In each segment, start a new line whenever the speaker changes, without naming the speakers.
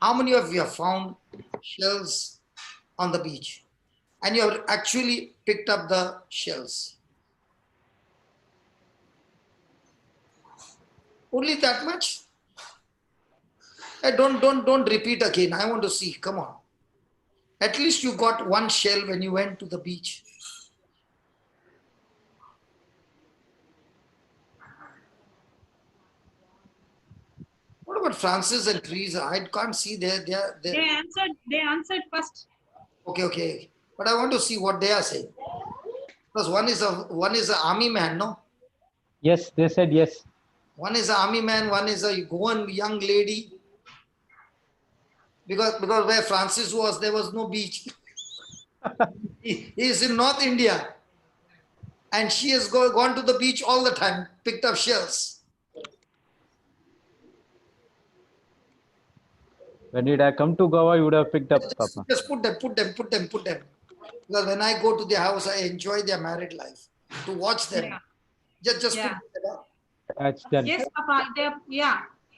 How many of you have found shells on the beach? And you have actually picked up the shells? Only that much? Don't repeat again. I want to see. Come on. At least you got one shell when you went to the beach. What about Francis and Teresa? I can't see there.
They answered first.
Okay. But I want to see what they are saying. Because one is a army man, no?
Yes, they said yes.
One is an army man, one is a Goan young lady. Because where Francis was, there was no beach. He is in North India. And she has gone to the beach all the time, picked up shells.
When did I come to Goa, you would have picked up, Papa.
Just put them. Because when I go to their house, I enjoy their married life. To watch them.
Yeah.
Just
Yeah.
put them up.
That's done.
Yes, Papa.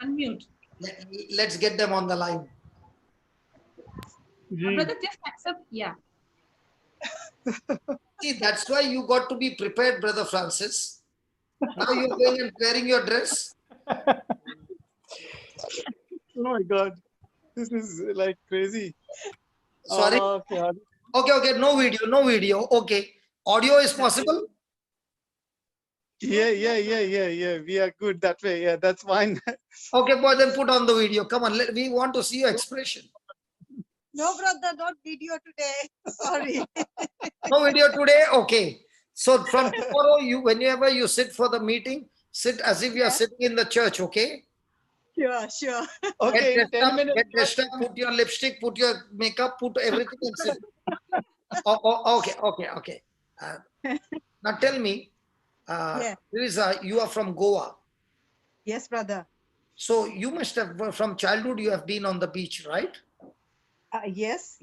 Unmute.
Let's get them on the line.
Brother, just accept. Yeah.
See, that's why you got to be prepared, Brother Francis. Now you're going and wearing your dress.
Oh my God. This is like crazy.
Sorry.
Okay.
Okay. No video. Okay. Audio is possible?
Yeah. We are good that way. Yeah, that's fine.
Okay, boy, then put on the video. Come on, we want to see your expression.
No, brother, not video today. Sorry.
No video today? Okay. So from tomorrow, whenever you sit for the meeting, sit as if you are sitting in the church, okay?
Sure.
Okay, in 10 minutes.
Get dressed up, put your lipstick, put your makeup, put everything and sit. Okay. Now tell me, Teresa, you are from Goa.
Yes, brother.
So you must have, from childhood, you have been on the beach, right?
Yes.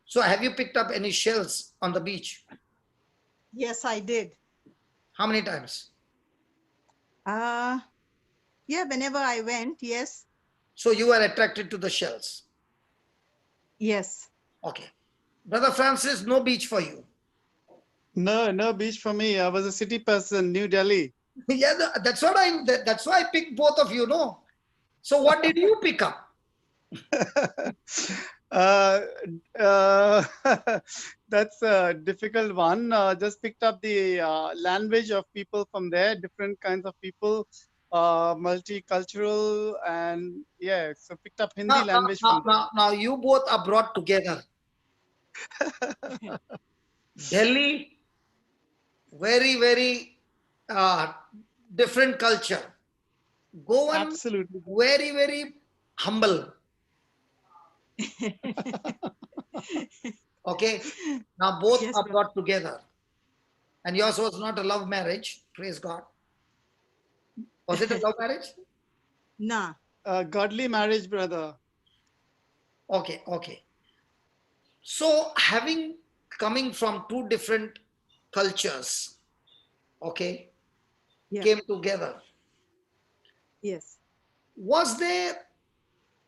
So have you picked up any shells on the beach?
Yes, I did.
How many times?
Yeah, whenever I went, yes.
So you were attracted to the shells?
Yes.
Okay. Brother Francis, no beach for you.
No beach for me. I was a city person, New Delhi.
Yeah, that's why I picked both of you, no? So what did you pick up?
That's a difficult one. Just picked up the language of people from there, different kinds of people, multicultural, and yeah, so picked up Hindi language from there.
Now you both are brought together. Delhi, very different culture. Goan,
Absolutely.
very humble. Okay, now both are brought together. And yours was not a love marriage, praise God. Was it a love marriage?
Nah.
Godly marriage, brother.
Okay. So coming from two different cultures, okay, came together.
Yes.
Was there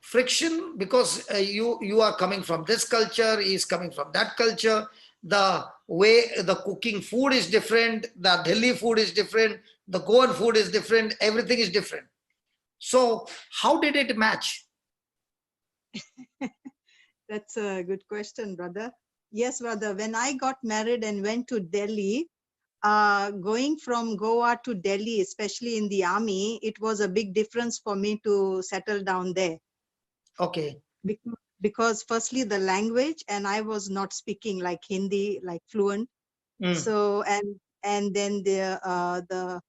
friction because you are coming from this culture, he is coming from that culture, the way the cooking food is different, the Delhi food is different, the Goan food is different, everything is different. So how did it match?
That's a good question, brother. Yes, brother. When I got married and went to Delhi, going from Goa to Delhi, especially in the army, it was a big difference for me to settle down there.
Okay.
Because firstly, the language, and I was not speaking like Hindi, like fluent. So, and then the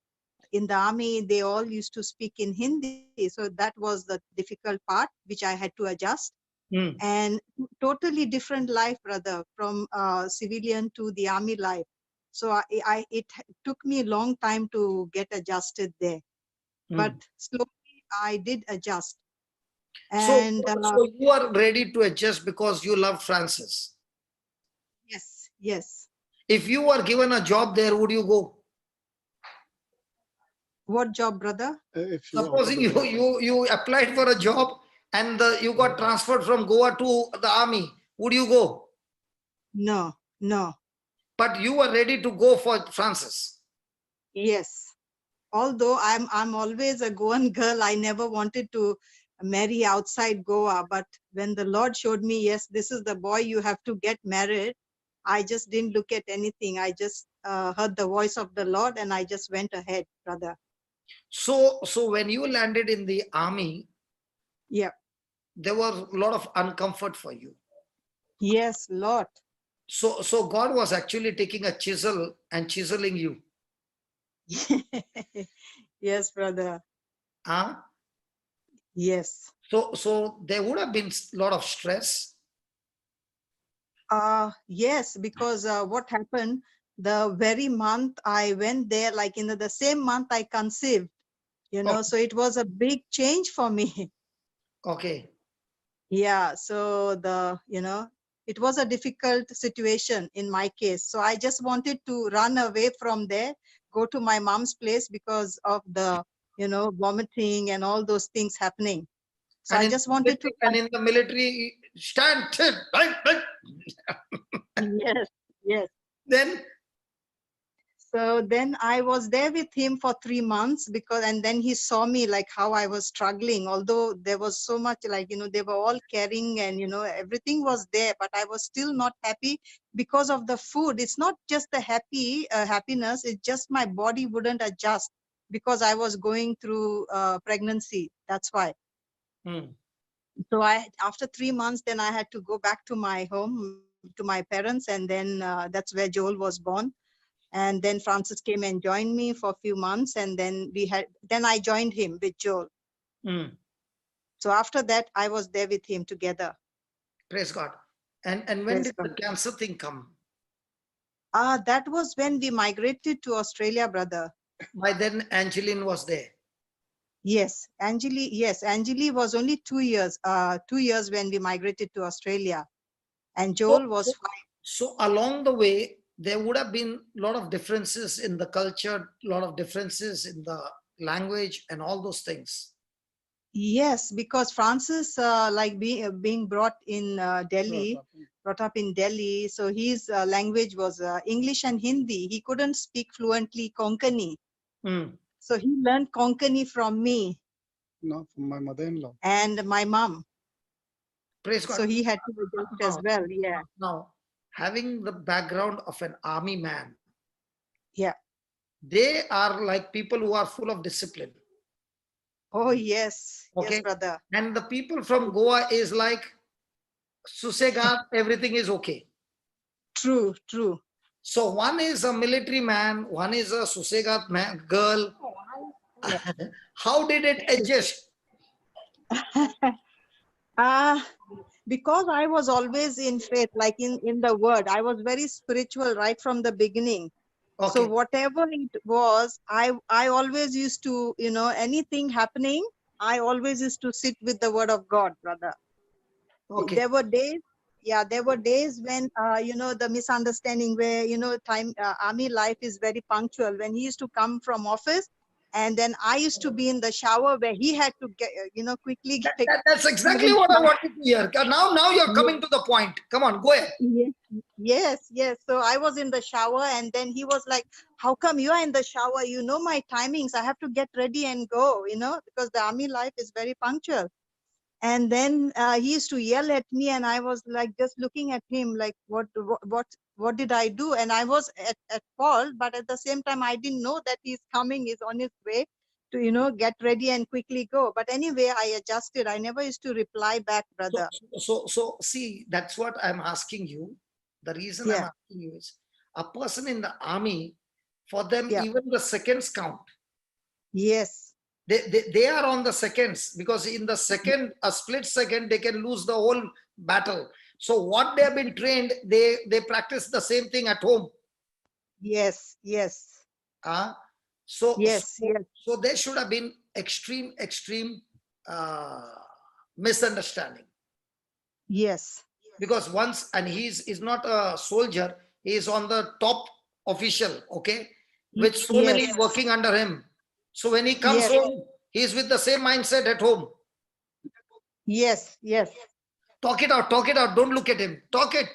in the army, they all used to speak in Hindi. So that was the difficult part, which I had to adjust. And totally different life, brother, from civilian to the army life. So it took me a long time to get adjusted there. But slowly I did adjust. And
so you are ready to adjust because you love Francis?
Yes.
If you were given a job there, would you go?
What job, brother?
Supposing you applied for a job and you got transferred from Goa to the army, would you go?
No, no.
But you were ready to go for Francis.
Yes. Although I'm always a Goan girl, I never wanted to marry outside Goa. But when the Lord showed me, yes, this is the boy you have to get married, I just didn't look at anything. I just heard the voice of the Lord and I just went ahead, brother.
So when you landed in the army,
Yeah.
there was a lot of uncomfort for you.
Yes, Lord.
So God was actually taking a chisel and chiseling you.
Yes, brother.
Huh?
Yes.
So there would have been a lot of stress.
Yes, because what happened, the very month I went there, like in the same month I conceived,
Okay.
so it was a big change for me.
Okay.
Yeah, so it was a difficult situation in my case. So I just wanted to run away from there, go to my mom's place because of the, vomiting and all those things happening. So I just wanted to.
And in the military, stand.
Yes, yes.
Then
So then I was there with him for 3 months and then he saw me like how I was struggling, although there was so much they were all caring and, everything was there, but I was still not happy because of the food. It's not just the happiness. It's just my body wouldn't adjust because I was going through pregnancy. That's why. So after 3 months, then I had to go back to my home, to my parents. And then that's where Joel was born. And then Francis came and joined me for a few months, and then I joined him with Joel. So after that, I was there with him together.
Praise God. And when
Praise
did the
God.
cancer thing come?
That was when we migrated to Australia, brother.
By then, Angeline was there.
Yes, Angeli was only 2 years. 2 years when we migrated to Australia, and Joel was 5.
So along the way, there would have been a lot of differences in the culture, a lot of differences in the language and all those things.
Yes, because Francis, being brought in Delhi, brought up in Delhi, so his language was English and Hindi. He couldn't speak fluently Konkani. So he learned Konkani from me.
No, from my mother-in-law.
And my mom.
Praise God.
So he had to adjust as well. Yeah.
Now, having the background of an army man,
yeah,
they are like people who are full of discipline.
Oh yes,
okay,
yes, brother.
And the people from Goa is like Susegat, everything is okay.
True, true.
So one is a military man, one is a Susegat man, girl. How did it adjust?
Because I was always in faith, like in the word. I was very spiritual right from the beginning. Okay. So whatever it was, I always used to, anything happening, I always used to sit with the word of God, brother. Okay. There were days when, the misunderstanding where, army life is very punctual. When he used to come from office, and then I used to be in the shower where he had to get, quickly get.
That's exactly what I wanted to hear. Now you're coming to the point. Come on, go ahead.
Yes. So I was in the shower, and then he was like, how come you are in the shower? You know my timings. I have to get ready and go, because the army life is very punctual. And then he used to yell at me, and I was like just looking at him like, what did I do? And I was at fault, but at the same time, I didn't know that he's coming, he's on his way to, get ready and quickly go. But anyway, I adjusted. I never used to reply back, brother.
So see, that's what I'm asking you. The reason I'm asking you is a person in the army, for them, even the seconds count.
Yes.
They are on the seconds, because in the second, a split second, they can lose the whole battle. So what they have been trained, they practice the same thing at home.
Yes.
So there should have been extreme misunderstanding.
Yes.
Because once, and he's not a soldier, he is on the top official, okay, with so many working under him. So when he comes home, he's with the same mindset at home.
Yes, yes.
Talk it out, talk it out. Don't look at him. Talk it.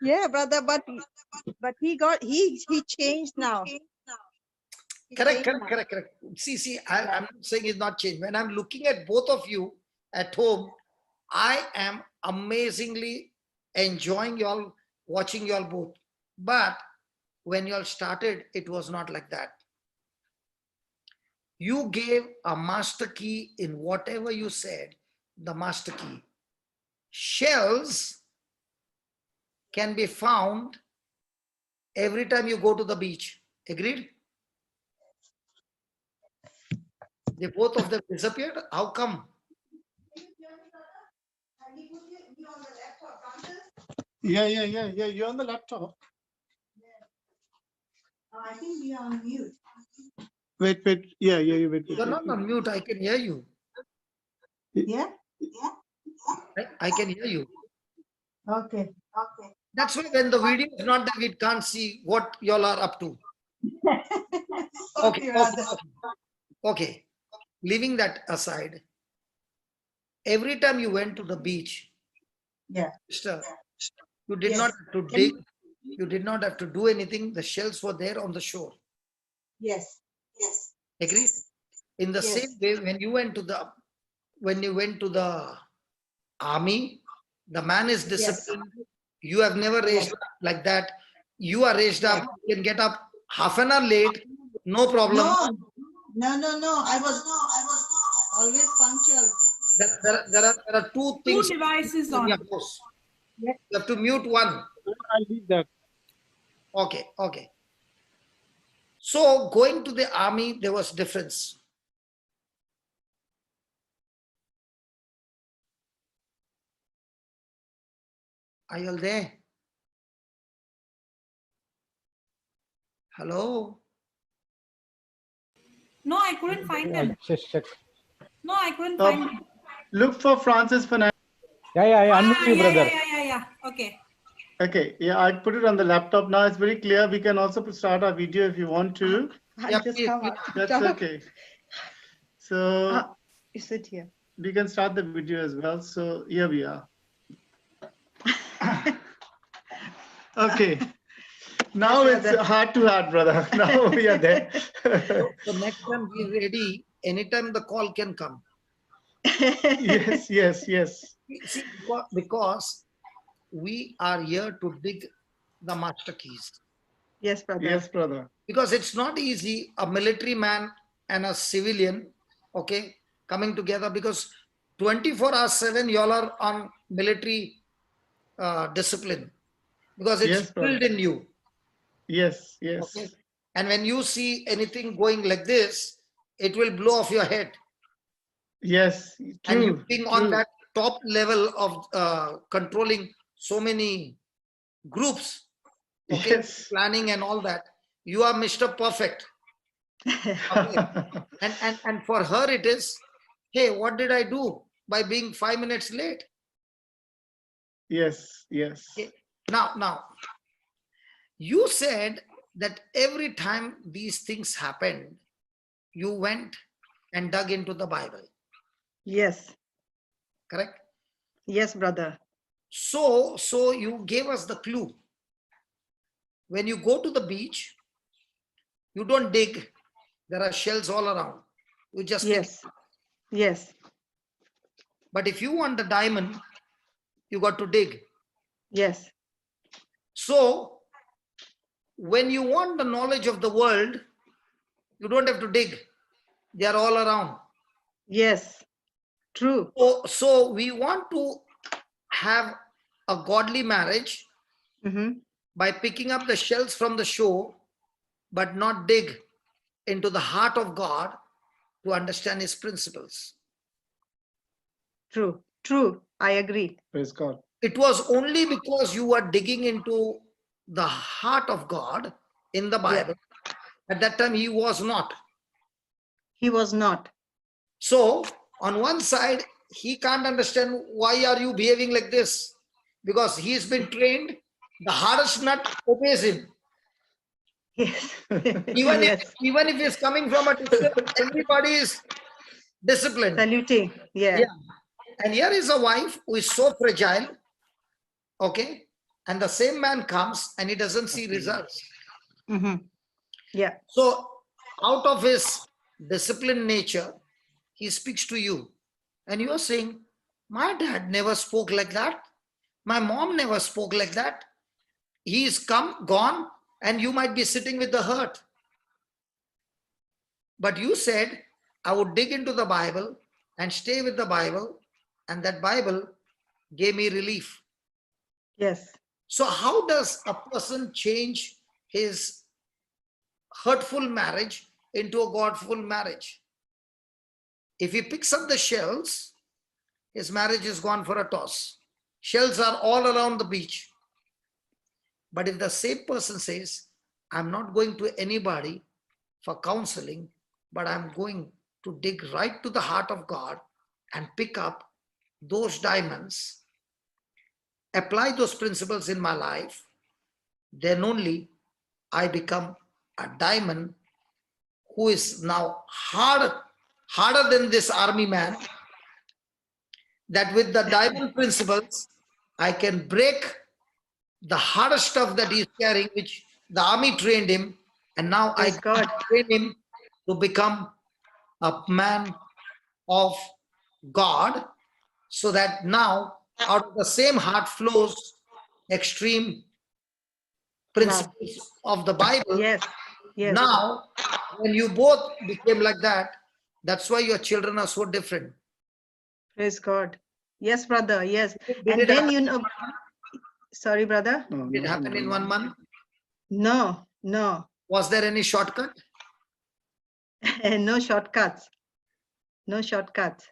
Yeah, brother, but he changed now. He
Correct,
changed
correct,
now.
correct, correct. See, I'm not saying it's not changed. When I'm looking at both of you at home, I am amazingly enjoying y'all, watching y'all both. But when y'all started, it was not like that. You gave a master key in whatever you said, the master key. Shells can be found every time you go to the beach. Agreed? They both of them disappeared. How come?
Yeah. You're on the laptop.
I think we are on mute.
Wait. Yeah. Wait.
You're not on mute. I can hear you.
Yeah?
I can hear you.
Okay.
That's why when the video is not there, we can't see what y'all are up to. Okay. Okay. Leaving that aside, every time you went to the beach,
Yeah.
sister, you did
Yes.
not have to dig. You did not have to do anything. The shells were there on the shore.
Yes.
Agreed? In the
Yes.
same way, when you went to the army, the man is disciplined. You have never raised up like that. You are raised up. You can get up half an hour late, no problem.
No. I was always punctual.
There are two
Two
things
devices
in
on.
your house.
Yes.
You have to mute one.
I'll leave that.
Okay. So going to the army, there was difference. Are you all there? Hello?
No, I couldn't find
I'll
them.
just check.
No, I couldn't find them.
Look for Francis Fernandez.
I unmute you, brother.
Yeah. Okay.
Okay, yeah, I put it on the laptop now. It's very clear. We can also start our video if you want to.
Yeah, please.
That's okay. So
You sit here.
we can start the video as well. So here we are. Okay. Now it's heart to heart, brother. Now we are there.
So next time be ready. Anytime the call can come.
Yes.
See, because we are here to dig the master keys.
Yes, brother.
Yes, brother.
Because it's not easy, a military man and a civilian, okay, coming together, because 24/7 y'all are on military discipline, because it's
Yes, brother.
built in you.
Yes.
Okay. And when you see anything going like this, it will blow off your head.
Yes,
And you
true.
being on that top level of controlling so many groups, okay,
Yes.
planning and all that, you are Mr. Perfect. Okay. And for her it is, hey, what did I do by being 5 minutes late?
Yes.
Okay. Now, you said that every time these things happened, you went and dug into the Bible,
Yes.
correct?
Yes, brother.
So you gave us the clue. When you go to the beach, you don't dig. There are shells all around. You just pick.
Yes.
But if you want the diamond, you got to dig.
Yes.
So when you want the knowledge of the world, you don't have to dig. They are all around.
Yes. True.
So we want to have a godly marriage by picking up the shells from the shore, but not dig into the heart of God to understand his principles.
True. I agree.
Praise God.
It was only because you were digging into the heart of God in the Bible. At that time, he was not.
He was not.
So on one side, he can't understand why are you behaving like this, because he's been trained. The hardest nut obeys him.
Yes.
Even if he's coming from a distance, everybody is disciplined.
Saluting. Yeah.
Yeah. And here is a wife who is so fragile, okay? And the same man comes and he doesn't see results.
Mhm. Yeah.
So out of his disciplined nature, he speaks to you. And you are saying, my dad never spoke like that. My mom never spoke like that. He is gone, and you might be sitting with the hurt. But you said, I would dig into the Bible and stay with the Bible, and that Bible gave me relief.
Yes.
So how does a person change his hurtful marriage into a godful marriage? If he picks up the shells, his marriage is gone for a toss. Shells are all around the beach. But if the same person says, I'm not going to anybody for counseling, but I'm going to dig right to the heart of God and pick up those diamonds, apply those principles in my life, then only I become a diamond who is now harder than this army man, that with the diamond principles, I can break the hardest stuff that he's carrying, which the army trained him, and now
Praise
I
God.
train him to become a man of God, so that now out of the same heart flows extreme principles of the Bible.
Yes. Yes.
Now, when you both became like that, that's why your children are so different.
Praise God. Yes, brother. Yes.
Did
And
it
then,
happen-
you know, sorry, brother.
Did it happen in 1 month?
No, no,
Was there any shortcut?
no shortcuts. No shortcuts.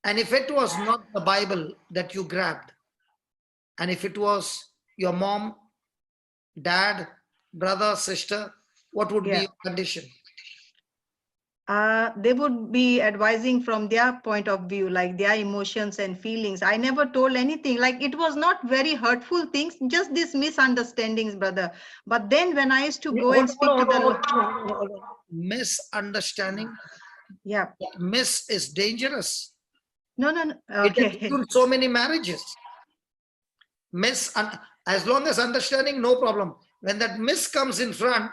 And if it was not the Bible that you grabbed, and if it was your mom, dad, brother, sister, what would be
Yeah.
your condition?
They would be advising from their point of view, like their emotions and feelings. I never told anything. Like, it was not very hurtful things, just these misunderstandings, brother. But then when I used to go and speak to the Lord,
Hold on. Misunderstanding.
yeah,
Miss is dangerous.
no, no, no.
It has
Okay,
killed so many marriages. As long as understanding, no problem. When that miss comes in front,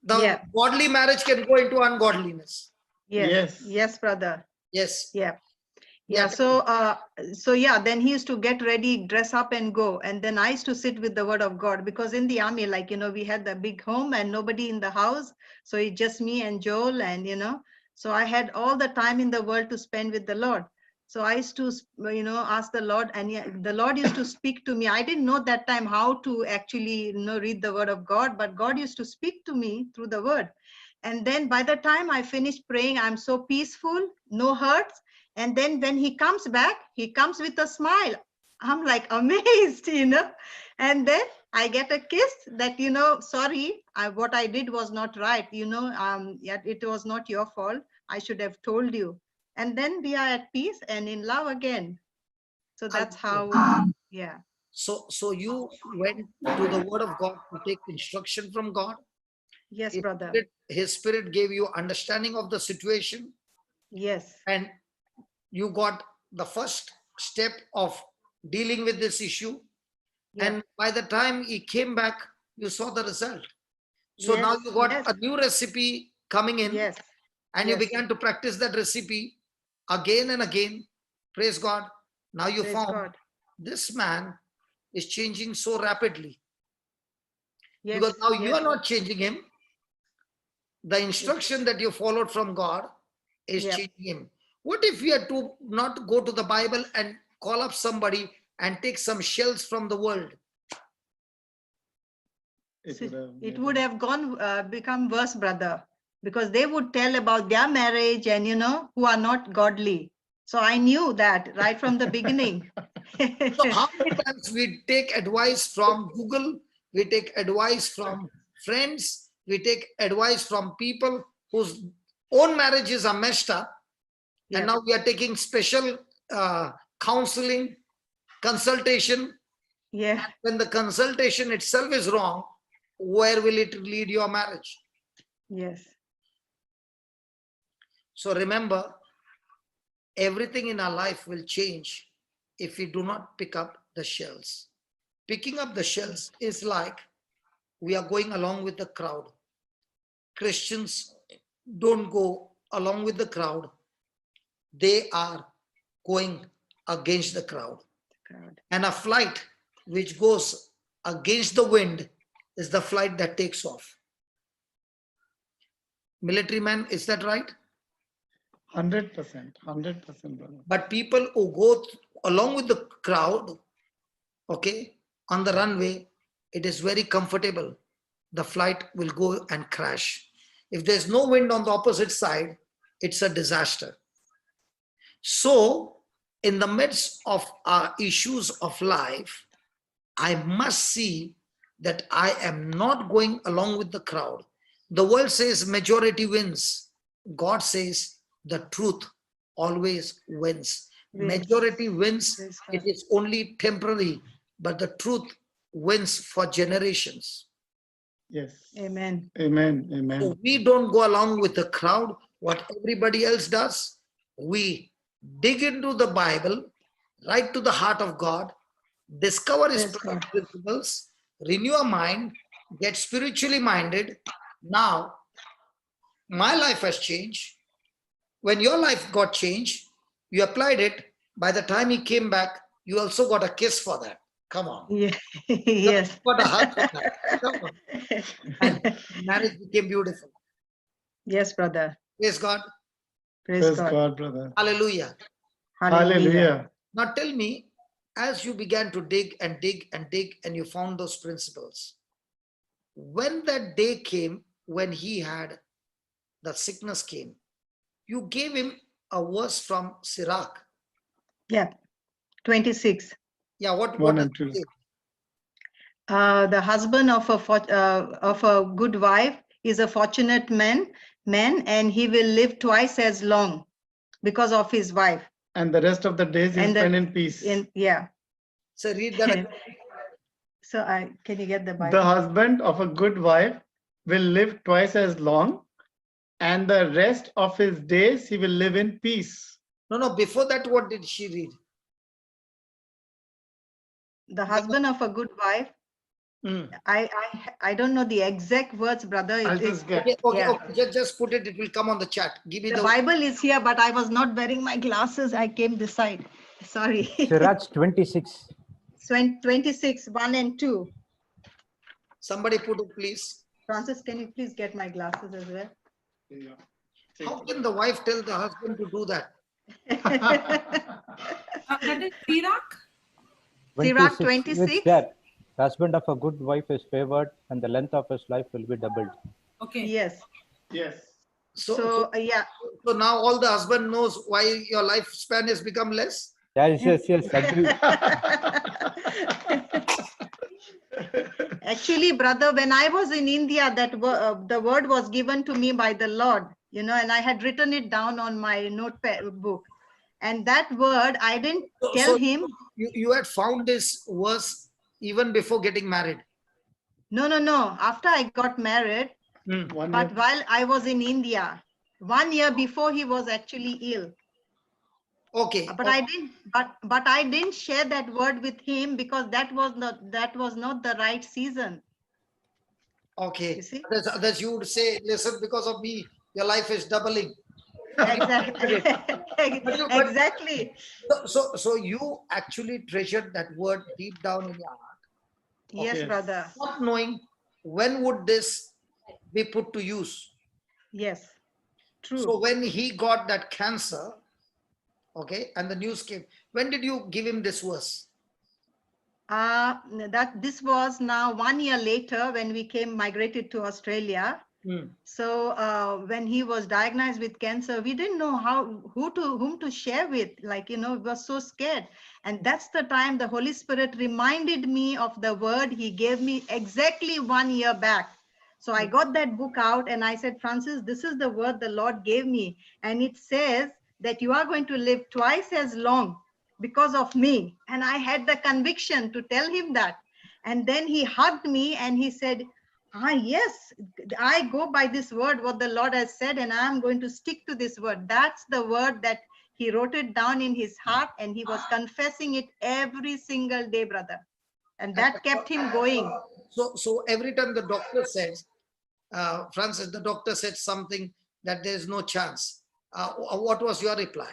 the
Yeah.
godly marriage can go into ungodliness.
yes,
Yes.
yes, brother.
Yes.
Yeah.
Yeah.
Yeah, so yeah, then he used to get ready, dress up and go. And then I used to sit with the word of God, because in the army, like, we had the big home and nobody in the house. So it's just me and Joel, and, so I had all the time in the world to spend with the Lord. So I used to, ask the Lord, and the Lord used to speak to me. I didn't know that time how to actually, read the word of God, but God used to speak to me through the word. And then by the time I finished praying, I'm so peaceful, no hurts. And then when he comes back, he comes with a smile. I'm like amazed, And then I get a kiss that, sorry, what I did was not right, yet it was not your fault. I should have told you. And then we are at peace and in love again. So that's how, yeah.
So you went to the word of God to take instruction from God.
Yes, brother.
His spirit gave you understanding of the situation,
Yes.
and you got the first step of dealing with this issue.
Yeah.
And by the time he came back, you saw the result. So now
Yes,
you got
yes.
a new recipe coming in,
Yes.
and you
yes.
began to practice that recipe again and again. Praise God. Now you
Praise
found
God.
this man is changing so rapidly,
Yes.
because now you
yes.
are not changing him. The instruction that you followed from God is
Yep.
changing him. What if we had to not go to the Bible and call up somebody and take some shells from the world?
It would have become worse, brother, because they would tell about their marriage and, who are not godly. So I knew that right from the beginning.
So how many times we take advice from Google, we take advice from friends, we take advice from people whose own marriages are messed up,
Yeah.
and now we are taking special counseling, consultation.
Yeah.
When the consultation itself is wrong, where will it lead your marriage?
Yes.
So remember, everything in our life will change if we do not pick up the shells. Picking up the shells is like we are going along with the crowd. Christians don't go along with the crowd. They are going against the crowd. And a flight which goes against the wind is the flight that takes off. Military man, is that right?
100%, 100%, brother.
But people who go along with the crowd, okay, on the runway, it is very comfortable. The flight will go and crash. If there's no wind on the opposite side, it's a disaster. So, in the midst of our issues of life, I must see that I am not going along with the crowd. The world says majority wins. God says the truth always wins. Majority wins. It is only temporary, but the truth wins for generations.
Yes.
Amen.
Amen. Amen.
So we don't go along with the crowd, what everybody else does. We dig into the Bible, right to the heart of God, discover His principles, renew our mind, get spiritually minded. Now, my life has changed. When your life got changed, you applied it. By the time he came back, you also got a kiss for that. Come on.
Yeah. Yes.
Got a hug for that. Come on. And marriage became beautiful.
Yes, brother.
Praise God.
Praise
Praise God, brother.
Hallelujah.
Hallelujah.
Now tell me, as you began to dig and dig and dig and you found those principles, when that day came, when he had, the sickness came, you gave him a verse from Sirach.
Yeah. 26.
Yeah, what
One
does
and two.
it say?
The husband of a good wife is a fortunate man, and he will live twice as long because of his wife.
And the rest of the days he
And the-
spend in peace.
Yeah.
So read that again.
So can you get the Bible?
The husband of a good wife will live twice as long, and the rest of his days he will live in peace.
No, before that, what did she read?
The husband of a good wife. I don't know the exact words, brother.
I'll just get.
Okay, just put it, it will come on the chat. Give me
The Bible is here, but I was not wearing my glasses. I came this side. Sorry.
Sirach 26.
26, 1 and 2.
Somebody put it, please.
Francis, can you please get my glasses as well?
How can the wife tell the husband to do that?
That is Sirach.
Sirach
26.
26.
It's there. The husband of a good wife is favored, and the length of his life will be doubled.
Okay.
Yes.
Yes.
So yeah.
So now all the husband knows why your lifespan has become less.
Yes, agree.
Actually, brother, when I was in India, the word was given to me by the Lord, and I had written it down on my notepad book. And that word, I didn't tell him.
You had found this verse even before getting married.
No. After I got married, but while I was in India, 1 year before he was actually ill.
Okay.
But I didn't. But I didn't share that word with him because that was not the right season.
Okay.
You see?
That's you would say, listen, because of me, your life is doubling.
Exactly. Exactly.
So you actually treasured that word deep down in your heart.
Yes, brother.
Not knowing when would this be put to use.
Yes. True.
So when he got that cancer, okay, and the news came, when did you give him this verse?
This was now 1 year later when we migrated to Australia. So when he was diagnosed with cancer, we didn't know whom to share with. We were so scared. And that's the time the Holy Spirit reminded me of the word he gave me exactly 1 year back. So I got that book out and I said, Francis, this is the word the Lord gave me. And it says that you are going to live twice as long because of me. And I had the conviction to tell him that. And then he hugged me and he said, Yes, I go by this word, what the Lord has said, and I'm going to stick to this word. That's the word that he wrote it down in his heart, and he was confessing it every single day, brother. And that kept him going.
So every time the doctor says, Francis, the doctor said something that there is no chance. What was your reply?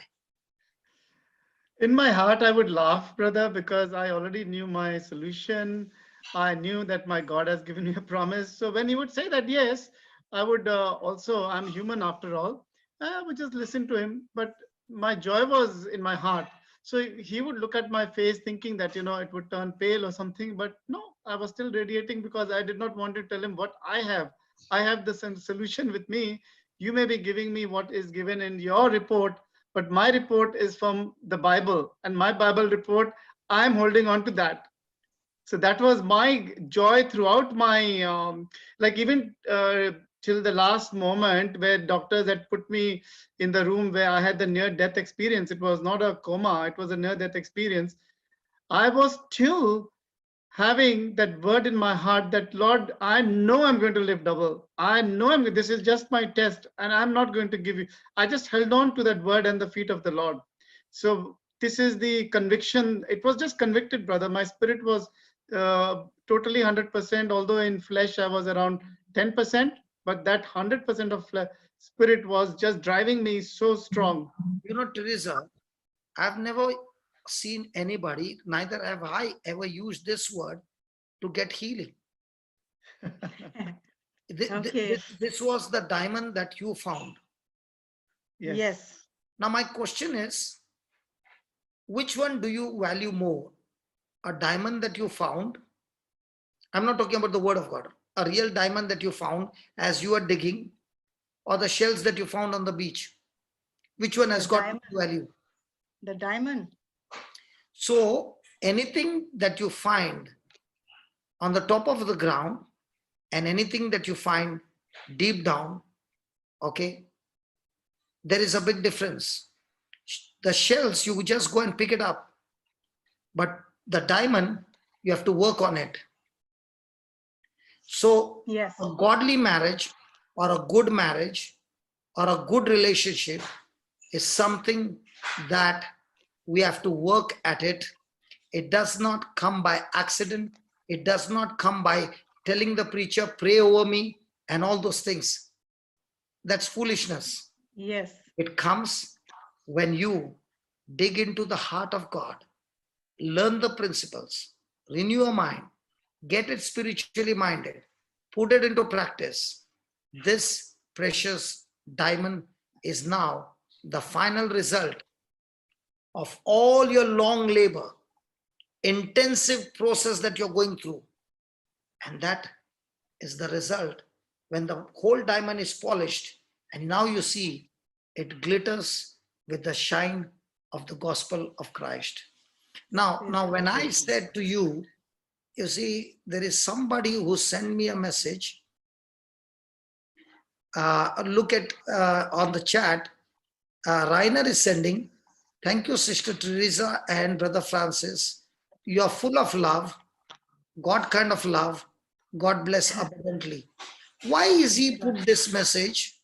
In my heart, I would laugh, brother, because I already knew my solution. I knew that my God has given me a promise. So when he would say that, yes, I would also, I'm human after all. I would just listen to him. But my joy was in my heart. So he would look at my face thinking that, it would turn pale or something. But no, I was still radiating because I did not want to tell him what I have. I have the solution with me. You may be giving me what is given in your report, but my report is from the Bible, and my Bible report, I'm holding on to that. So that was my joy throughout my, like even till the last moment where doctors had put me in the room where I had the near death experience. It was not a coma, it was a near death experience. I was still having that word in my heart that, Lord, I know I'm going to live double. I know this is just my test, and I'm not going to give you. I just held on to that word and the feet of the Lord. So this is the conviction. It was just convicted, brother. My spirit was totally 100%, although in flesh I was around 10%, but that 100% of spirit was just driving me so strong.
Teresa, I've never seen anybody, neither have I ever used this word to get healing.
Okay.
This was the diamond that you found.
Yes.
Now my question is, which one do you value more? A diamond that you found? I'm not talking about the word of God. A real diamond that you found as you are digging, or the shells that you found on the beach? Which one has got value?
The diamond.
So anything that you find on the top of the ground and anything that you find deep down, okay, there is a big difference. The shells, you just go and pick it up. But the diamond, you have to work on it. So
yes,
a godly marriage or a good marriage or a good relationship is something that we have to work at it. It does not come by accident. It does not come by telling the preacher, pray over me and all those things. That's foolishness.
Yes.
It comes when you dig into the heart of God, learn the principles, renew your mind, get it spiritually minded, put it into practice. This precious diamond is now the final result of all your long labor, intensive process that you're going through. And that is the result when the whole diamond is polished and now you see it glitters with the shine of the gospel of Christ. Now when I said to you, you see, there is somebody who sent me a message. Look at on the chat. Rainer is sending, thank you, Sister Teresa and Brother Francis. You are full of love, God kind of love. God bless abundantly. Why is he put this message?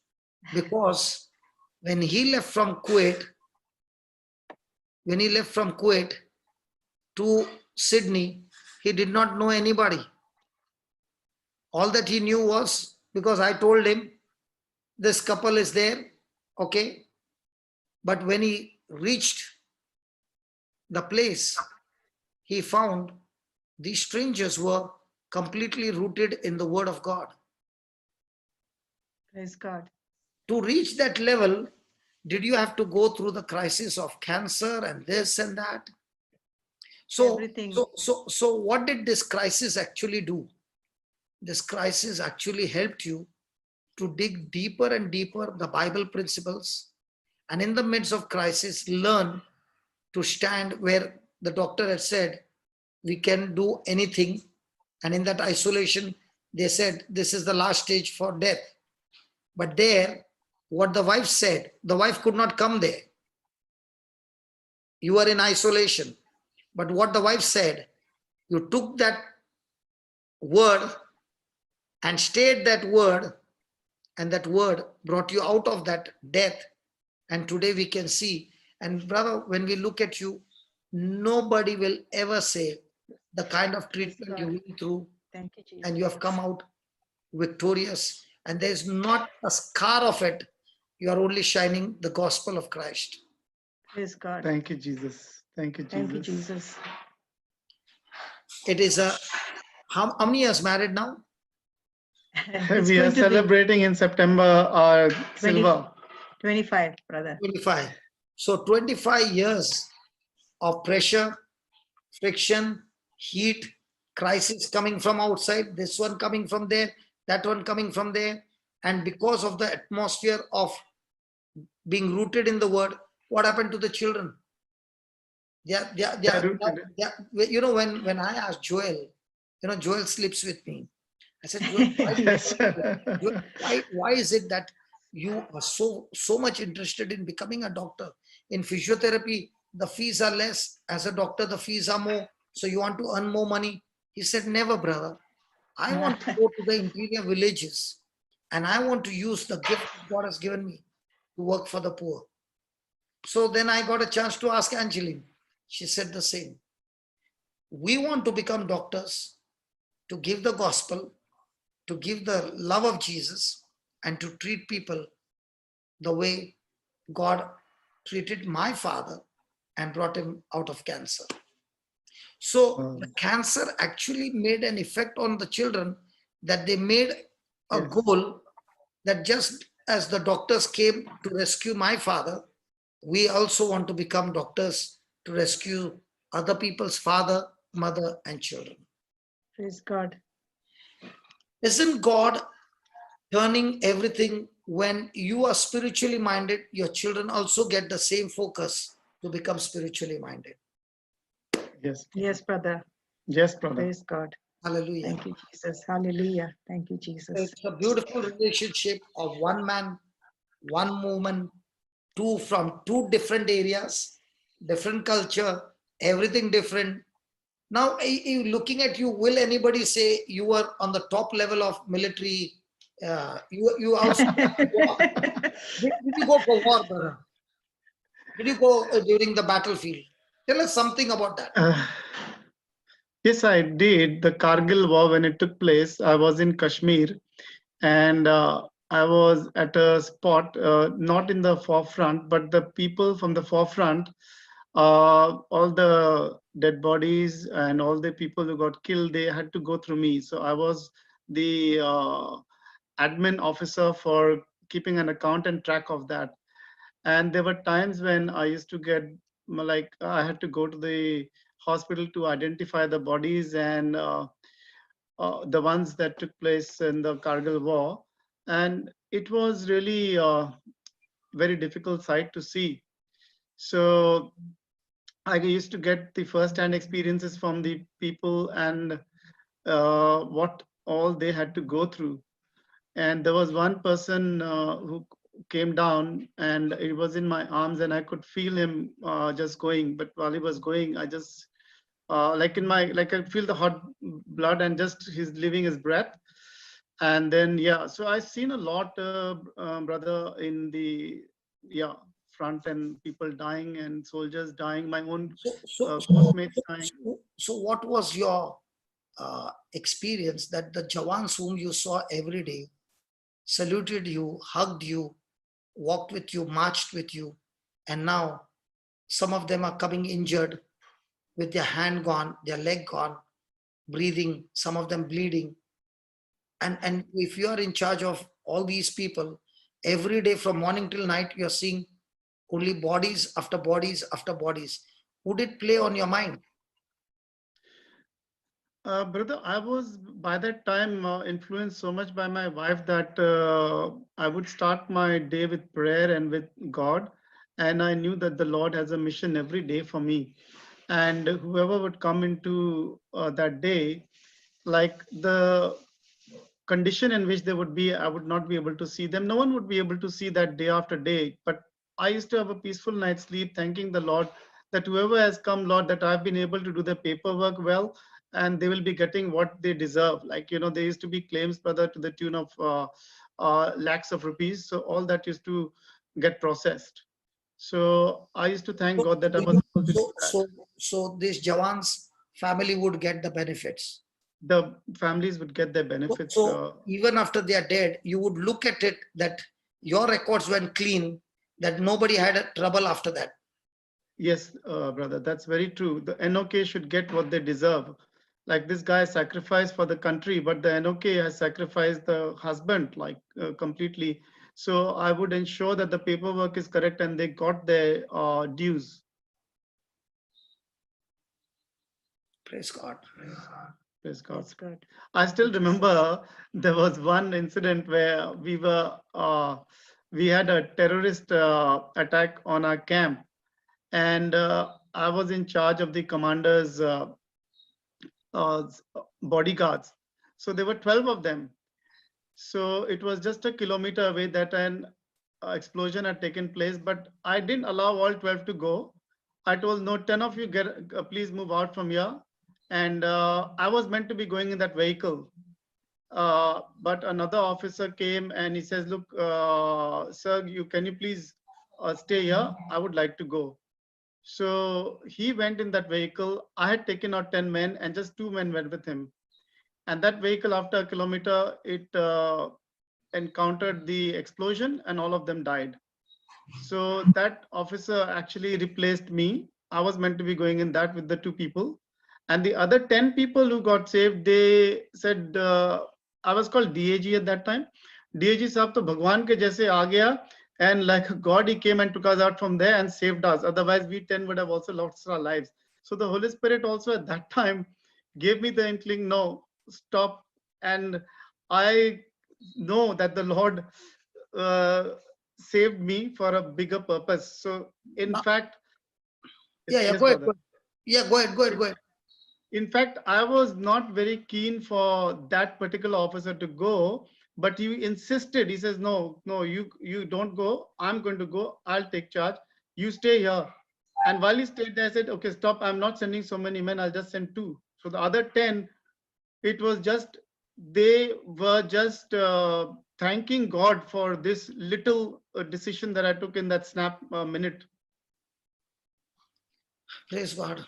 Because when he left from Kuwait, to Sydney, he did not know anybody. All that he knew was because I told him this couple is there, okay. But when he reached the place, he found these strangers were completely rooted in the word of God.
Praise God.
To reach that level, did you have to go through the crisis of cancer and this and that? So,
everything.
So what did this crisis actually do? This crisis actually helped you to dig deeper and deeper the Bible principles, and in the midst of crisis, learn to stand where the doctor had said, we can do anything. And in that isolation, they said, this is the last stage for death. But there, what the wife said, the wife could not come there. You are in isolation. But what the wife said, you took that word and stayed that word, and that word brought you out of that death. And today we can see, and brother, when we look at you, nobody will ever say the kind of treatment you went through,
Thank you, Jesus.
and you have come out victorious, and there's not a scar of it. You are only shining the gospel of Christ.
Praise God.
Thank you, Jesus. Thank you, Jesus.
Thank you, Jesus.
It is a, how many years married now?
It's
We are
going to be
celebrating in September our
20
silver.
25, brother.
25. So 25 years of pressure, friction, heat, crisis coming from outside, this one coming from there, that one coming from there. And because of the atmosphere of being rooted in the word, what happened to the children? You know, when I asked Joel, you know, Joel sleeps with me. I said, Joel,
Yes.
why is it that you are so much interested in becoming a doctor? In physiotherapy, the fees are less. As a doctor, the fees are more. So you want to earn more money? He said, never, brother. I want to go to the interior villages, and I want to use the gift God has given me to work for the poor. So then I got a chance to ask Angeline. She said the same. We want to become doctors, to give the gospel, to give the love of Jesus, and to treat people the way God treated my father and brought him out of cancer. So the cancer actually made an effect on the children, that they made a goal that just as the doctors came to rescue my father, we also want to become doctors to rescue other people's father, mother, and children.
Praise God.
Isn't God turning everything? When you are spiritually minded, your children also get the same focus to become spiritually minded.
Yes.
Yes, brother.
Yes, brother.
Praise God.
Hallelujah.
Thank you, Jesus. Hallelujah. Thank you, Jesus.
It's a beautiful relationship of one man, one woman, two from two different areas, different culture, everything different. Now, looking at you, will anybody say you were on the top level of military? You also did you go for war, brother? Did you go during the battlefield? Tell us something about that.
Yes, I did. The Kargil war, when it took place, I was in Kashmir, and I was at a spot, not in the forefront, but the people from the forefront, all the dead bodies and all the people who got killed, they had to go through me. So I was the admin officer for keeping an account and track of that. And there were times when I used to get, like, I had to go to the hospital to identify the bodies and the ones that took place in the Kargil war. And it was really a very difficult sight to see. So I used to get the first-hand experiences from the people and what all they had to go through. And there was one person who came down, and it was in my arms, and I could feel him just going. But while he was going, I just like I feel the hot blood and just he's leaving his breath. And then so I've seen a lot, brother, in the front, and people dying and soldiers dying. My own postmates dying.
So what was your experience that the Jawans whom you saw every day saluted you, hugged you, walked with you, marched with you, and now some of them are coming injured with their hand gone, their leg gone, breathing, some of them bleeding. And if you are in charge of all these people, every day from morning till night, you're seeing only bodies after bodies after bodies. Would it play on your mind?
Brother, I was by that time influenced so much by my wife that I would start my day with prayer and with God. And I knew that the Lord has a mission every day for me. And whoever would come into that day, like the condition in which they would be, I would not be able to see them. No one would be able to see that day after day. But I used to have a peaceful night's sleep, thanking the Lord that whoever has come, Lord, that I've been able to do the paperwork well, and they will be getting what they deserve. Like, there used to be claims, brother, to the tune of lakhs of rupees. So all that used to get processed. So I used to thank God that I was able to do that.
So this Jawan's family would get the benefits.
The families would get their benefits.
So even after they are dead, you would look at it that your records went clean, that nobody had trouble after that.
Yes, brother, that's very true. The NOK should get what they deserve. Like, this guy sacrificed for the country, but the NOK has sacrificed the husband, like, completely. So I would ensure that the paperwork is correct and they got their dues.
Praise God.
Praise God.
That's good.
I still remember there was one incident where we had a terrorist attack on our camp, and I was in charge of the commander's bodyguards. So there were 12 of them. So it was just a kilometer away that an explosion had taken place, but I didn't allow all 12 to go. I told, no, 10 of you please move out from here. And I was meant to be going in that vehicle. But another officer came and he says, look, sir, can you please stay here? I would like to go. So he went in that vehicle. I had taken out 10 men and just 2 men went with him. And that vehicle, after a kilometer, it encountered the explosion and all of them died. So that officer actually replaced me. I was meant to be going in that with the 2 people. And the other 10 people who got saved, they said, I was called DAG at that time. DAG sahab to Bhagwan ke jaise aa gaya, and like God, he came and took us out from there and saved us. Otherwise, we 10 would have also lost our lives. So the Holy Spirit also at that time gave me the inkling, no, stop. And I know that the Lord saved me for a bigger purpose. So in fact,
Go ahead. Go ahead.
In fact, I was not very keen for that particular officer to go, but he insisted. He says, no, you don't go. I'm going to go. I'll take charge. You stay here. And while he stayed there, I said, okay, stop. I'm not sending so many men. I'll just send 2. So the other 10, it was just, they were just thanking God for this little decision that I took in that snap minute.
Praise God.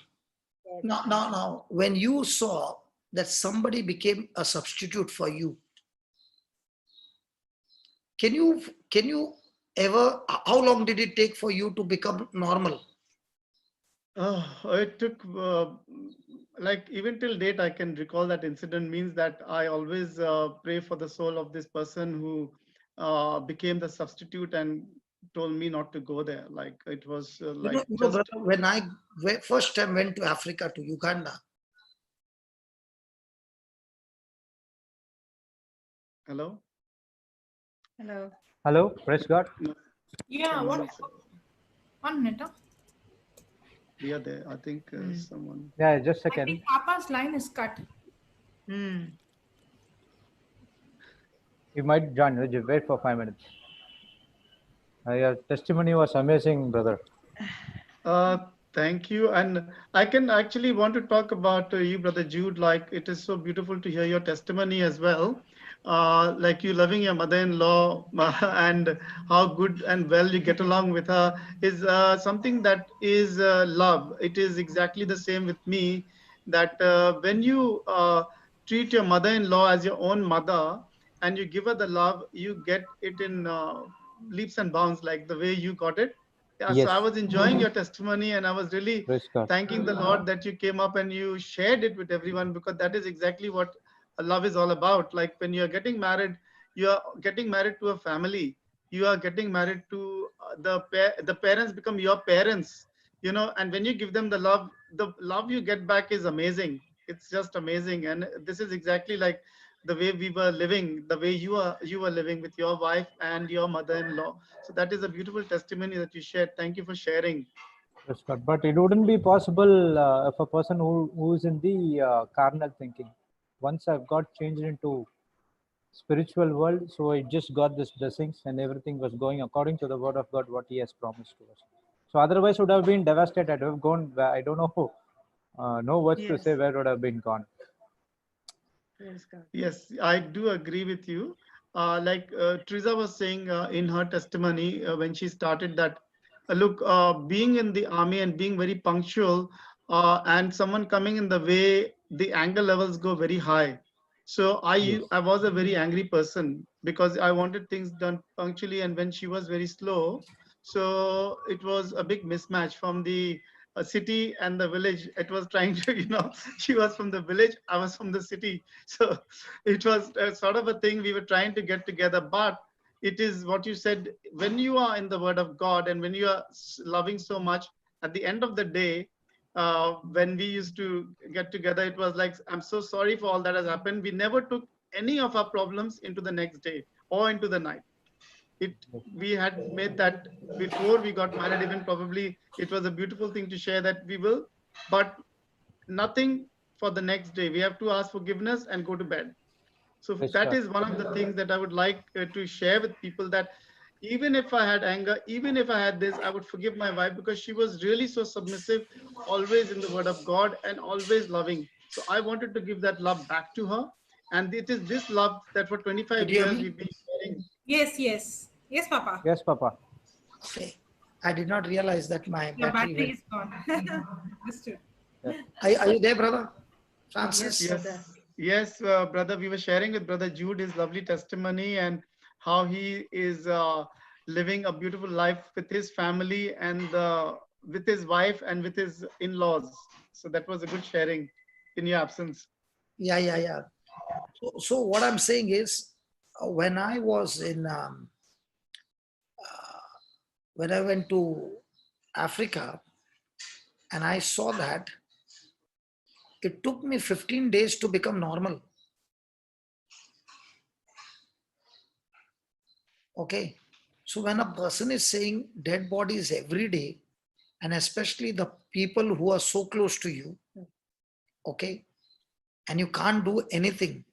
Now, when you saw that somebody became a substitute for you, can you ever, how long did it take for you to become normal?
It took like even till date, I can recall that incident. Means that I always pray for the soul of this person who became the substitute and told me not to go there. Like, it was like
brother, when I first time went to Africa, to Uganda.
Hello.
Praise God.
Yeah, what? 1 minute. Huh?
Yeah, there. I think someone.
Yeah, just a
I
second.
think Papa's line is cut.
You might join. Wait for 5 minutes. Your testimony was amazing, brother.
Thank you. And I can actually want to talk about you, Brother Jude. Like, it is so beautiful to hear your testimony as well. Like, you loving your mother-in-law and how good and well you get along with her is something that is love. It is exactly the same with me, that when you treat your mother-in-law as your own mother and you give her the love, you get it in leaps and bounds, like the way you got it. Yeah,
Yes.
so I was enjoying your testimony and I was really
Praise God.
thanking the Lord that you came up and you shared it with everyone, because that is exactly what love is all about. Like, when you're getting married, you are getting married to a family. You are getting married to the parents become your parents, and when you give them the love you get back is amazing. It's just amazing. And this is exactly like the way we were living, the way you were living with your wife and your mother-in-law. So that is a beautiful testimony that you shared. Thank you for sharing.
Praise God. But it wouldn't be possible if a person who is in the carnal thinking. Once I've got changed into spiritual world, so I just got this blessings and everything was going according to the word of God, what He has promised to us. So otherwise would have been devastated. I'd have gone. I don't know. No words to say where would have been gone.
Praise God.
Yes, I do agree with you. Like Teresa was saying in her testimony when she started that, look, being in the army and being very punctual, and someone coming in the way, the anger levels go very high. So
Yes.
I was a very angry person because I wanted things done punctually, and when she was very slow, so it was a big mismatch from the city and the village. It was trying to, she was from the village, I was from the city. So it was sort of a thing we were trying to get together. But it is what you said, when you are in the word of God and when you are loving so much, at the end of the day, when we used to get together, it was like, I'm so sorry for all that has happened. We never took any of our problems into the next day or into the night. It We had made that before we got married. Even probably it was a beautiful thing to share that we will, but nothing for the next day. We have to ask forgiveness and go to bed. So
Praise
that
God.
is one of the things that I would like to share with people, that even if I had anger, even if I had this, I would forgive my wife because she was really so submissive, always in the word of God and always loving. So I wanted to give that love back to her. And it is this love that for
Did
25
you hear
years
me?
we've been sharing.
Yes, yes. Yes, Papa.
Yes, Papa.
Okay. I did not realize that my
Your
battery
battery
went.
is gone. Understood.
Yeah.
Are you there, brother?
Yes,
Francis?
brother.
Yes, yes, brother. We were sharing with Brother Jude his lovely testimony and how he is living a beautiful life with his family and with his wife and with his in-laws. So that was a good sharing in your absence.
Yeah. So what I'm saying is, when I was in, when I went to Africa, and I saw that it took me 15 days to become normal. Okay. So when a person is saying dead bodies every day, and especially the people who are so close to you, okay, and you can't do anything,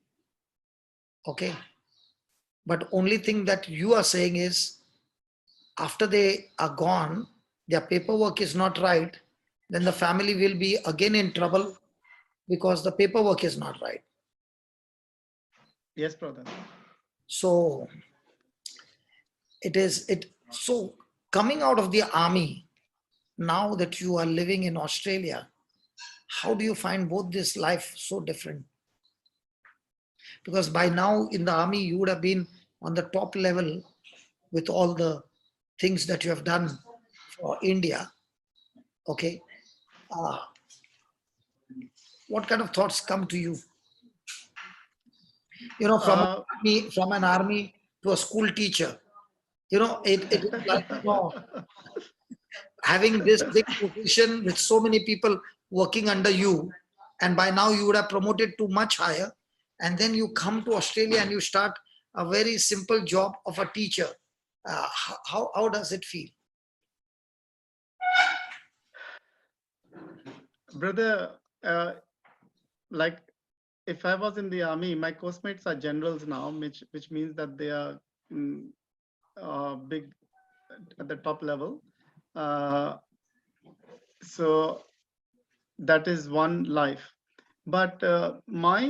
okay, but only thing that you are saying is after they are gone, their paperwork is not right, then the family will be again in trouble because the paperwork is not right.
Yes, brother.
So so coming out of the army, now that you are living in Australia, how do you find both this life so different? Because by now in the army you would have been on the top level with all the things that you have done for India. Okay. uh, what kind of thoughts come to you,
Uh,
from an army to a school teacher? It is like, having this big position with so many people working under you, and by now you would have promoted to much higher, and then you come to Australia and you start a very simple job of a teacher. How does it feel?
Brother, like if I was in the army, my course-mates are generals now, which means that they are big at the top level. Uh, so that is one life. But my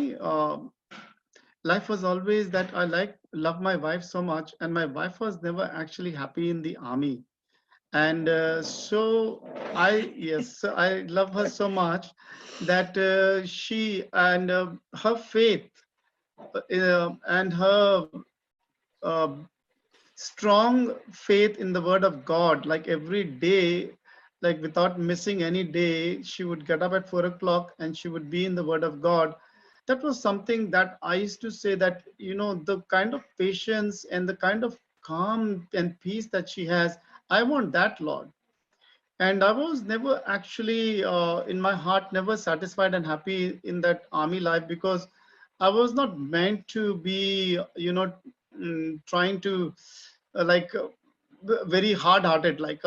life was always that I love my wife so much, and my wife was never actually happy in the army. And so I love her so much that she and her faith and her uh, strong faith in the word of God, like every day, like without missing any day, she would get up at 4 o'clock and she would be in the word of God. That was something that I used to say that, the kind of patience and the kind of calm and peace that she has, I want that, Lord. And I was never actually, in my heart, never satisfied and happy in that army life because I was not meant to be, trying to like very hard-hearted. Like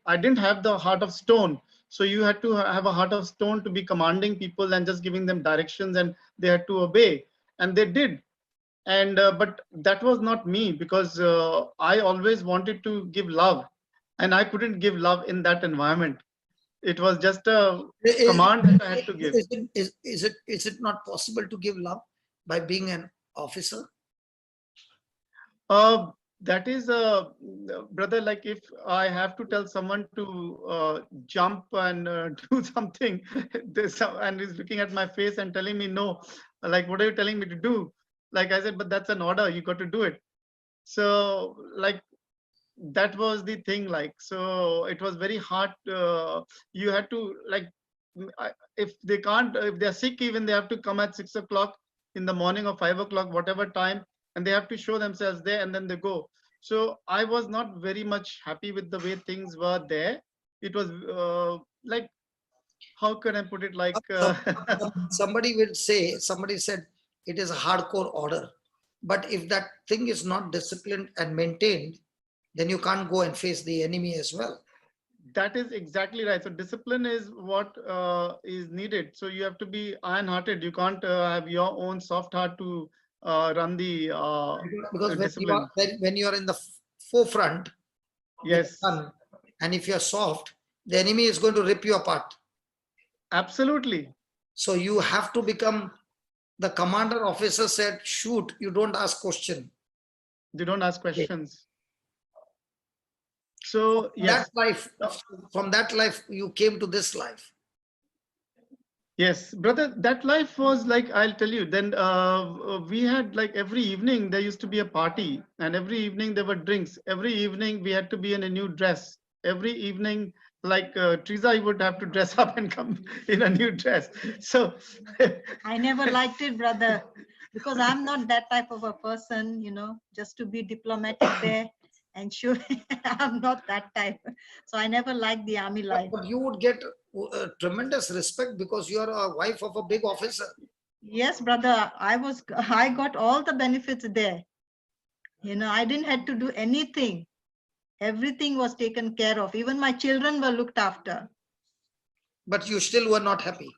I didn't have the heart of stone. So you had to have a heart of stone to be commanding people and just giving them directions, and they had to obey, and they did. And but that was not me because I always wanted to give love, and I couldn't give love in that environment. It was just a
Is,
command that I had to give.
is it not possible to give love by being an officer?
That is, brother, like if I have to tell someone to jump and do something, and he's looking at my face and telling me no, like, what are you telling me to do? Like I said, but that's an order, you got to do it. So like, that was the thing. Like, so it was very hard. You had to, like, if they can't, if they're sick, even they have to come at 6 o'clock in the morning or 5 o'clock, whatever time, and they have to show themselves there, and then they go. So I was not very much happy with the way things were there. It was like, how can I put it? Like,
Somebody will say, somebody said it is a hardcore order. But if that thing is not disciplined and maintained, then you can't go and face the enemy as well.
that is exactly right. So discipline is what is needed. So you have to be iron-hearted. You can't have your own soft heart to run the
Because
discipline.
when you are in the forefront,
Yes,
and if you're soft, the enemy is going to rip you apart.
absolutely.
So you have to become, the commander officer said, shoot, you don't ask question.
They don't ask questions. So yes,
That life, from that life, you came to this life.
yes, brother, that life was like, I'll tell you, then we had, like, every evening there used to be a party, and every evening there were drinks. Every evening we had to be in a new dress. Every evening, like Teresa would have to dress up and come in a new dress. So
I never liked it, brother, because I'm not that type of a person, just to be diplomatic there and show I'm not that type. So I never liked the army life.
But you would get tremendous respect because you are a wife of a big officer.
Yes, brother, I got all the benefits there. I didn't have to do anything. Everything was taken care of. Even my children were looked after.
But you still were not happy.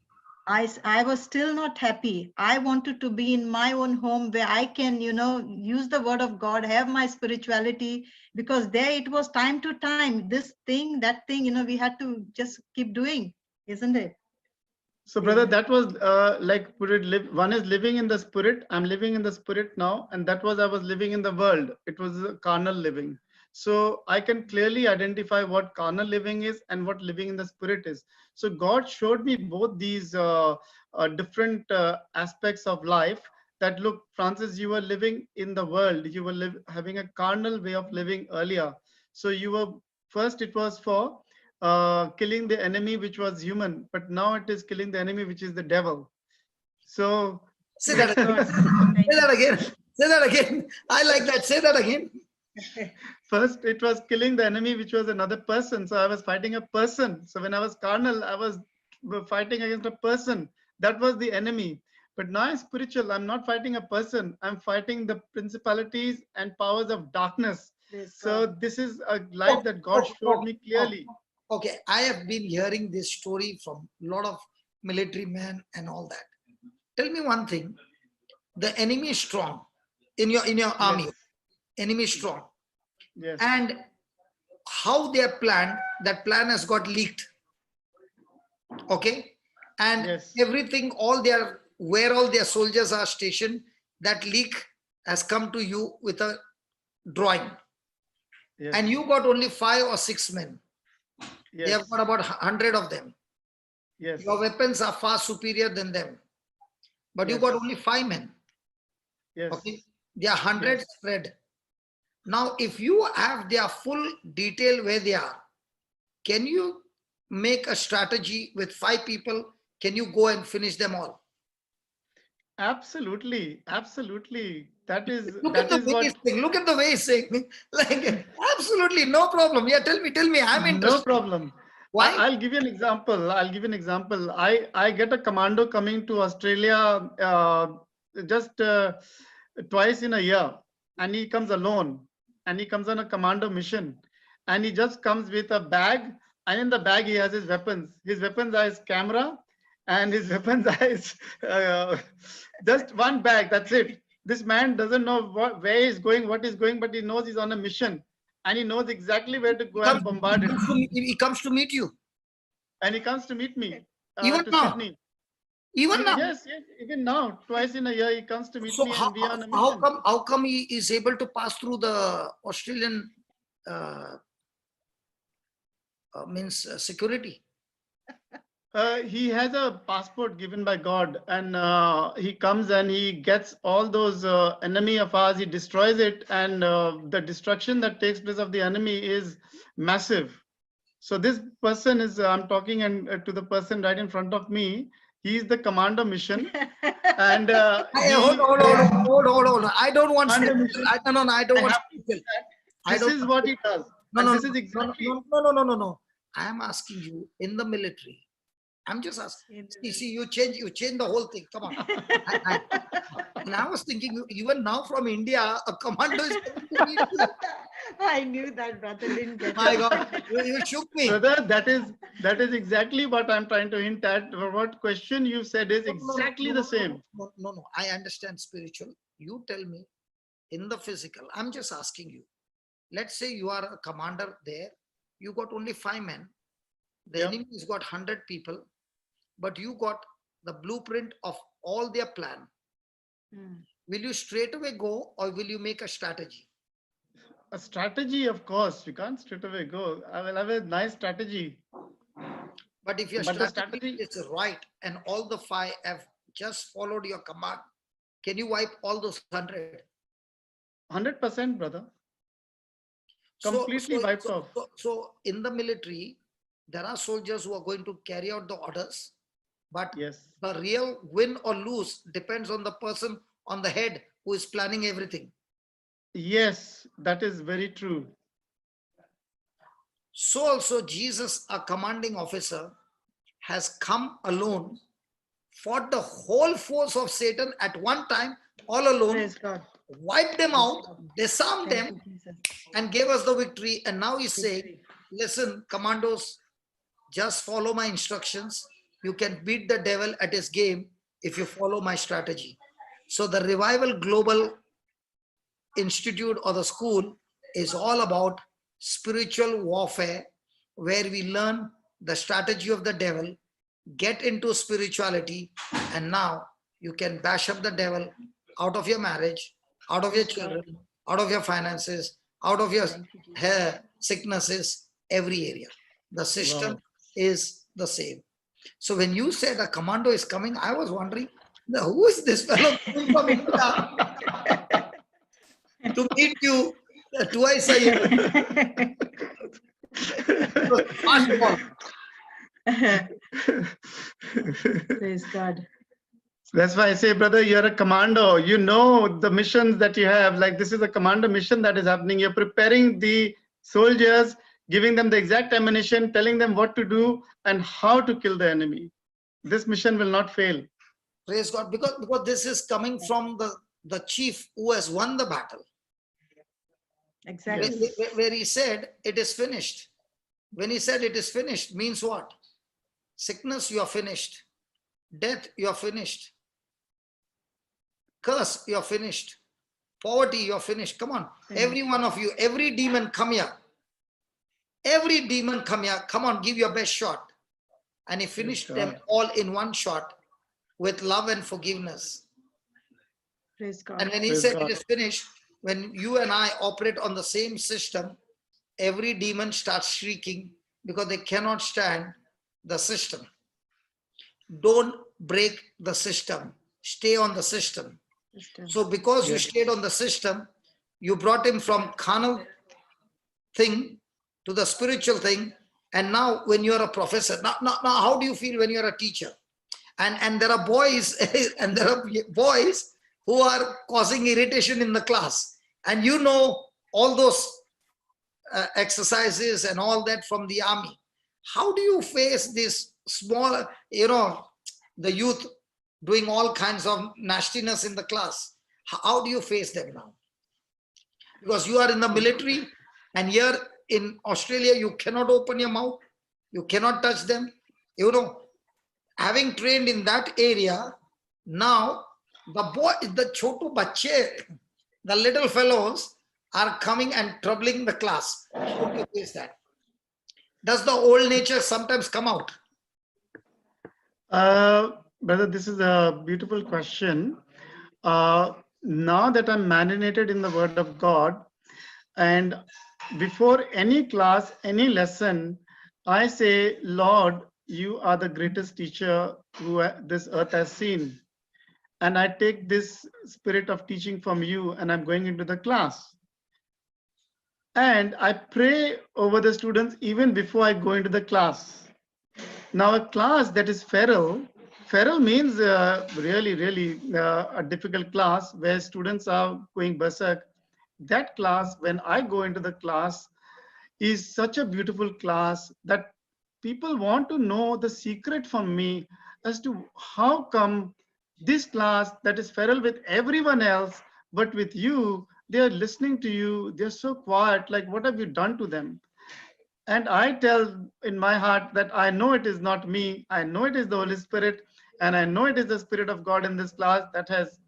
I was still not happy. I wanted to be in my own home where I can, use the word of God, have my spirituality, because there it was time to time, this thing, that thing, we had to just keep doing, isn't it?
so brother, that was like, one is living in the spirit. I'm living in the spirit now, and that was, I was living in the world. It was a carnal living. So I can clearly identify what carnal living is and what living in the spirit is. So God showed me both these different aspects of life. That, look, Francis, you were living in the world. You were having a carnal way of living earlier. So you were, first it was for killing the enemy, which was human, but now it is killing the enemy, which is the devil. So
Say that again. Say that again. Say that again. I like that. Say that again.
first it was killing the enemy, which was another person. So I was fighting a person. So when I was carnal, I was fighting against a person. That was the enemy. But now I'm spiritual. I'm not fighting a person. I'm fighting the principalities and powers of darkness. So this is a life that God showed me clearly.
Okay, I have been hearing this story from a lot of military men and all that. Tell me one thing. The enemy is strong in your army.
Yes.
Enemy is strong.
Yes.
And how they are planned, that plan has got leaked. Okay. And
Yes.
everything, where all their soldiers are stationed, that leak has come to you with a drawing.
Yes.
And you got only 5 or 6 men.
Yes.
They have got about 100 of them.
Yes.
Your weapons are far superior than them. But you
Yes.
got only 5 men.
Yes.
Okay. There are 100
Yes.
spread. Now, if you have their full detail where they are, can you make a strategy with 5 people? Can you go and finish them all?
Absolutely. Absolutely. That is
Look at the way
what.
he's saying. Look at the way he's saying. Like, absolutely, no problem. Yeah, tell me. I'm interested.
No problem.
Why?
I'll give you an example. I get a commando coming to Australia just twice in a year, and he comes alone, and he comes on a commando mission, and he just comes with a bag, and in the bag he has his weapons. His weapons are his camera, and his weapons are his just one bag. That's it. This man doesn't know where he's going, what he's going, but he knows he's on a mission. And he knows exactly where to go and bombard it.
He comes to meet you.
And he comes to meet me
Even
to
now?
Sydney.
Even now.
Yes, yes, even now, twice in a year, he comes to meet
So
me
how,
and we are on a
how
mission.
come he is able to pass through the Australian uh, security?
He has a passport given by God, and he comes and he gets all those enemy of ours. He destroys it, and the destruction that takes place of the enemy is massive. So this person is, I'm talking and to the person right in front of me. He is the commander mission, and
Hey,
he.
hold on. I don't want
Commander
spiritual.
mission.
No, I don't
I
want
have to say
spiritual.
that
I
this
don't
is
want
what he does,
no,
and
no,
this
no,
is exactly.
no. I am asking you in the military. I'm just asking. See, you change the whole thing. Come on. And I was thinking, even now from India, a commando is coming to meet you.
I knew that brother didn't get
My
it.
God, you shook me.
Brother, that is exactly what I'm trying to hint at. What question you said is exactly the same.
No. I understand spiritual. You tell me in the physical. I'm just asking you. Let's say you are a commander there. You got only 5 men. The
Yeah.
enemy's got 100 people, but you got the blueprint of all their plan. Will you straight away go or will you make a strategy?
A strategy, of course. You can't straight away go. I will have a nice strategy.
But if your
But the
strategy is right and all the 5 have just followed your command, can you wipe all those 100?
100%, brother. Completely wiped off.
So in the military, there are soldiers who are going to carry out the orders, but
Yes.
the real win or lose depends on the person on the head who is planning everything.
Yes, that is very true.
So also Jesus, a commanding officer, has come alone, fought the whole force of Satan at one time, all alone,
Praise God.
wiped them out, disarmed
Thank
them,
you, Jesus.
and gave us the victory. And now he's saying, listen, commandos, just follow my instructions. You can beat the devil at his game if you follow my strategy. So the Revival Global Institute or the school is all about spiritual warfare, where we learn the strategy of the devil, get into spirituality, and now you can bash up the devil out of your marriage, out of your children, out of your finances, out of your sicknesses, every area. The system is the same. So when you said a commando is coming, I was wondering, who is this fellow coming from India to meet you twice a year? Fastball.
Praise God.
That's why I say, brother, you're a commando. You know the missions that you have. Like, this is a commando mission that is happening. You're preparing the soldiers, giving them the exact ammunition, telling them what to do and how to kill the enemy. This mission will not fail.
Praise God, because this is coming from the chief who has won the battle.
Exactly.
Where he said, it is finished. When he said it is finished, means what? Sickness, you are finished. Death, you are finished. Curse, you are finished. Poverty, you are finished. Come on, every one of you, every demon, come here. Every demon, come here. Come on, give your best shot. And he finished them all in one shot with love and forgiveness.
Praise God.
And when he said it is finished, when you and I operate on the same system, every demon starts shrieking because they cannot stand the system. Don't break the system. Stay on the system. So because you stayed on the system, you brought him from carnal thing to the spiritual thing. And now when you're a professor, now how do you feel when you're a teacher? And there are boys and there are boys who are causing irritation in the class. And you know all those exercises and all that from the army. How do you face this small, the youth doing all kinds of nastiness in the class? How do you face them now? Because you are in the military, and here in Australia, you cannot open your mouth. You cannot touch them. Having trained in that area, now the chotu bache, the little fellows are coming and troubling the class. How do you face that? Does the old nature sometimes come out?
Brother, this is a beautiful question. Now that I'm marinated in the Word of God, and before any class, any lesson, I say, Lord, you are the greatest teacher who this earth has seen. And I take this spirit of teaching from you, and I'm going into the class. And I pray over the students even before I go into the class. Now, a class that is feral means really a difficult class where students are going berserk. That class, when I go into the class, is such a beautiful class that people want to know the secret from me as to how come this class that is feral with everyone else, but with you, they are listening to you, they're so quiet, like what have you done to them? And I tell in my heart that I know it is not me. I know it is the Holy Spirit. And I know it is the Spirit of God in this class that has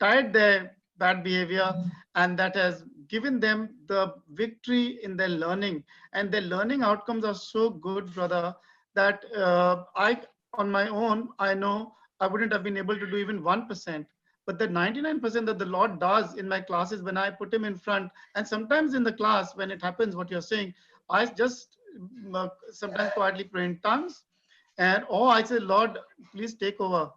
tied their bad behavior and that has given them the victory in their learning. And their learning outcomes are so good, brother, that on my own, I know I wouldn't have been able to do even 1%. But the 99% that the Lord does in my classes when I put him in front, and sometimes in the class when it happens, what you're saying, I just sometimes quietly pray in tongues, and I say, Lord, please take over,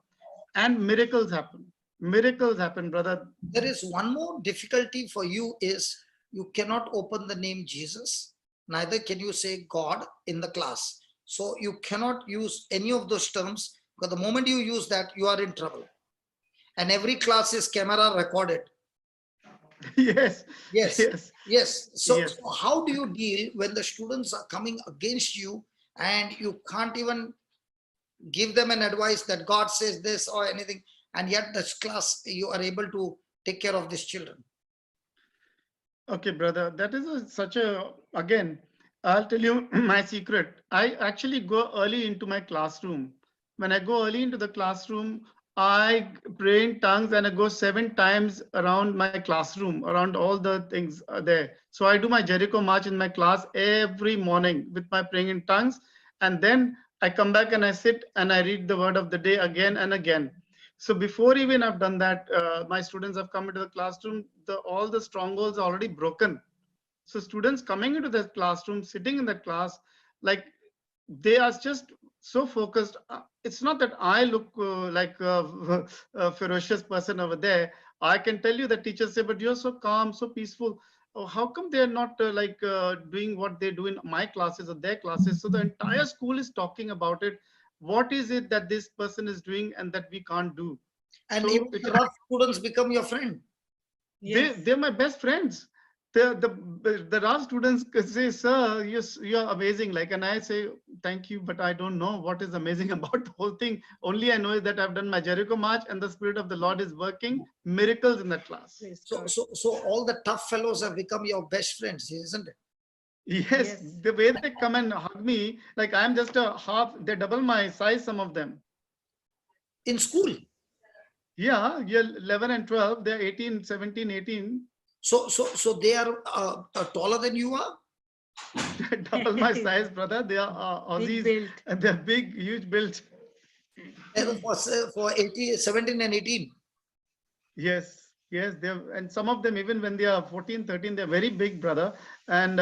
and miracles happen. Miracles happen, brother.
There is one more difficulty for you is you cannot open the name Jesus, neither can you say God in the class. So you cannot use any of those terms, because the moment you use that, you are in trouble. And every class is camera recorded.
Yes.
Yes. So,
Yes.
so how do you deal when the students are coming against you and you can't even give them an advice that God says this or anything, and yet this class you are able to take care of these children?
Okay, brother, that is such a, again, I'll tell you my secret. I actually go early into my classroom. When I go early into the classroom, I pray in tongues and I go 7 times around my classroom, around all the things there. So I do my Jericho march in my class every morning with my praying in tongues. And then I come back and I sit and I read the word of the day again and again. So before even I've done that, my students have come into the classroom, all the strongholds are already broken. So students coming into the classroom, sitting in the class, like they are just so focused. It's not that I look like a ferocious person over there. I can tell you that teachers say, but you're so calm, so peaceful. Oh, how come they're not doing what they do in my classes or their classes? So the entire school is talking about it. What is it that this person is doing and that we can't do?
And
So
even the rough students become your friend.
they're my best friends. The RAS students say, sir, you're amazing. Like, and I say, thank you, but I don't know what is amazing about the whole thing. Only I know is that I've done my Jericho march and the Spirit of the Lord is working miracles in that class.
So all the tough fellows have become your best friends, isn't it?
Yes, the way they come and hug me, like I'm just a half, they double my size, some of them.
In school?
Yeah, you're 11 and 12, they're 18, 17, 18.
So they are taller than you are?
Double my size, brother. They are Aussies and they're big, huge built.
For 17 and 18.
Yes, and some of them, even when they are 14, 13, they're very big, brother. And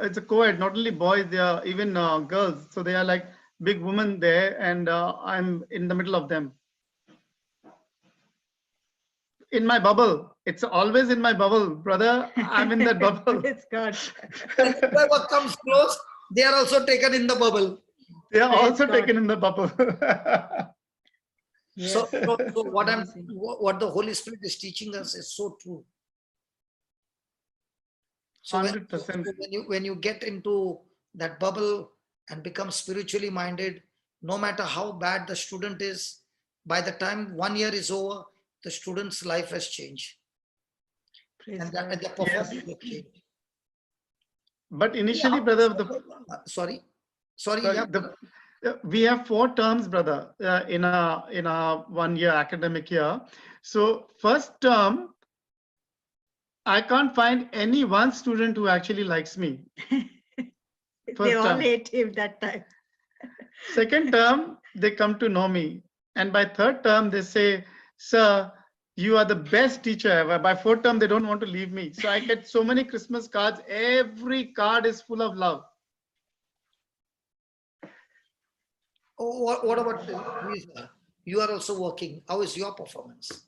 it's a co-ed, not only boys, they are even girls. So they are like big women there, and I'm in the middle of them. In my bubble. It's always in my bubble, brother. I'm in that bubble.
It's God.
Whoever comes close, they are also taken in the bubble.
They are also taken in the bubble.
So what the Holy Spirit is teaching us is so true. So
100%.
when you get into that bubble and become spiritually minded, no matter how bad the student is, by the time 1 year is over, the student's life has changed. And the performance will change.
But initially, brother,
sorry.
We have 4 terms, brother, in a 1 year academic year. So first term, I can't find any one student who actually likes me.
They all hate him that time.
Second term, they come to know me. And by third term, they say, sir, you are the best teacher ever. By fourth term, they don't want to leave me. So I get so many Christmas cards. Every card is full of love.
Oh, what about Lisa? You are also working. How is your performance?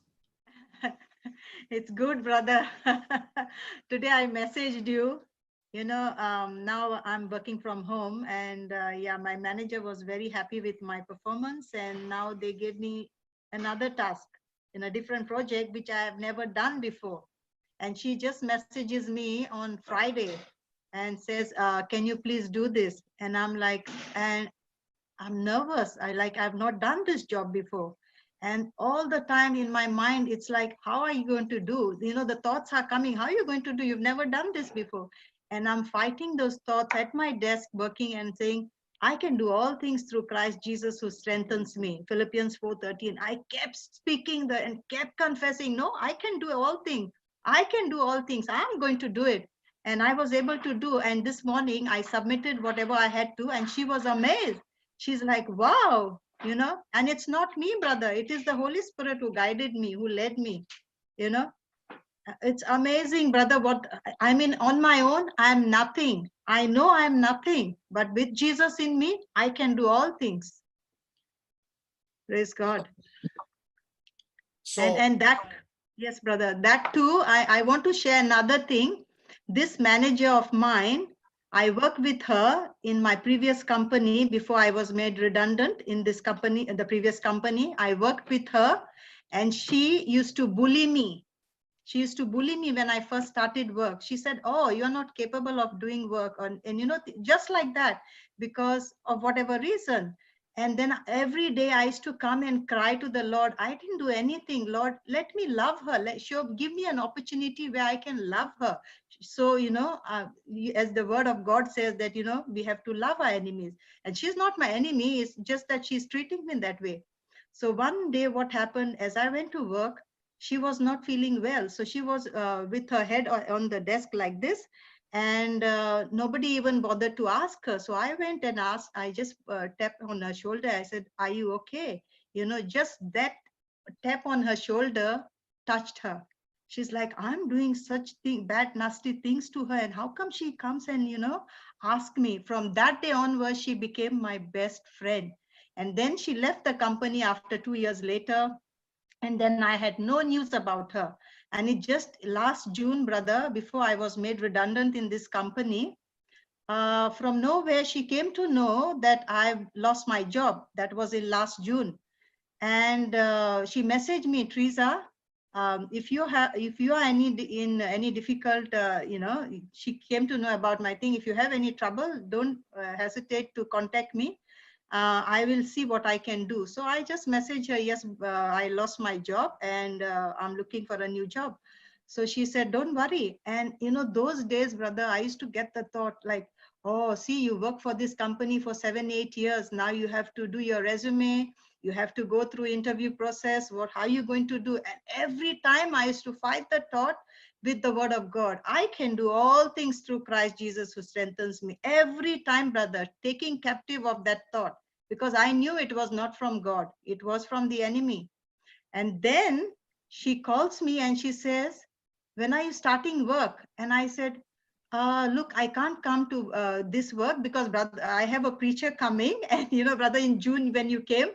It's good, brother. Today I messaged you. Now I'm working from home, and yeah, my manager was very happy with my performance, and now they gave me another task in a different project which I have never done before. And she just messages me on Friday and says, can you please do this? And I'm like, and I'm nervous. I've not done this job before. And all the time in my mind, it's like, how are you going to do? The thoughts are coming. How are you going to do? You've never done this before. And I'm fighting those thoughts at my desk, working and saying, I can do all things through Christ Jesus who strengthens me. Philippians 4:13. I kept speaking and kept confessing, no, I can do all things. I can do all things. I'm going to do it. And I was able to do. And this morning I submitted whatever I had to, and she was amazed. She's like, wow, and it's not me, brother. It is the Holy Spirit who guided me, who led me, It's amazing, brother. On my own, I'm nothing. I know I'm nothing, but with Jesus in me, I can do all things. Praise God.
So,
and that, yes, brother, that too, I want to share another thing. This manager of mine, I worked with her in my previous company before I was made redundant in this company, the previous company. I worked with her, and she used to bully me. She used to bully me when I first started work. She said, oh, you're not capable of doing work. And just like that, because of whatever reason. And then every day I used to come and cry to the Lord. I didn't do anything. Lord, let me love her. Give me an opportunity where I can love her. So, as the word of God says that, we have to love our enemies. And she's not my enemy. It's just that she's treating me that way. So one day what happened, as I went to work, she was not feeling well. So she was with her head on the desk like this. And nobody even bothered to ask her. So I went and asked, I just tapped on her shoulder. I said, are you okay? Just that tap on her shoulder touched her. She's like, I'm doing such bad, nasty things to her. And how come she comes and, ask me? From that day onwards, she became my best friend. And then she left the company after 2 years later. And then I had no news about her. And it just last June, brother, before I was made redundant in this company, from nowhere, she came to know that I've lost my job. That was in last June. And she messaged me, Teresa, if you are in any difficult, she came to know about my thing. If you have any trouble, don't hesitate to contact me. I will see what I can do. So I just messaged her, yes, I lost my job and I'm looking for a new job. So she said, don't worry. And those days, brother, I used to get the thought like, oh, see, you work for this company for 7-8 years. Now you have to do your resume. You have to go through interview process. How are you going to do? And every time I used to fight the thought with the word of God. I can do all things through Christ Jesus who strengthens me. Every time, brother, taking captive of that thought, because I knew it was not from God. It was from the enemy. And then she calls me and she says, when are you starting work? And I said, look, I can't come to this work because brother, I have a preacher coming. And brother, in June when you came,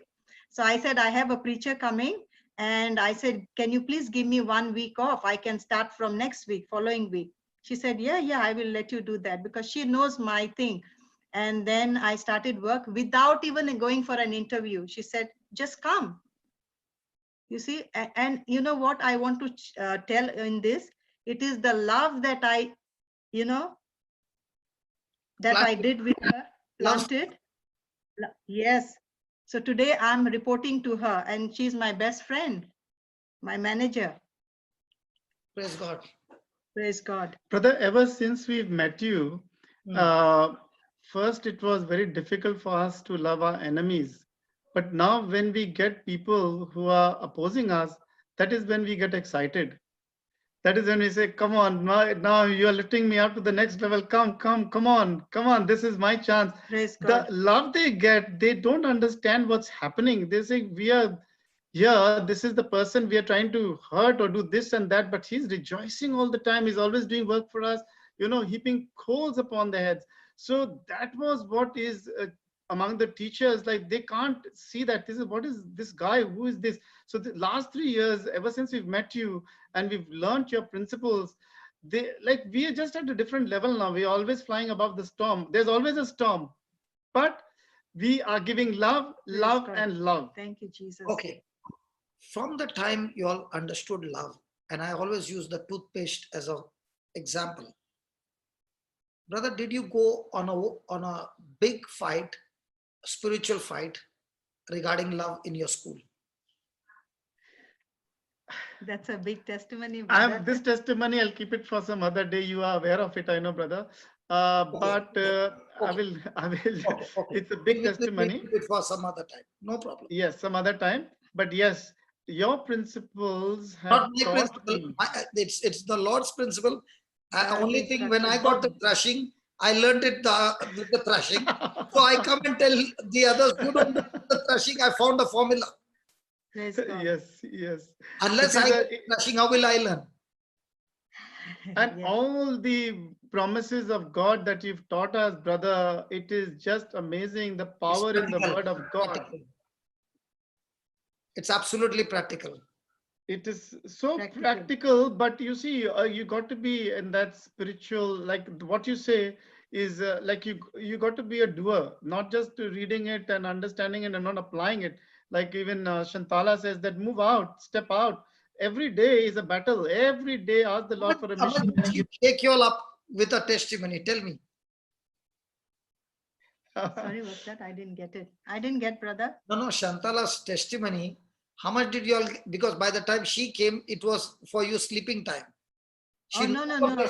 so I said, I have a preacher coming. And I said, can you please give me 1 week off? I can start from next week, following week. She said, yeah, I will let you do that, because she knows my thing. And then I started work without even going for an interview. She said, just come. You see, and you know what I want to tell in this? It is the love that I did with her, planted. Yes. So today I'm reporting to her, and she's my best friend, my manager.
Praise God.
Praise God.
Brother, ever since we've met you, first it was very difficult for us to love our enemies. But now when we get people who are opposing us, that is when we get excited. That is when we say, come on, now you are lifting me up to the next level. Come on. This is my chance.
Praise
The
God.
love they get, they don't understand what's happening. They say, we are here, this is the person we are trying to hurt or do this and that, but he's rejoicing all the time. He's always doing work for us, heaping coals upon their heads. So that was what is among the teachers, like they can't see that what is this guy, who is this? So the last 3 years, ever since we've met you and we've learned your principles, we are just at a different level now. We're always flying above the storm. There's always a storm, but we are giving love, love,
God.
and love.
Thank you, Jesus.
Okay. From the time you all understood love, and I always use the toothpaste as an example. Brother, did you go on a big fight, spiritual fight regarding love in your school?
That's a big testimony. brother.
This testimony, I'll keep it for some other day. You are aware of it, I know, brother. But I will.
Okay.
It's a big testimony.
Keep it for some other time. No problem.
Yes, some other time. But yes, your principles have
Not my
taught
principle.
me.
It's the Lord's principle.
Yeah,
Only
it's
thing,
such
when
a
I got the
good-
thrashing, I learned it with the thrashing. So I come and tell the others, you don't do the thrashing. I found a formula.
Praise God.
Yes.
Unless
It
I
is
get thrashing, how will I learn?
And
Yeah.
all the promises of God that you've taught us, brother, it is just amazing, the power in the
practical.
word of God.
Practical. It's absolutely practical.
It is so
Practical.
practical, but you see, you got to be in that spiritual, like what you say is like you got to be a doer, not just reading it and understanding it and not applying it. Like even Shantala says that move out, step out. Every day is a battle. Every day ask the Lord for a
How much
mission.
did you take you all up with a testimony? Tell me.
Sorry, what's that? I didn't get it. I didn't get, brother.
No, Shantala's testimony. How much did you all? Because by the time she came, it was for you sleeping time.
Oh, no.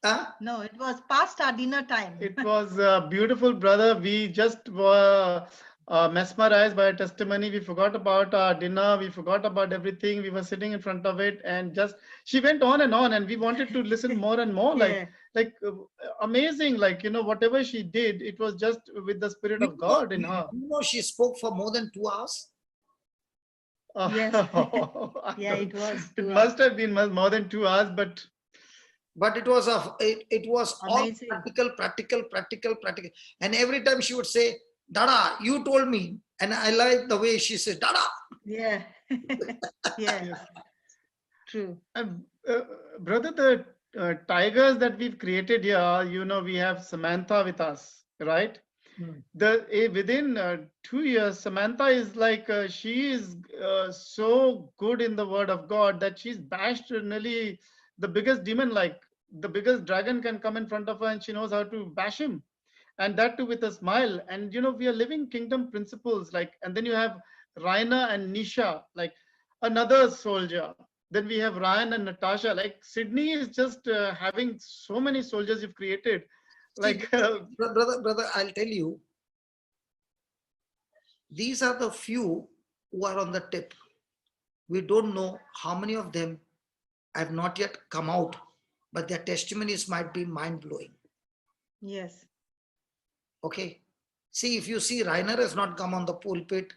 Huh?
No, it was past our dinner time.
It was beautiful, brother. We just were mesmerized by a testimony. We forgot about our dinner. We forgot about everything. We were sitting in front of it, and just she went on, and we wanted to listen more and more.
Yeah.
Amazing. Whatever she did, it was just with the Spirit of God in her.
She spoke for more than 2 hours.
Yes.
I
Yeah,
don't-
it was.
It must have been more than 2 hours,
But it was it was
Amazing.
all practical. And every time she would say, Dada, you told me. And I like the way she said, Dada.
Yeah. Yeah.
Yes.
True.
And, brother, the tigers that we've created here, we have Samantha with us, right? Within 2 years, Samantha is like, she is so good in the word of God that she's bashed nearly the biggest demon, like the biggest dragon can come in front of her and she knows how to bash him. And that too with a smile. And, we are living kingdom principles, and then you have Raina and Nisha, like another soldier. Then we have Ryan and Natasha. Like Sydney is just having so many soldiers you've created.
Brother, I'll tell you, these are the few who are on the tip. We don't know how many of them have not yet come out, but their testimonies might be mind-blowing.
Yes.
Okay. See, if you see Rainer has not come on the pulpit,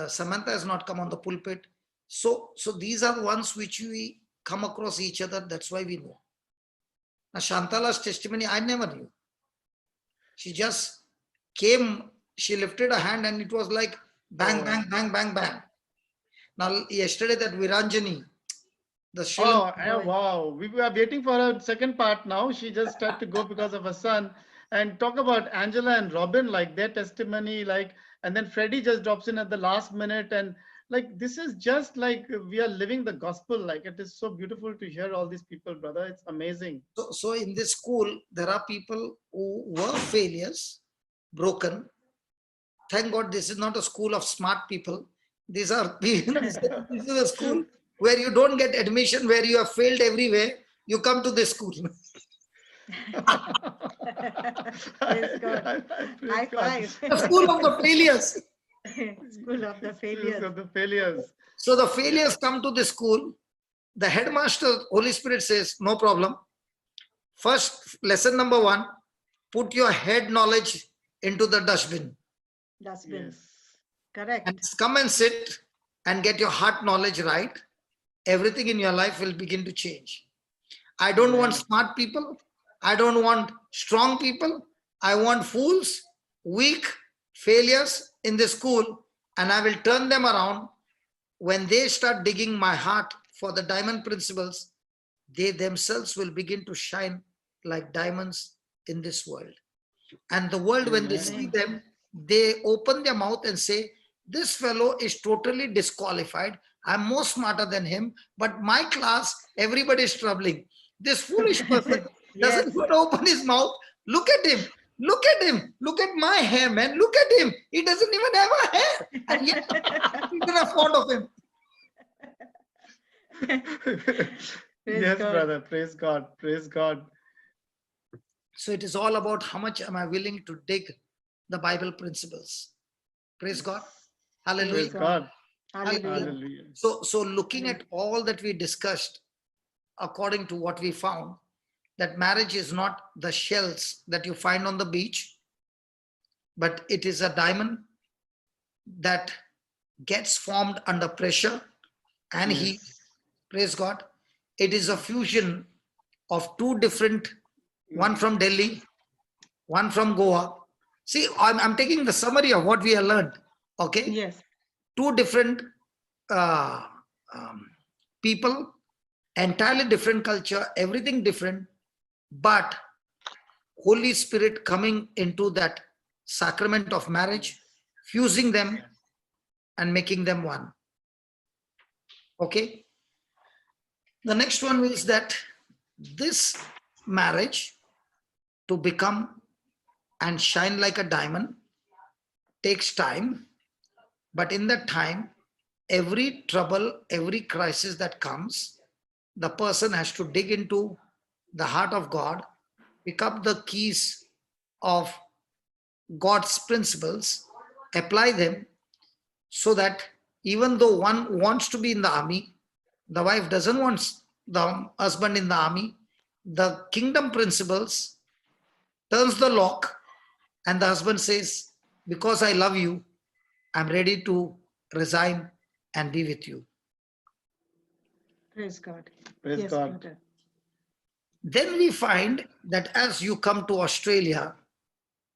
Samantha has not come on the pulpit. So these are the ones which we come across each other. That's why we know. Now, Shantala's testimony, I never knew. She just came, she lifted a hand and it was like bang, bang, bang, bang, bang. Now, yesterday that Viranjani, the Sri Lankan boy,
Wow. We were waiting for her second part now. She just had to go because of her son. And talk about Angela and Robin, like their testimony, and then Freddie just drops in at the last minute. And this is just like we are living the gospel. It is so beautiful to hear all these people, brother. It's amazing.
So in this school, there are people who were failures, broken. Thank God this is not a school of smart people. These are this is a school where you don't get admission, where you have failed everywhere. You come to this school.
Praise God. High five.
The school of the failures.
School of the
Schools
failures.
of the failures.
So the failures come to this school. the headmaster, Holy Spirit says, no problem. First, lesson number 1, put your head knowledge into the dustbin
Dustbin.
Yes.
Correct.
and come and sit and get your heart knowledge right. Everything in your life will begin to change. I don't want
Amen.
smart people. I don't want strong people. I want fools, weak, failures in the school, and I will turn them around. When they start digging my heart for the diamond principles, they themselves will begin to shine like diamonds in this world. And the world, when they
Amen.
see them, they open their mouth and say, this fellow is totally disqualified. I'm more smarter than him, but my class, everybody is troubling. This foolish person doesn't
Yes.
even open his mouth. Look at him. Look at him. Look at my hair, man. Look at him. He doesn't even have a hair. And yet, people are fond of him.
Yes,
God.
brother. Praise God. Praise God.
So it is all about how much am I willing to dig the Bible principles. Praise God. Hallelujah.
Praise God.
Hallelujah.
Hallelujah.
So looking at all that we discussed, according to what we found, that marriage is not the shells that you find on the beach, but it is a diamond that gets formed under pressure and
Yes.
heat. Praise God. It is a fusion of two different, one from Delhi, one from Goa. See, I'm taking the summary of what we have learned. Okay.
Yes.
Two different uh, people, entirely different culture, everything different, but Holy Spirit coming into that sacrament of marriage, fusing them and making them one. Okay. The next one is that this marriage to become and shine like a diamond takes time, but in that time, every trouble, every crisis that comes, the person has to dig into the heart of God, pick up the keys of God's principles, apply them, so that even though one wants to be in the army, the wife doesn't want the husband in the army, the kingdom principles turns the lock and the husband says, because I love you, I'm ready to resign and be with you.
Praise God.
Praise
Yes,
God.
brother.
Then we find that as you come to Australia,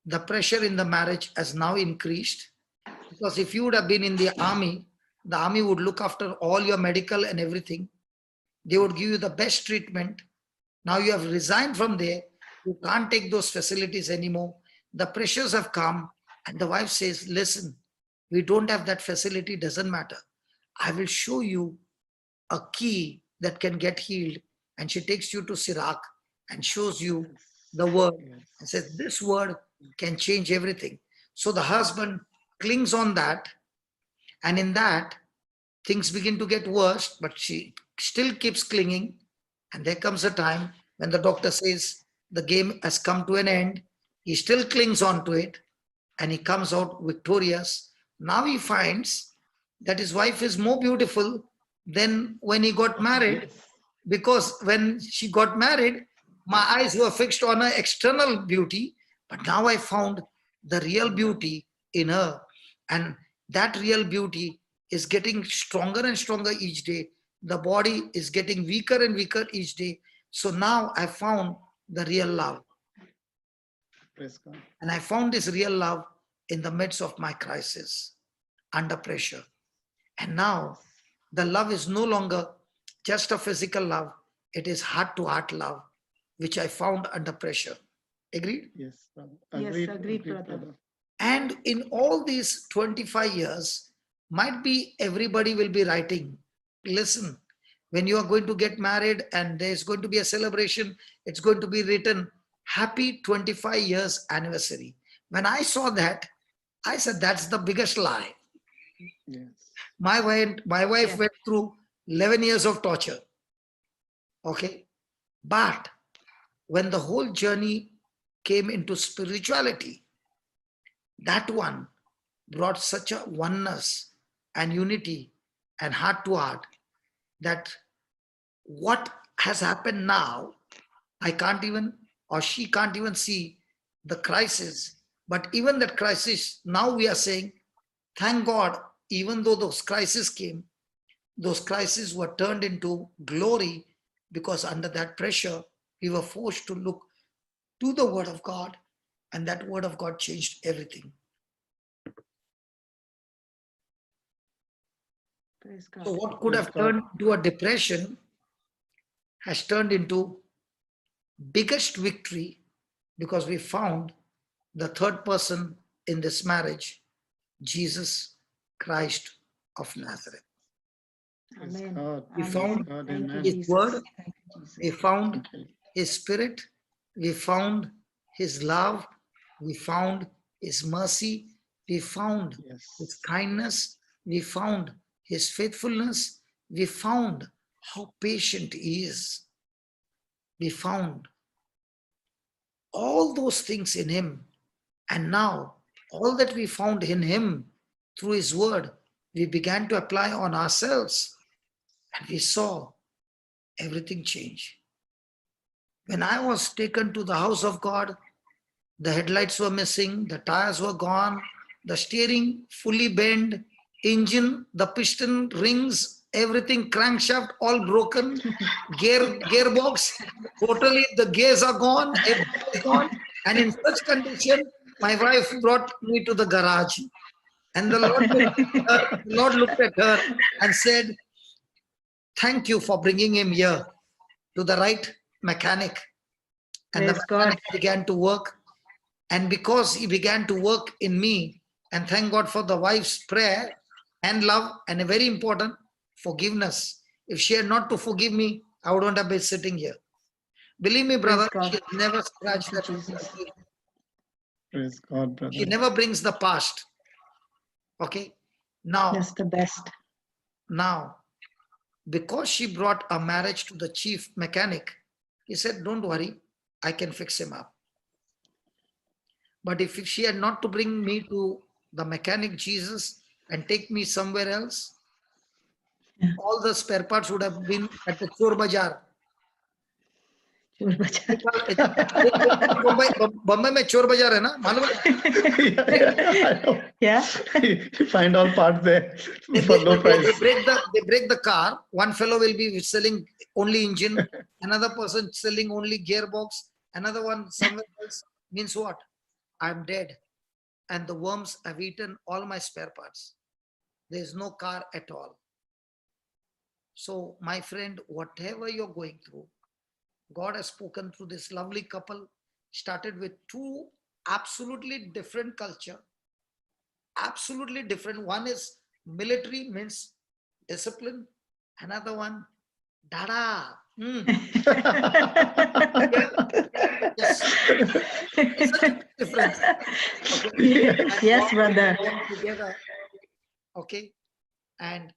the pressure in the marriage has now increased, because if you would have been in the army would look after all your medical and everything. They would give you the best treatment. Now you have resigned from there. You can't take those facilities anymore. The pressures have come, and the wife says, listen, we don't have that facility, doesn't matter. I will show you a key that can get healed. And she takes you to Sirach and shows you the word
Yes.
and says, this word can change everything. So the husband clings on that, and in that, things begin to get worse, but she still keeps clinging. And there comes a time when the doctor says the game has come to an end. He still clings on to it, and he comes out victorious. Now he finds that his wife is more beautiful than when he got married,
Yes.
because when she got married, my eyes were fixed on her external beauty, but now I found the real beauty in her. And that real beauty is getting stronger and stronger each day. The body is getting weaker and weaker each day. So now I found the real love.
Praise God.
And I found this real love in the midst of my crisis, under pressure. And now the love is no longer just a physical love, it is heart to heart love, which I found under pressure. Agreed?
Yes, brother.
Yes,
Agreed.
agreed, brother.
And in all these 25 years, might be everybody will be writing, listen, when you are going to get married and there's going to be a celebration, it's going to be written, happy 25 years anniversary. When I saw that, I said, that's the biggest lie.
Yes.
My wife
Yeah.
went through 11 years of torture. Okay. But when the whole journey came into spirituality, that one brought such a oneness and unity and heart to heart that what has happened now, I can't even, or she can't even see the crisis. But even that crisis, now we are saying, thank God, even though those crises came, those crises were turned into glory, because under that pressure, we were forced to look to the Word of God, and that Word of God changed everything.
Praise
So
God.
what could
Praise
have
God.
turned into a depression has turned into biggest victory, because we found the third person in this marriage, Jesus Christ of Nazareth.
Praise
Amen.
God.
We
Amen.
found
God,
Thank you,
amen.
His
Jesus.
Word,
Thank you, Jesus.
we found
Thank you.
His Spirit, we found His love, we found His mercy, we found His
Yes.
kindness, we found His faithfulness, we found how patient He is. We found all those things in Him. And now, all that we found in Him through His Word, we began to apply on ourselves. And we saw everything change. When I was taken to the house of God, the headlights were missing, the tires were gone, the steering fully bent, engine, the piston rings, everything, crankshaft all broken, gearbox, totally the gears are gone, everything is gone. And in such condition, my wife brought me to the garage. And the Lord looked at her and said, thank you for bringing him here to the right mechanic. And the
Praise God.
mechanic began to work. And because he began to work in me, and thank God for the wife's prayer and love, and a very important, forgiveness. If she had not to forgive me, I wouldn't have been sitting here. Believe me, brother,
God.
she has never scratched
Thank
that.
you, Jesus.
Praise God,
She
brother.
never brings the past. Okay.
That's the best.
Now, because she brought a marriage to the chief mechanic, he said, don't worry, I can fix him up. But if she had not to bring me to the mechanic Jesus and take me somewhere else,
Yeah.
all the spare parts would have been at the Chor Bazaar.
Chor Bazaar.
Bombay में चोर बाजार है ना, मालूम है?
I know.
Yeah.
You find all parts there
They,
for
they,
low
they
price.
break the car. One fellow will be selling only engine, another person selling only gearbox, another one somewhere else. Means what? I'm dead, and the worms have eaten all my spare parts. There is no car at all. So, my friend, whatever you're going through, God has spoken through this lovely couple. Started with two absolutely different culture, absolutely different. One is military, means discipline. Another one, dada. Yes, such a difference. Okay. And
Yes,
God
brother.
brought them together. Okay, and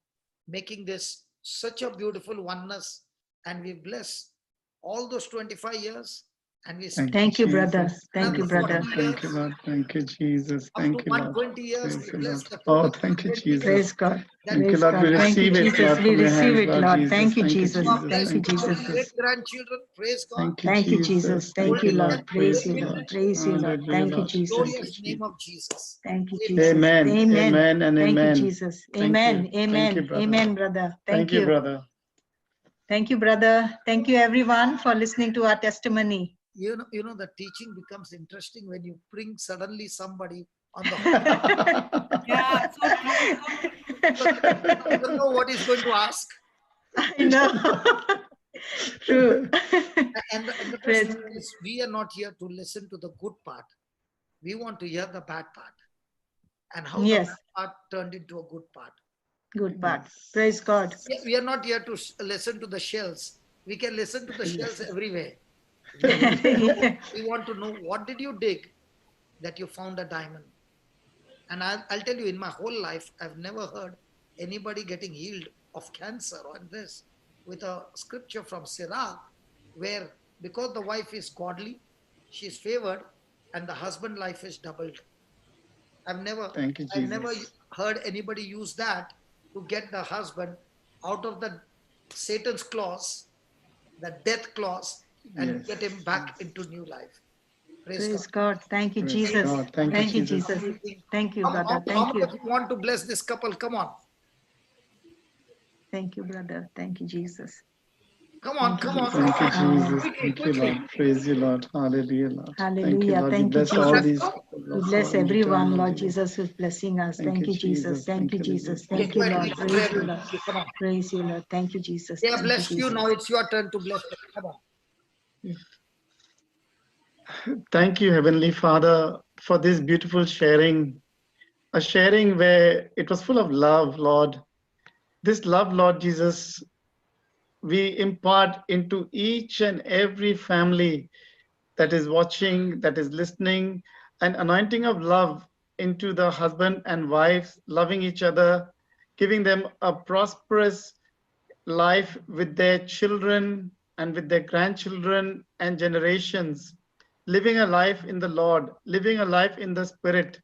making this such a beautiful oneness, and we bless all those 25 years, and we
Thank you, brother.
Jesus.
Thank you,
Another
brother.
40
Thank you,
years,
Lord. Thank you, Jesus.
up to
Thank you, Lord.
120 years,
Praise
we
you,
bless
Lord.
the
Oh,
total
thank you,
120
Jesus.
years.
Praise God.
That
Thank you,
Praise
Lord. We
God. Thank you,
receive it,
Jesus.
Lord,
We
from your
receive
hands,
it,
Lord
Lord.
Jesus.
Thank you,
Thank you,
Jesus.
you are
Jesus.
Thank you,
blessed
Thank you,
with
Jesus.
Jesus.
great grandchildren. Praise God.
Thank you,
Thank you,
Jesus.
Jesus.
Thank
Thank
you,
you, Lord.
Lord.
Praise
Praise
you,
you,
Lord.
Lord.
Praise you, Lord.
Hallelujah,
Thank you,
Lord.
Jesus.
Thank you,
Glorious name
Jesus.
of Jesus.
Thank you,
Amen.
Jesus.
Amen.
Amen.
Amen and
Thank you,
amen.
Jesus.
Thank
Amen.
you. Thank you,
Amen.
brother.
Amen, brother.
Thank you, brother.
Thank you, brother. Thank you, everyone, for listening to our testimony.
You know, the teaching becomes interesting when you bring suddenly somebody on the
Yeah, so true.
you never know what he's going to ask.
I know. True.
And the best
Praise.
thing is, we are not here to listen to the good part. We want to hear the bad part, and how the
Yes.
bad part turned into a good part.
Good part.
Yes.
Praise God.
We are not here to listen to the shells. We can listen to the shells everywhere. We want to know, what did you dig that you found a diamond? And I'll tell you, in my whole life, I've never heard anybody getting healed of cancer on this with a scripture from Sirach, where because the wife is godly, she's favored, and the husband life is doubled. I've never
Thank you, Jesus.
heard anybody use that to get the husband out of the Satan's claws the death clause and
Yes.
get him back into new life. Praise
Praise
God.
God. Thank you,
Praise
Jesus.
God. Thank
Thank
you,
you,
Jesus.
Jesus. Thank you,
How
brother. Thank you.
many of you want to bless this couple? Come on.
Thank you, brother. Thank you, Jesus.
Come on,
Thank you,
come on.
Jesus.
Thank you,
Amen.
Jesus.
Quickly,
Thank you,
quickly.
Lord. Praise you, Lord. Hallelujah, Lord. Thank you,
Hallelujah.
Lord. You
Thank you,
bless all
Jesus.
these.
We
Bless
bless
all in return,
everyone,
Lord
Lord
Jesus.
Jesus, who's blessing us.
Thank
Thank
you,
you, Jesus.
Jesus.
Thank you,
Thank you, Lord.
Jesus.
Okay,
Thank
go
you,
ahead,
Lord.
please
Praise
pray.
you, Lord.
Come on.
Praise you, Lord. Thank you, Jesus.
They have
Thank you,
blessed you.
Jesus.
Now it's your turn to bless them. Come on.
Thank you, Heavenly Father, for this beautiful sharing, a sharing where it was full of love, Lord. This love, Lord Jesus, we impart into each and every family that is watching, that is listening, an anointing of love into the husband and wives, loving each other, giving them a prosperous life with their children and with their grandchildren and generations, living a life in the Lord, living a life in the Spirit,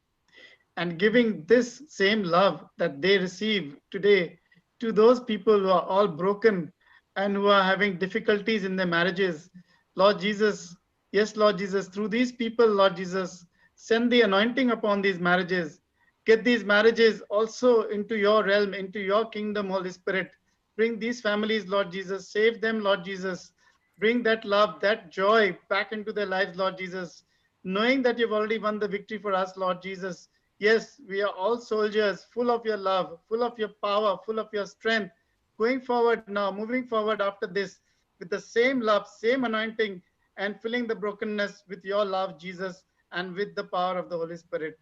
and giving this same love that they receive today to those people who are all broken and who are having difficulties in their marriages. Lord Jesus, yes, Lord Jesus, through these people, Lord Jesus, send the anointing upon these marriages. Get these marriages also into your realm, into your kingdom, Holy Spirit. Bring these families, Lord Jesus. Save them, Lord Jesus. Bring that love, that joy back into their lives, Lord Jesus. Knowing that you've already won the victory for us, Lord Jesus. Yes, we are all soldiers, full of your love, full of your power, full of your strength. Going forward now, moving forward after this, with the same love, same anointing, and filling the brokenness with your love, Jesus, and with the power of the Holy Spirit.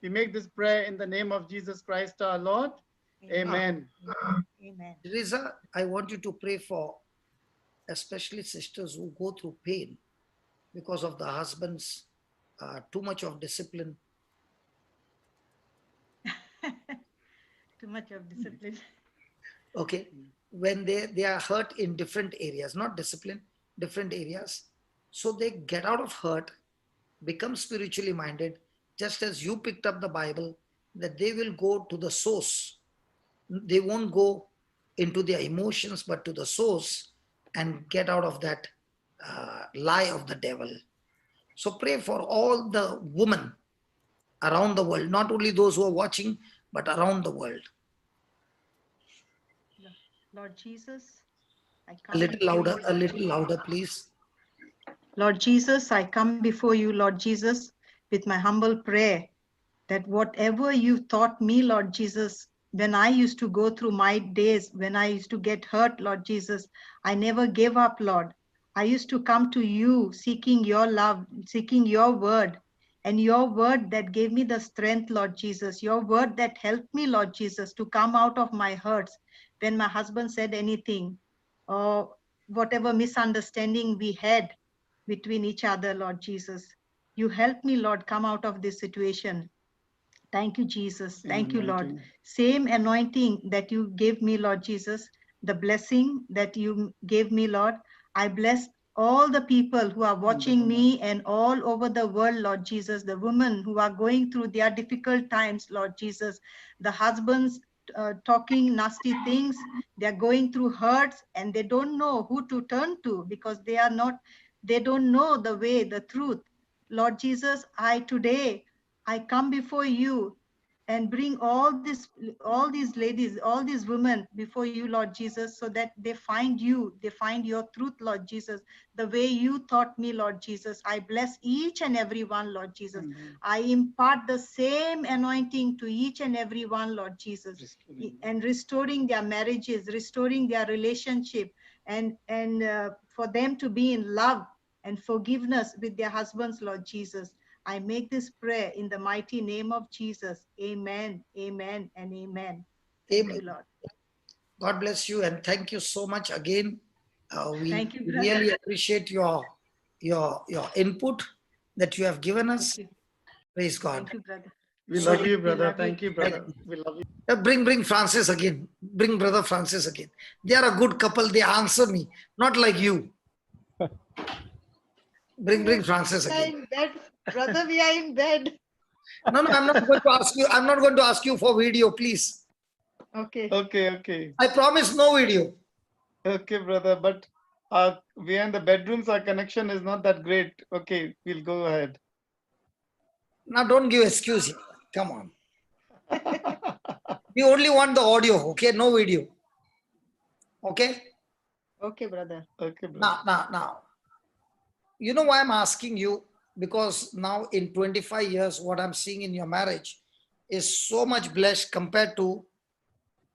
We make this prayer in the name of Jesus Christ our Lord. Amen.
Amen.
Teresa, I want you to pray for especially sisters who go through pain because of the husband's too much of discipline.
Too much of discipline.
Okay, when they are hurt in different areas, not discipline, different areas, so they get out of hurt, become spiritually minded, just as you picked up the Bible, that they will go to the source. They won't go into their emotions but to the source and get out of that lie of the devil. So pray for all the women around the world, not only those who are watching but around the world.
Lord Jesus, I
A
come
little
before
louder,
you,
a
Lord
little
Jesus.
louder, please.
Lord Jesus, I come before you, Lord Jesus, with my humble prayer that whatever you taught me, Lord Jesus, when I used to go through my days, when I used to get hurt, Lord Jesus, I never gave up, Lord. I used to come to you seeking your love, seeking your word, and your word that gave me the strength, Lord Jesus, your word that helped me, Lord Jesus, to come out of my hurts when my husband said anything or whatever misunderstanding we had between each other, Lord Jesus. You helped me, Lord, come out of this situation. Thank you, Jesus. Thank you, Lord.
Anointing.
Same anointing that you gave me, Lord Jesus, the blessing that you gave me, Lord. I bless all the people who are watching me and all over the world, Lord Jesus, the women who are going through their difficult times, Lord Jesus, the husbands talking nasty things, they're going through hurts and they don't know who to turn to because they don't know the way, the truth. Lord Jesus, I come before you and bring all these ladies, all these women before you, Lord Jesus, so that they find you, they find your truth, Lord Jesus, the way you taught me, Lord Jesus. I bless each and every one, Lord Jesus. I impart the same anointing to each and every one, Lord Jesus, and restoring their marriages, restoring their relationship, and for them to be in love and forgiveness with their husbands, Lord Jesus. I make this prayer in the mighty name of Jesus. Amen, amen, and amen. Thank
Amen.
you, Lord.
God bless you and thank you so much again. We
Thank you, brother.
really appreciate your input that you have given us.
Thank you.
Praise God.
Thank you, brother.
We
So
love you,
We
brother.
love you.
Thank you, brother. We love you.
bring Francis again. Bring brother Francis again. They are a good couple. They answer me, not like you. Bring Francis
We are
again.
in bed, brother. We are in bed.
No, I'm not going to ask you. I'm not going to ask you for video, please.
Okay.
Okay, okay.
I promise no video.
Okay, brother. But We are in the bedrooms. Our connection is not that great. Okay, we'll go ahead.
Now don't give excuse here. Come on. We only want the audio, okay? No video. Okay?
Okay, brother.
Okay, brother.
Now. You know why I'm asking you? Because now in 25 years, what I'm seeing in your marriage is so much blessed compared to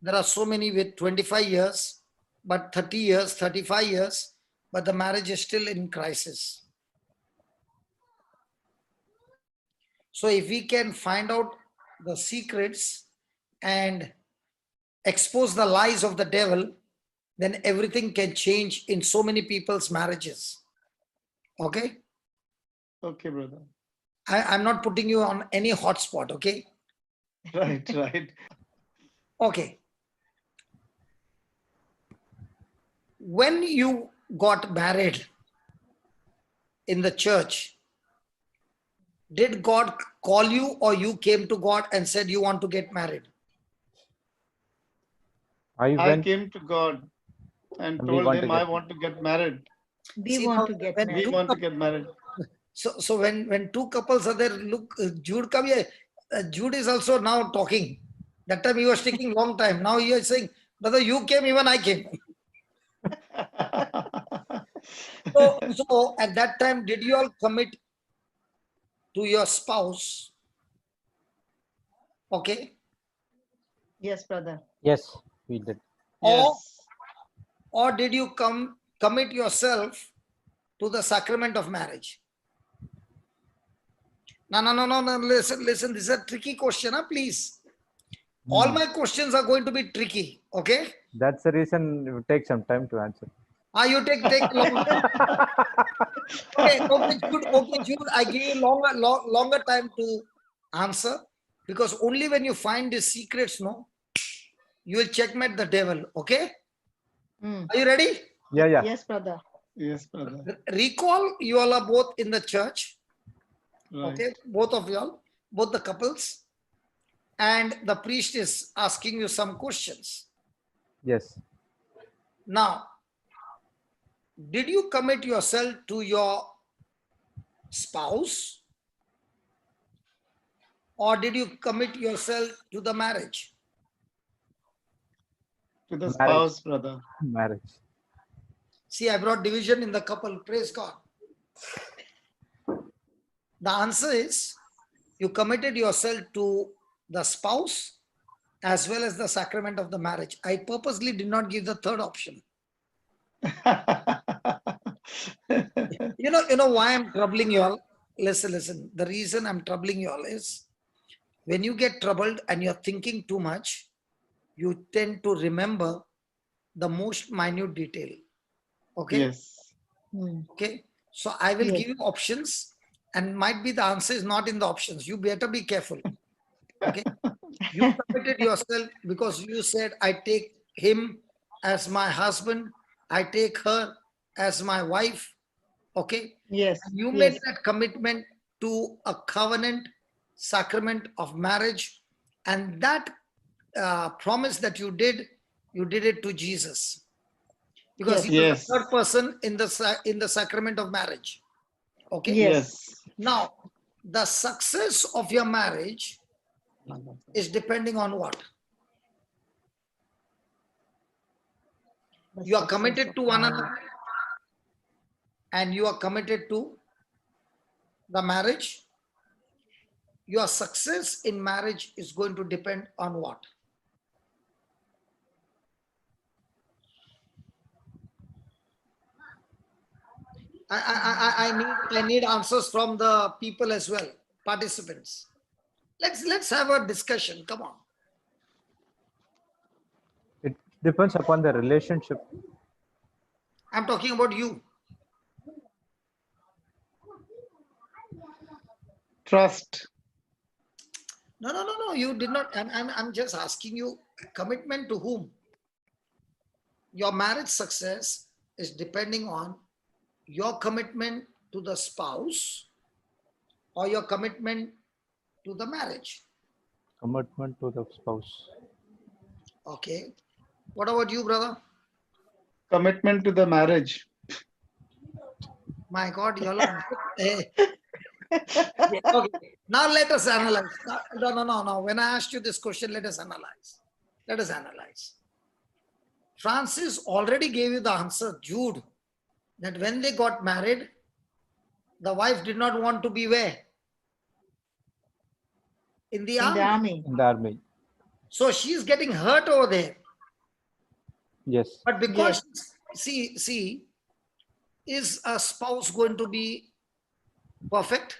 there are so many with 25 years, but 30 years, 35 years, but the marriage is still in crisis. So if we can find out the secrets and expose the lies of the devil, then everything can change in so many people's marriages. Okay?
Okay, brother.
I'm not putting you on any hotspot, okay?
Right, right.
Okay. When you got married in the church, did God call you or you came to God and said you want to get married?
I
I
went.
came to God and
We
told
want to
him I
get
want to get married.
We
See,
want
now,
to get
when
married.
We want to get married.
So when two couples are there, look, Jude ka bhi hai. Jude is also now talking. That time he was taking long time. Now he is saying, brother, you came, even I came. So at that time, did you all commit to your spouse? Okay.
Yes, brother.
Yes, we did.
Yes.
Or did you commit yourself to the sacrament of marriage? No. Listen. This is a tricky question, huh? Please. All my questions are going to be tricky. Okay.
That's the reason it will take some time to answer.
You take long time. Okay, Jude. I give you longer time to answer, because only when you find the secrets, no, you will checkmate the devil. Okay.
Mm.
Are you ready?
Yeah.
Yes, brother.
Yes, brother.
Recall, you all are both in the church.
Right.
Okay, both of y'all, both the couples, and the priest is asking you some questions.
Yes.
Now, did you commit yourself to your spouse, or did you commit yourself to the marriage?
To the
Marriage.
spouse, brother.
Marriage.
See, I brought division in the couple. Praise God. The answer is you committed yourself to the spouse as well as the sacrament of the marriage. I purposely did not give the third option. You know why I'm troubling you all? Listen. The reason I'm troubling you all is when you get troubled and you're thinking too much, you tend to remember the most minute detail. Okay?
Yes.
Mm.
Okay. So I will
Yes.
give you options, and might be the answer is not in the options. You better be careful. Okay. You committed yourself because you said, I take him as my husband, I take her as my wife. Okay.
Yes.
You
Yes.
made that commitment to a covenant sacrament of marriage, and that promise that you did it to Jesus, because
Yes.
he was
Yes.
the third person in the sacrament of marriage. Okay.
Yes.
Now, the success of your marriage is depending on what?
The
You are
success
committed
of
to one
marriage.
another, and you are committed to the marriage. Your success in marriage is going to depend on what? I need answers from the people as well, participants. Let's have a discussion. Come on.
It depends upon the relationship.
I'm talking about you.
Trust.
No. You did not. I'm just asking you, commitment to whom? Your marriage success is depending on your commitment to the spouse or your commitment to the marriage.
Commitment to the spouse.
Okay. What about you, brother?
Commitment to the marriage.
My God, you all are. Okay. Now let us analyze. No. When I asked you this question, let us analyze. Let us analyze. Francis already gave you the answer, Jude, that when they got married, the wife did not want to be where? In the
In
army.
the army.
In the army.
So she's getting hurt over there.
Yes.
But because, see, is a spouse going to be perfect?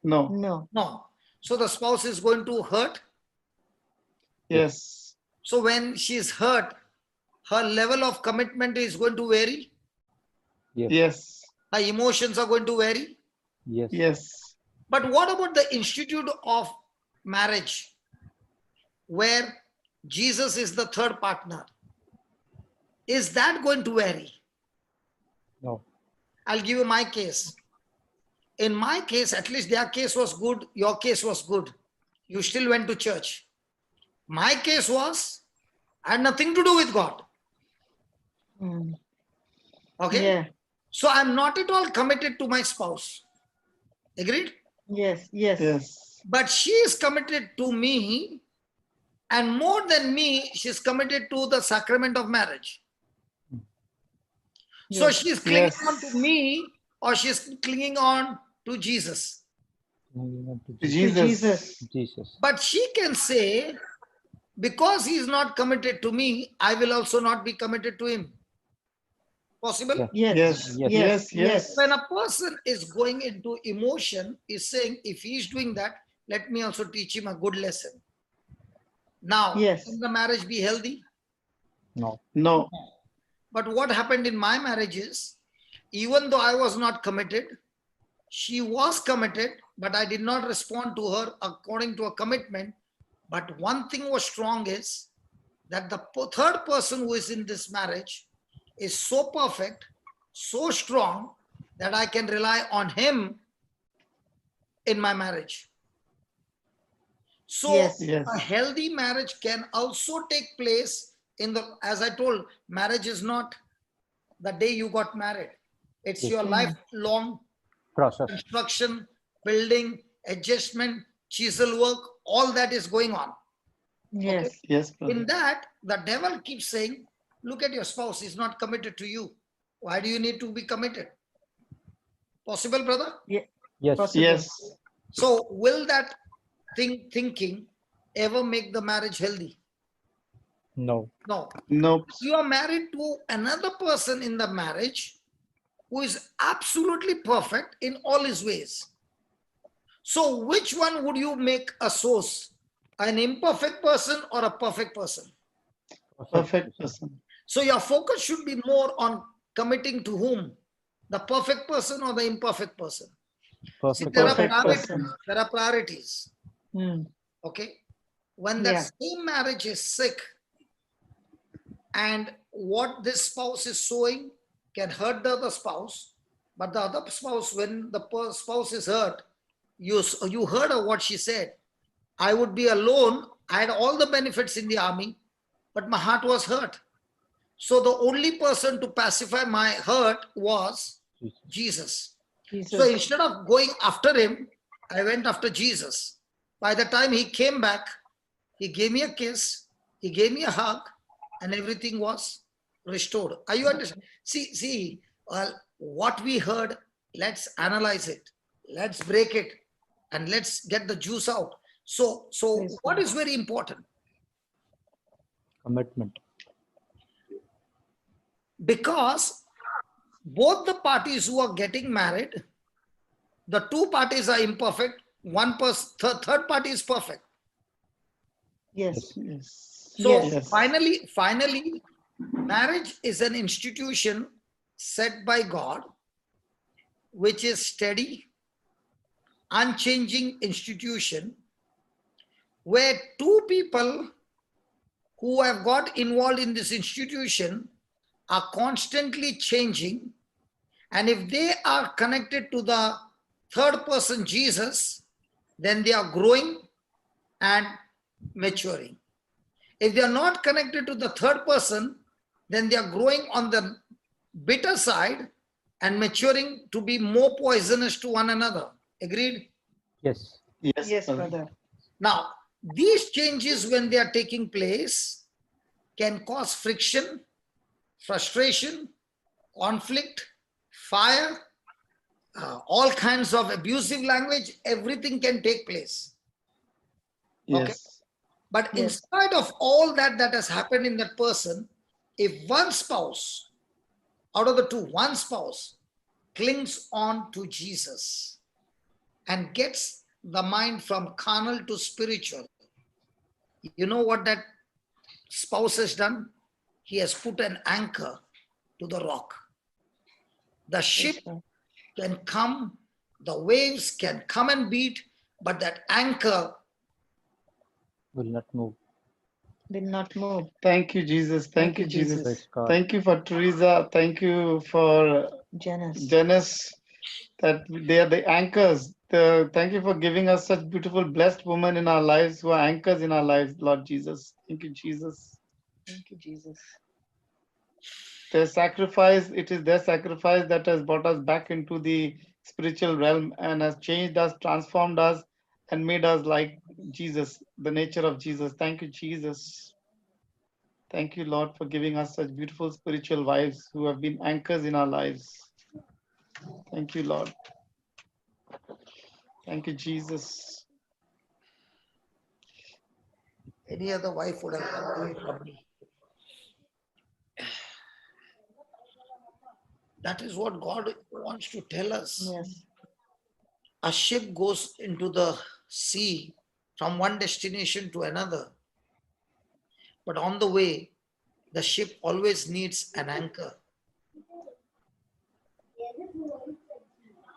No.
No.
No. So the spouse is going to hurt.
Yes.
So when she is hurt, her level of commitment is going to vary.
Yes.
Yes.
Her emotions are going to vary.
Yes.
Yes.
But what about the institute of marriage, where Jesus is the third partner? Is that going to vary?
No.
I'll give you my case. In my case, at least their case was good, your case was good. You still went to church. My case was, I had nothing to do with God.
Mm.
Okay?
Yeah.
So I'm not at all committed to my spouse. Agreed?
Yes. Yes.
Yes.
But she is committed to me, and more than me, she's committed to the sacrament of marriage. So
Yes.
she's clinging
Yes.
on to me, or she's clinging on to Jesus.
Jesus.
Jesus.
But she can say, because he is not committed to me, I will also not be committed to him. Possible?
Yeah.
Yes.
Yes.
Yes.
Yes. Yes.
When a person is going into emotion, is saying, if he is doing that, let me also teach him a good lesson. Now,
Yes.
can the marriage be healthy?
No.
No.
But what happened in my marriage is, even though I was not committed, she was committed, but I did not respond to her according to a commitment. But one thing was strong is that the third person who is in this marriage is so perfect, so strong, that I can rely on him in my marriage. So
Yes.
Yes.
a healthy marriage can also take place in the, as I told, marriage is not the day you got married. It's
Yes.
your lifelong
Process.
construction, building, adjustment, chisel work, all that is going on.
Yes.
Yes.
In
Brother.
that, the devil keeps saying, look at your spouse, he's not committed to you. Why do you need to be committed? Possible, brother?
Yes.
Possible.
Yes.
So will that thinking ever make the marriage healthy?
No.
No.
Nope.
You are married to another person in the marriage who is absolutely perfect in all his ways. So which one would you make a source? An imperfect person or a perfect person?
Perfect person.
So your focus should be more on committing to whom? The perfect person or the imperfect person? See,
Perfect.
there are
Perfect
priorities.
person.
There are priorities.
Mm.
Okay. When that
Yeah.
same marriage is sick, and what this spouse is sowing can hurt the other spouse, but the other spouse, when the spouse is hurt, you heard of what she said. I would be alone. I had all the benefits in the army, but my heart was hurt. So the only person to pacify my hurt was Jesus. So
Jesus.
instead of going after him, I went after Jesus. By the time he came back, he gave me a kiss, he gave me a hug, and everything was restored. Are you understand? See, what we heard, let's analyze it, let's break it, and let's get the juice out. So
Praise
what
God.
is very important?
Commitment.
Because both the parties who are getting married, the two parties are imperfect, one person, third party is perfect.
Yes.
Yes.
So
Yes.
finally, marriage is an institution set by God, which is steady, unchanging institution, where two people who have got involved in this institution are constantly changing. And if they are connected to the third person, Jesus, then they are growing and maturing. If they are not connected to the third person, then they are growing on the bitter side and maturing to be more poisonous to one another. Agreed?
Yes.
Yes,
Yes,
brother.
brother.
Now, these changes, when they are taking place, can cause friction, frustration, conflict, fire, all kinds of abusive language, everything can take place. Okay.
Yes.
But in
Yes.
spite of all that has happened in that person, if one spouse, out of the two, one spouse clings on to Jesus and gets the mind from carnal to spiritual, you know what that spouse has done? He has put an anchor to the rock. The ship
Yes, brother.
can come, the waves can come and beat, but that anchor
Will not move.
Will not move.
Thank you, Jesus. Thank you, Jesus.
Praise God.
Thank you for Teresa. Thank you for
Janice.
Janice, that they are the anchors. Thank you for giving us such beautiful, blessed women in our lives who are anchors in our lives, Lord Jesus. Thank you, Jesus.
Thank you, Jesus.
Their sacrifice, it is their sacrifice that has brought us back into the spiritual realm and has changed us, transformed us, and made us like Jesus, the nature of Jesus. Thank you, Jesus. Thank you, Lord, for giving us such beautiful spiritual wives who have been anchors in our lives. Thank you, Lord. Thank you, Jesus.
any other wife would have run away from me. That is what God wants to tell us.
Yes.
A ship goes into the sea from one destination to another. But on the way, the ship always needs an anchor.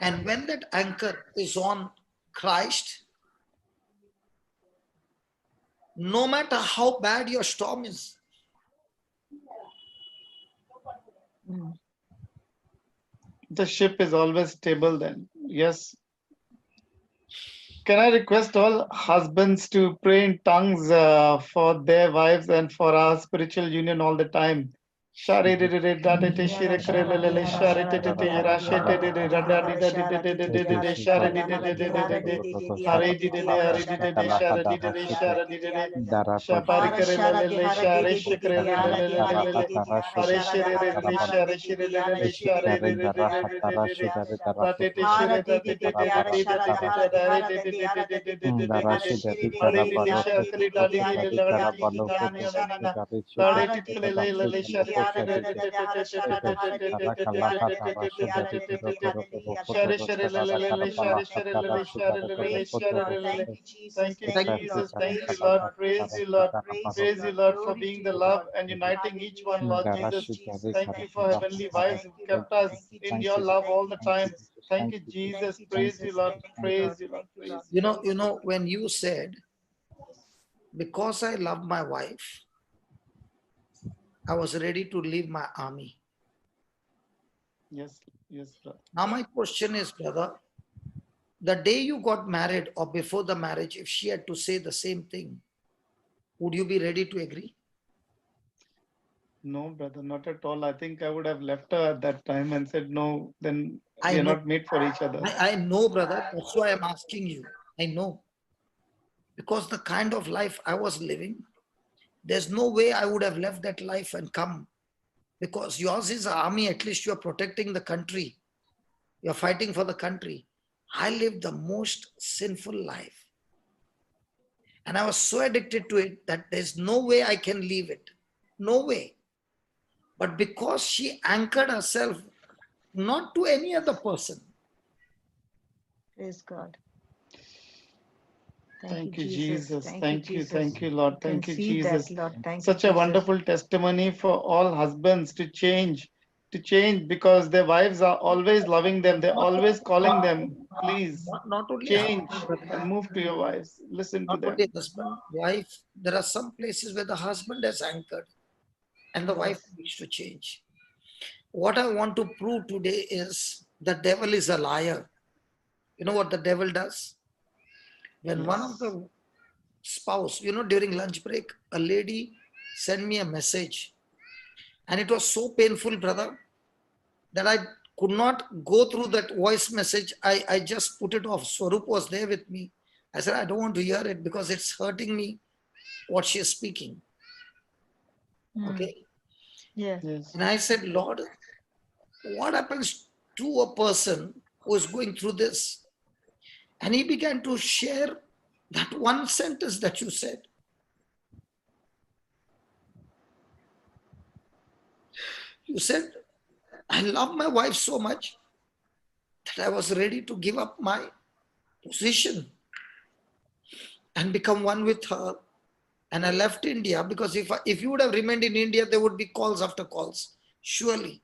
And when that anchor is on Christ, no matter how bad your storm is,
Mm.
The ship is always stable then. Yes. Can I request all husbands to pray in tongues for their wives and for our spiritual union all the time? Thank you, Jesus. Thank you, Lord. Praise you, Lord. Praise you, Lord, for being the love and uniting each one, Lord Jesus. Thank you for heavenly wives who kept us in your love all the time. Thank you, Jesus. Praise you, Lord. Praise you, Lord. Praise you.
you know, when you said, because I love my wife, I was ready to leave my army.
Yes, yes, brother.
Now my question is, brother, the day you got married or before the marriage, if she had to say the same thing, would you be ready to agree?
No, brother, not at all. I think I would have left her at that time and said, no, then
I
we are
know.
not made for each other.
I know, brother. That's why I'm asking you. I know. Because the kind of life I was living, there's no way I would have left that life and come. Because yours is an army, at least you're protecting the country. You're fighting for the country. I lived the most sinful life. And I was so addicted to it that there's no way I can leave it. No way. But because she anchored herself not to any other person.
Praise God.
Thank you, Jesus.
Thank you,
Thank you, Lord.
Can
Thank you,
see that,
Jesus.
Lord. Thank
Such
you,
a
Jesus.
wonderful testimony for all husbands to change because their wives are always loving them. They're always calling them, please
Not only
change
husband,
and move to your wives. Listen to
not
them.
only husband, wife. There are some places where the husband is anchored and the wife needs to change. What I want to prove today is the devil is a liar. You know what the devil does? When one of the spouse, during lunch break, a lady sent me a message and it was so painful, brother, that I could not go through that voice message. I just put it off. Swarup was there with me. I said, I don't want to hear it because it's hurting me what she is speaking. Okay.
Yes.
Yes.
And I said, Lord, what happens to a person who is going through this? And he began to share that one sentence that you said. You said, I love my wife so much that I was ready to give up my position and become one with her. And I left India because if you would have remained in India, there would be calls after calls. Surely,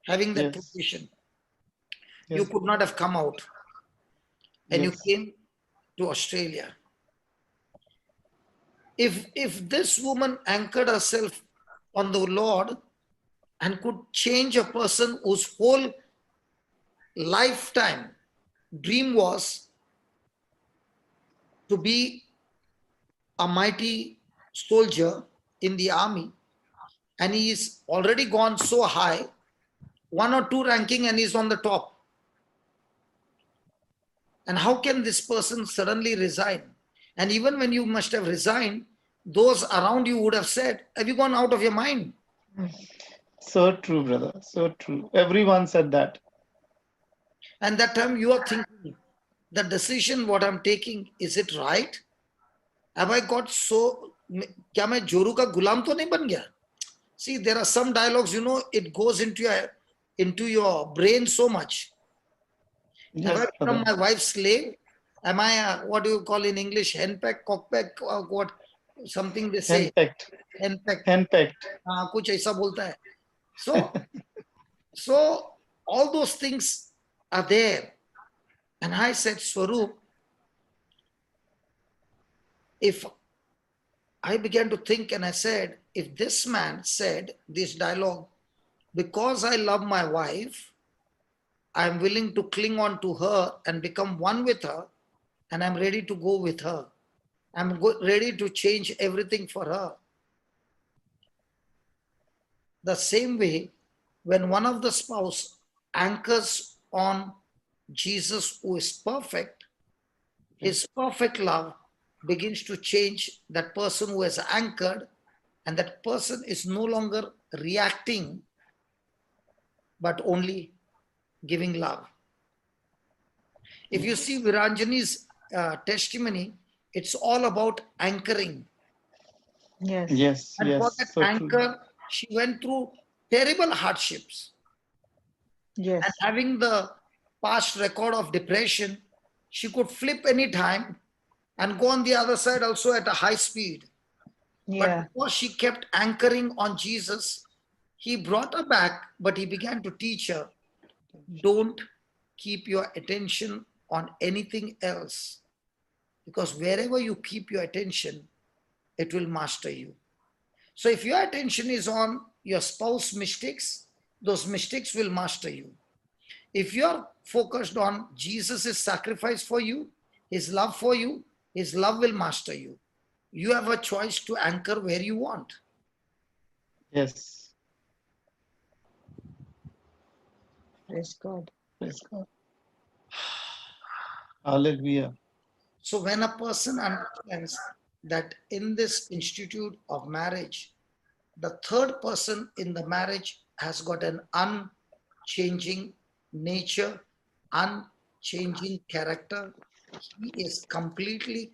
having that
Yes.
position,
Yes.
you could not have come out. And you
Yes.
came to Australia. If this woman anchored herself on the Lord and could change a person whose whole lifetime dream was to be a mighty soldier in the army, and he is already gone so high, 1 or 2 ranking, and he's on the top. And how can this person suddenly resign? And even when you must have resigned, those around you would have said, have you gone out of your mind?
So true, brother. So true. Everyone said that.
And that time you are thinking, the decision what I'm taking, is it right? Have I got so, क्या मैं जोरू का गुलाम तो नहीं बन गया? See, there are some dialogues, you know, it goes into your brain so much. Have
Yes,
I become
brother.
my wife's slave? Am I a, what do you call in English, henpeck, cockpeck, or what, something they say,
Henpecked.
henpeck,
Henpecked.
हाँ कुछ ऐसा बोलता है. So all those things are there. And I said, Swarup, if I began to think and I said, if this man said this dialogue, because I love my wife, I'm willing to cling on to her and become one with her, and I'm ready to go with her. I'm ready to change everything for her. The same way, when one of the spouse anchors on Jesus, who is perfect, his perfect love begins to change that person who has anchored, and that person is no longer reacting, but only giving love. If you see Viranjani's testimony, it's all about anchoring.
Yes.
Yes.
And for
Yes.
that
So true.
anchor, she went through terrible hardships.
Yes.
And having the past record of depression, she could flip any time and go on the other side also at a high speed. But
Yeah.
because she kept anchoring on Jesus, he brought her back, but he began to teach her, don't keep your attention on anything else. Because wherever you keep your attention, it will master you. So if your attention is on your spouse's mistakes, those mistakes will master you. If you're focused on Jesus' sacrifice for you, his love for you, his love will master you. You have a choice to anchor where you want.
Yes.
Praise God.
Praise God. Hallelujah.
So when a person understands that in this institute of marriage, the third person in the marriage has got an unchanging nature, unchanging character. He is completely,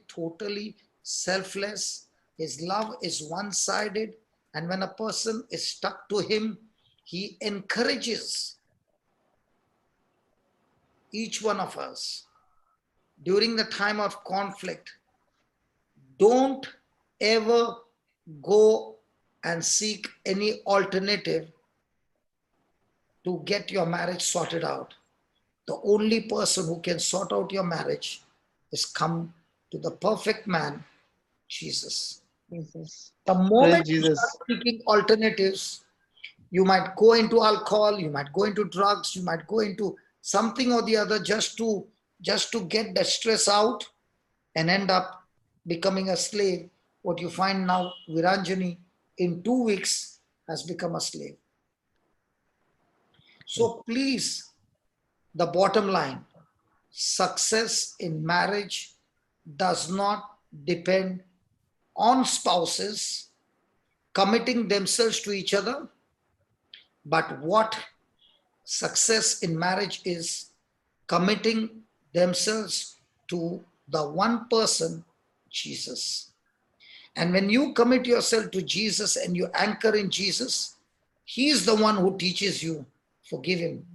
totally selfless. His love is one-sided. And when a person is stuck to him, he encourages each one of us during the time of conflict. Don't ever go and seek any alternative to get your marriage sorted out. The only person who can sort out your marriage is come to the perfect man, Jesus.
Jesus.
The
Praise
moment you
Jesus.
start seeking alternatives, you might go into alcohol, you might go into drugs, you might go into something or the other just to get the stress out and end up becoming a slave. What you find now, Viranjani, in 2 weeks has become a slave. So please, the bottom line, success in marriage does not depend on spouses committing themselves to each other, but what success in marriage is committing themselves to the one person, Jesus. And when you commit yourself to Jesus and you anchor in Jesus, He is the one who teaches you, forgive him,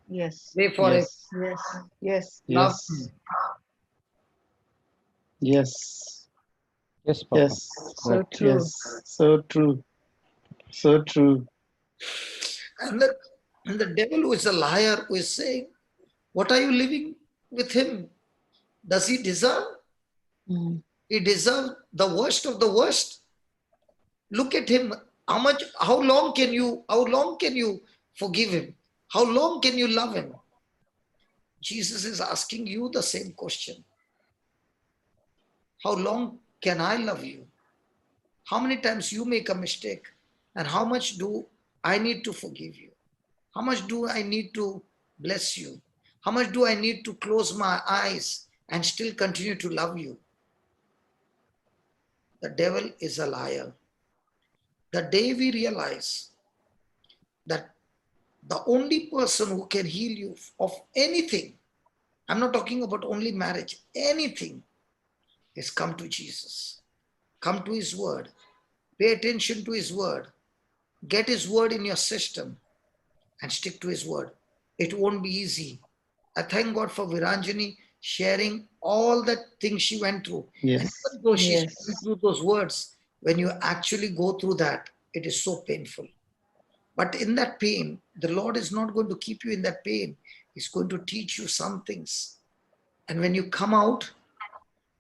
Yes.
pray for him,
Yes.
Yes. Yes.
love
Yes.
him.
Yes.
Yes, Papa.
Yes.
So true.
Yes. So true. So true.
And the devil, who is a liar, who is saying, what are you living with him? Does he deserve?
Mm.
He deserves the worst of the worst. Look at him. How long can you forgive him? How long can you love him? Jesus is asking you the same question. How long can I love you? How many times you make a mistake? And how much do I need to forgive you? How much do I need to bless you? How much do I need to close my eyes and still continue to love you? The devil is a liar. The day we realize that the only person who can heal you of anything, I'm not talking about only marriage, anything, is come to Jesus. Come to his word. Pay attention to his word. Get his word in your system and stick to his word. It won't be easy. I thank God for Viranjani sharing all the things she went through. And
Yes.
even though she's
Yes.
going through those words, when you actually go through that, it is so painful. But in that pain, the Lord is not going to keep you in that pain. He's going to teach you some things. And when you come out,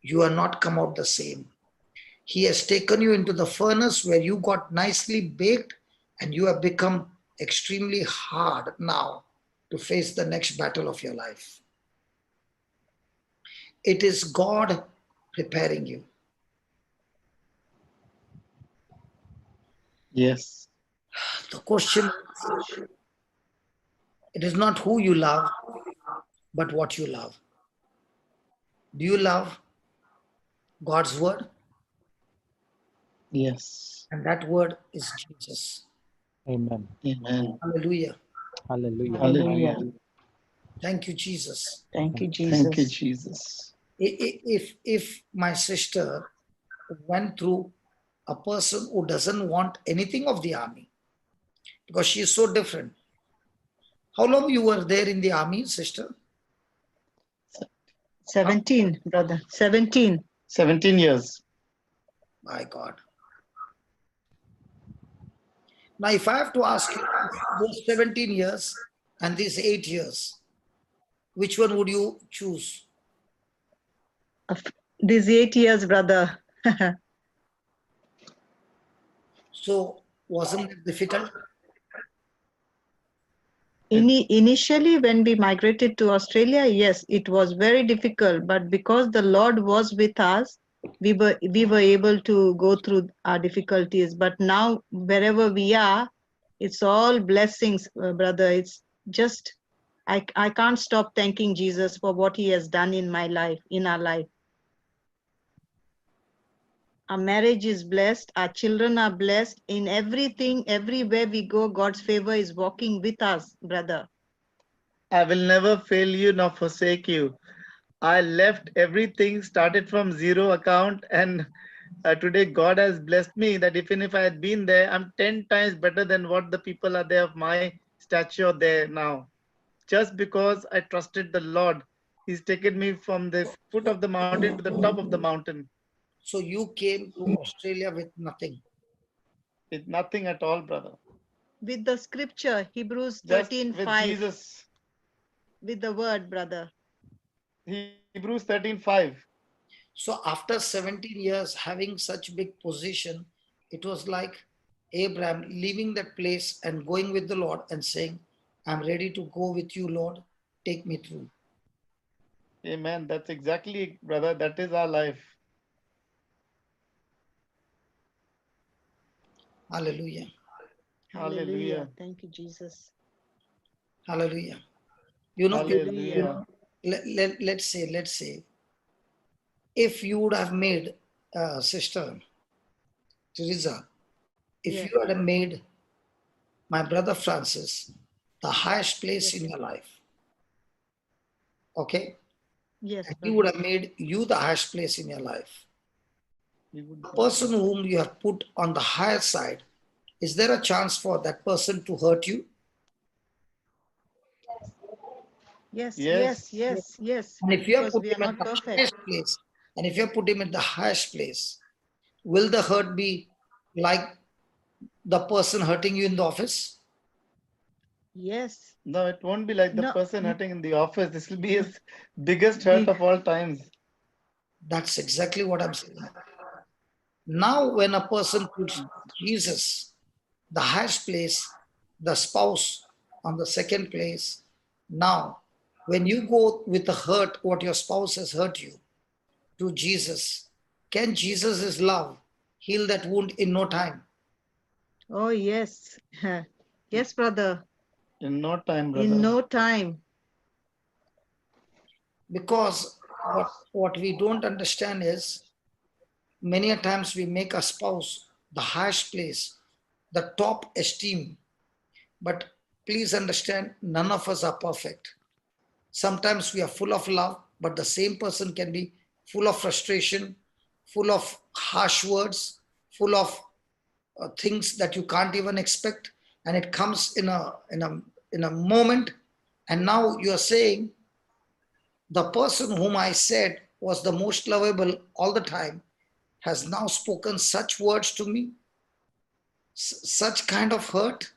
you are not come out the same. He has taken you into the furnace where you got nicely baked and you have become extremely hard now to face the next battle of your life. It is God preparing you.
Yes.
The question, it is not who you love, but what you love. Do you love God's word?
Yes.
And that word is Jesus.
Amen.
Amen.
Hallelujah.
Hallelujah.
Hallelujah.
Thank you, Jesus.
Thank you,
Thank you,
Jesus.
Jesus.
If my sister went through a person who doesn't want anything of the army, because she is so different. How long you were there in the army, sister?
17, brother. 17.
17 years.
My God. Now, if I have to ask you, those 17 years and these 8 years, which one would you choose?
Of these 8 years, brother.
So, wasn't it difficult?
Initially, when we migrated to Australia, yes, it was very difficult. But because the Lord was with us, we were able to go through our difficulties. But now, wherever we are, it's all blessings, brother. It's just I can't stop thanking Jesus for what He has done in my life, in our life. Our marriage is blessed. Our children are blessed. In everything, everywhere we go, God's favor is walking with us, brother.
I will never fail you nor forsake you. I left everything, started from zero account, and today God has blessed me that even if I had been there, I'm 10 times better than what the people are there of my stature there now. Just because I trusted the Lord, He's taken me from the foot of the mountain to the top of the mountain
So, you came to Australia with nothing.
with nothing at all, brother.
With the scripture, Hebrews
Just
13:5,
with Jesus.
with the word, brother.
Hebrews 13:5.
So, after 17 years having such big position, it was like Abraham leaving that place and going with the Lord and saying, I'm ready to go with you, Lord. Take me through.
Amen. That's exactly, brother. That is our life.
Hallelujah.
Hallelujah.
Thank you, Jesus.
Hallelujah. You know,
Hallelujah.
let's say, if you would have made Sister Teresa, if
Yeah.
you had made my brother Francis the highest place in your life, okay,
Yes,
and he would
brother.
have made you the highest place in your life.
He would
The
be-
person whom you have put on the higher side, is there a chance for that person to hurt you?
Yes,
Yes.
yes, yes, yes.
And if you have
Because
put
we are
him at
not
the
perfect.
highest place, and if you have put him at the highest place, will the hurt be like the person hurting you in the office?
Yes.
No, it won't be like the
No.
person hurting in the office. This will be his biggest hurt of all times.
That's exactly what I'm saying. Now, when a person puts Jesus, the highest place, the spouse on the second place, now, when you go with the hurt, what your spouse has hurt you, to Jesus, can Jesus' love heal that wound in no time?
Oh, yes. Yes, brother.
In no time, brother.
In no time.
Because what we don't understand is many a times we make a spouse the highest place, the top esteem. But please understand, none of us are perfect. Sometimes we are full of love, but the same person can be full of frustration, full of harsh words, full of things that you can't even expect, and it comes in a moment. And now you are saying the person whom I said was the most lovable all the time has now spoken such words to me, such kind of hurt,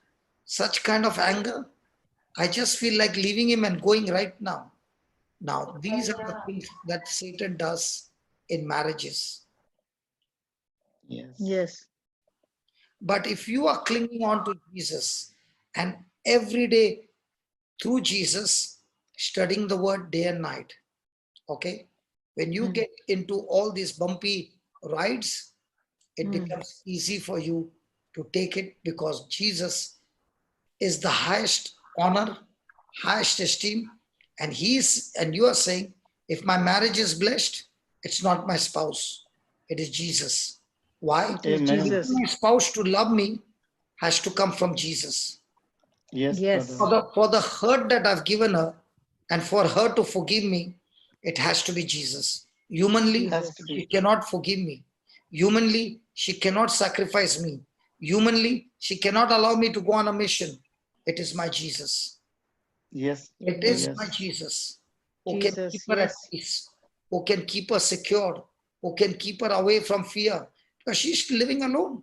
such kind of anger. I just feel like leaving him and going right now. Now, these are the things that Satan does in marriages.
Yes.
Yes.
But if you are clinging on to Jesus and every day through Jesus, studying the word day and night, okay, when you get into all these bumpy rides, it becomes easy for you to take it because Jesus is the highest honor, highest esteem, and you are saying, if my marriage is blessed, it's not my spouse, it is Jesus. Why?
It is
Amen.
Jesus.
My spouse to love me has to come from Jesus.
Yes,
Yes.
brother.
For the hurt that I've given her and for her to forgive me, it has to be Jesus. Humanly,
Has to
she
be.
cannot forgive me. Humanly, she cannot sacrifice me. Humanly, she cannot allow me to go on a mission. It is my Jesus.
Yes.
It
Amen.
is my
Yes.
Jesus who can
Jesus.
keep her at
Yes.
peace, who can keep her secure, who can keep her away from fear. Because she's living alone.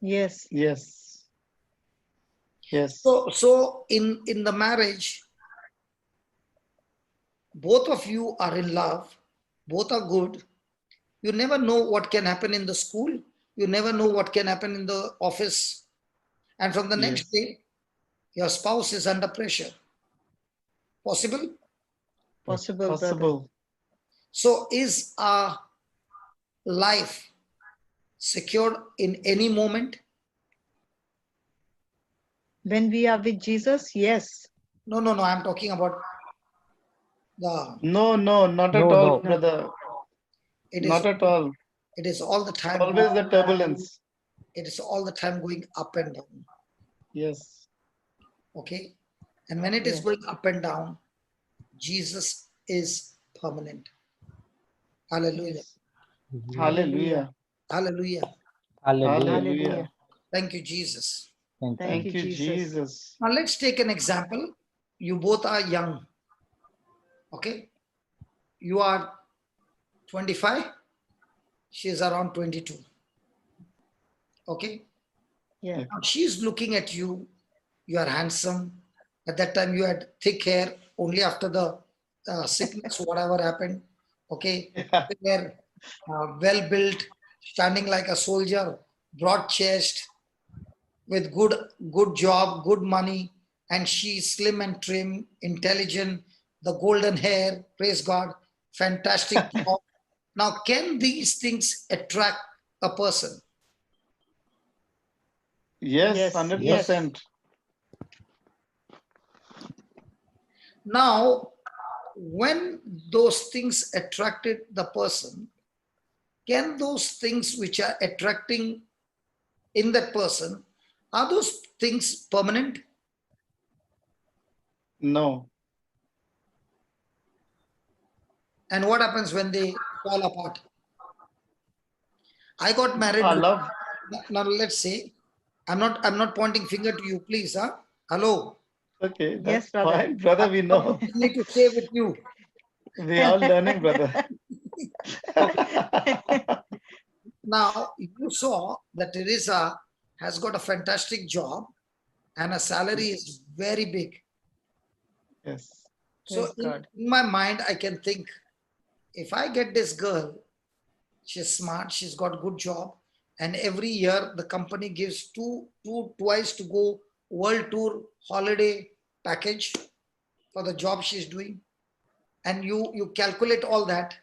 Yes.
Yes. Yes.
So in the marriage, both of you are in love, both are good. You never know what can happen in the school, you never know what can happen in the office, and from the next
Yes.
day your spouse is under pressure. Possible?
Possible, brother.
Possible.
So is our life secured in any moment?
When we are with Jesus, yes.
No, I'm talking about the
No, no, not at
No,
all,
no.
brother.
it is
Not at all.
it is all the time
Always the turbulence.
it is all the time going up and down.
Yes.
Okay, and when it is
Yes.
going up and down, Jesus is permanent. Hallelujah.
Yes.
Hallelujah.
Hallelujah.
Hallelujah.
Hallelujah.
Thank you, Jesus.
Thank you.
Thank you,
Thank you,
Jesus.
Jesus.
Now let's take an example. You both are young. Okay. You are 25. She is around 22. Okay.
Yeah.
Now she's looking at you. You are handsome. At that time, you had thick hair. Only after the sickness, whatever happened. Okay.
Yeah.
Hair, well built, standing like a soldier, broad chest, with good job, good money, and she's slim and trim, intelligent, the golden hair, praise God, fantastic job. Now, can these things attract a person?
Yes,
Yes,
100%.
Now, when those things attracted the person, can those things which are attracting in that person, are those things permanent?
No.
And what happens when they fall apart? I got married.
I love.
Now let's say, I'm not pointing finger to you, please. Huh? Hello.
Okay,
yes,
that's
brother.
fine, brother. We know.
I need to stay with you.
We are learning, brother.
Now you saw that Teresa has got a fantastic job and her salary is very big.
Yes.
So
Praise God.
in my mind, I can think, if I get this girl, she's smart, she's got good job, and every year the company gives twice to go world tour holiday package for the job she's doing, and you calculate all that,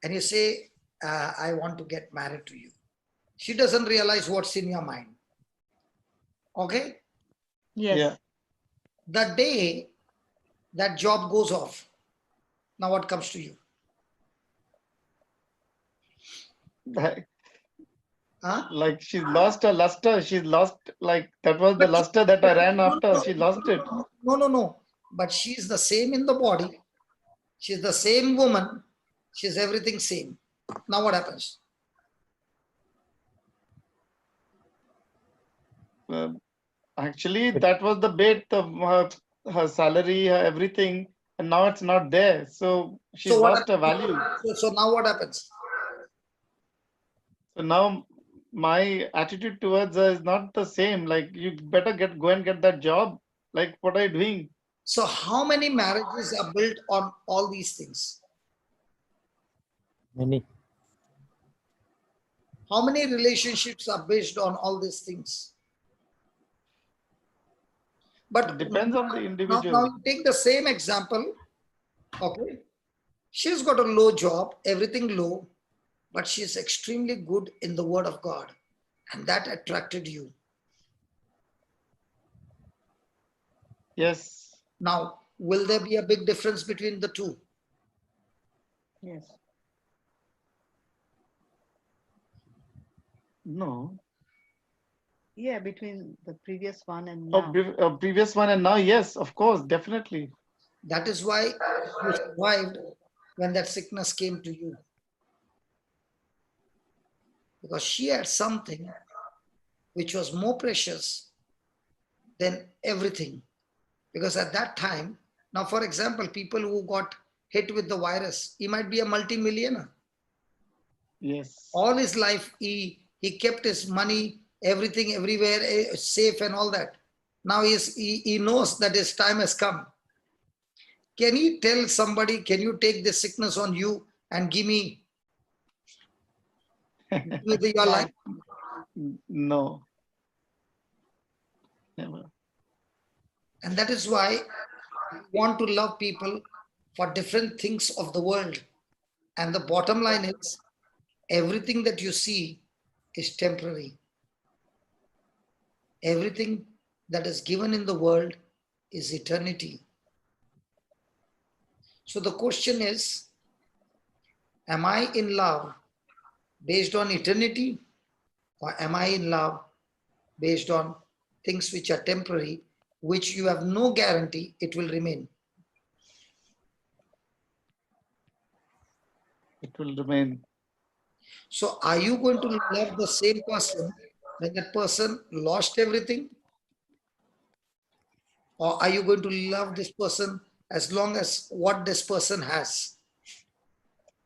and you say, I want to get married to you. She doesn't realize what's in your mind. Okay,
Yes.
Yeah.
the day that job goes off, now what comes to you? Huh?
Like she's lost her luster. She's lost, like that was the
But
luster that I ran
no,
after.
no,
She lost it.
no. But she's the same in the body. She's the same woman. She's everything same. Now what happens?
Actually, that was the bait, her salary, her everything, and now it's not there. So she's
So what
lost her
happens?
value.
So now what happens?
So now my attitude towards her is not the same. Like you better go and get that job. Like what are you doing?
So how many marriages are built on all these things?
Many.
How many relationships are based on all these things? But
It depends on the
now
individual.
you take the same example. Okay, she's got a low job, everything low, but she's extremely good in the Word of God, and that attracted you.
Yes.
Now, will there be a big difference between the two?
Yes.
No.
Yeah, between the previous one and
Oh,
now.
previous one and now, yes, of course, definitely.
That is why you survived when that sickness came to you. Because she had something which was more precious than everything. Because at that time, now for example, people who got hit with the virus, he might be a multi-millionaire.
Yes.
All his life, he kept his money, everything, everywhere, safe and all that. Now he knows that his time has come. Can you tell somebody, can you take this sickness on you and give me your life?
No. Never.
And that is why we want to love people for different things of the world. And the bottom line is, everything that you see is temporary. Everything that is given in the world is eternity. So the question is, am I in love based on eternity, or am I in love based on things which are temporary, which you have no guarantee it will remain?
It will remain.
So are you going to love the same person when that person lost everything? Or are you going to love this person as long as what this person has?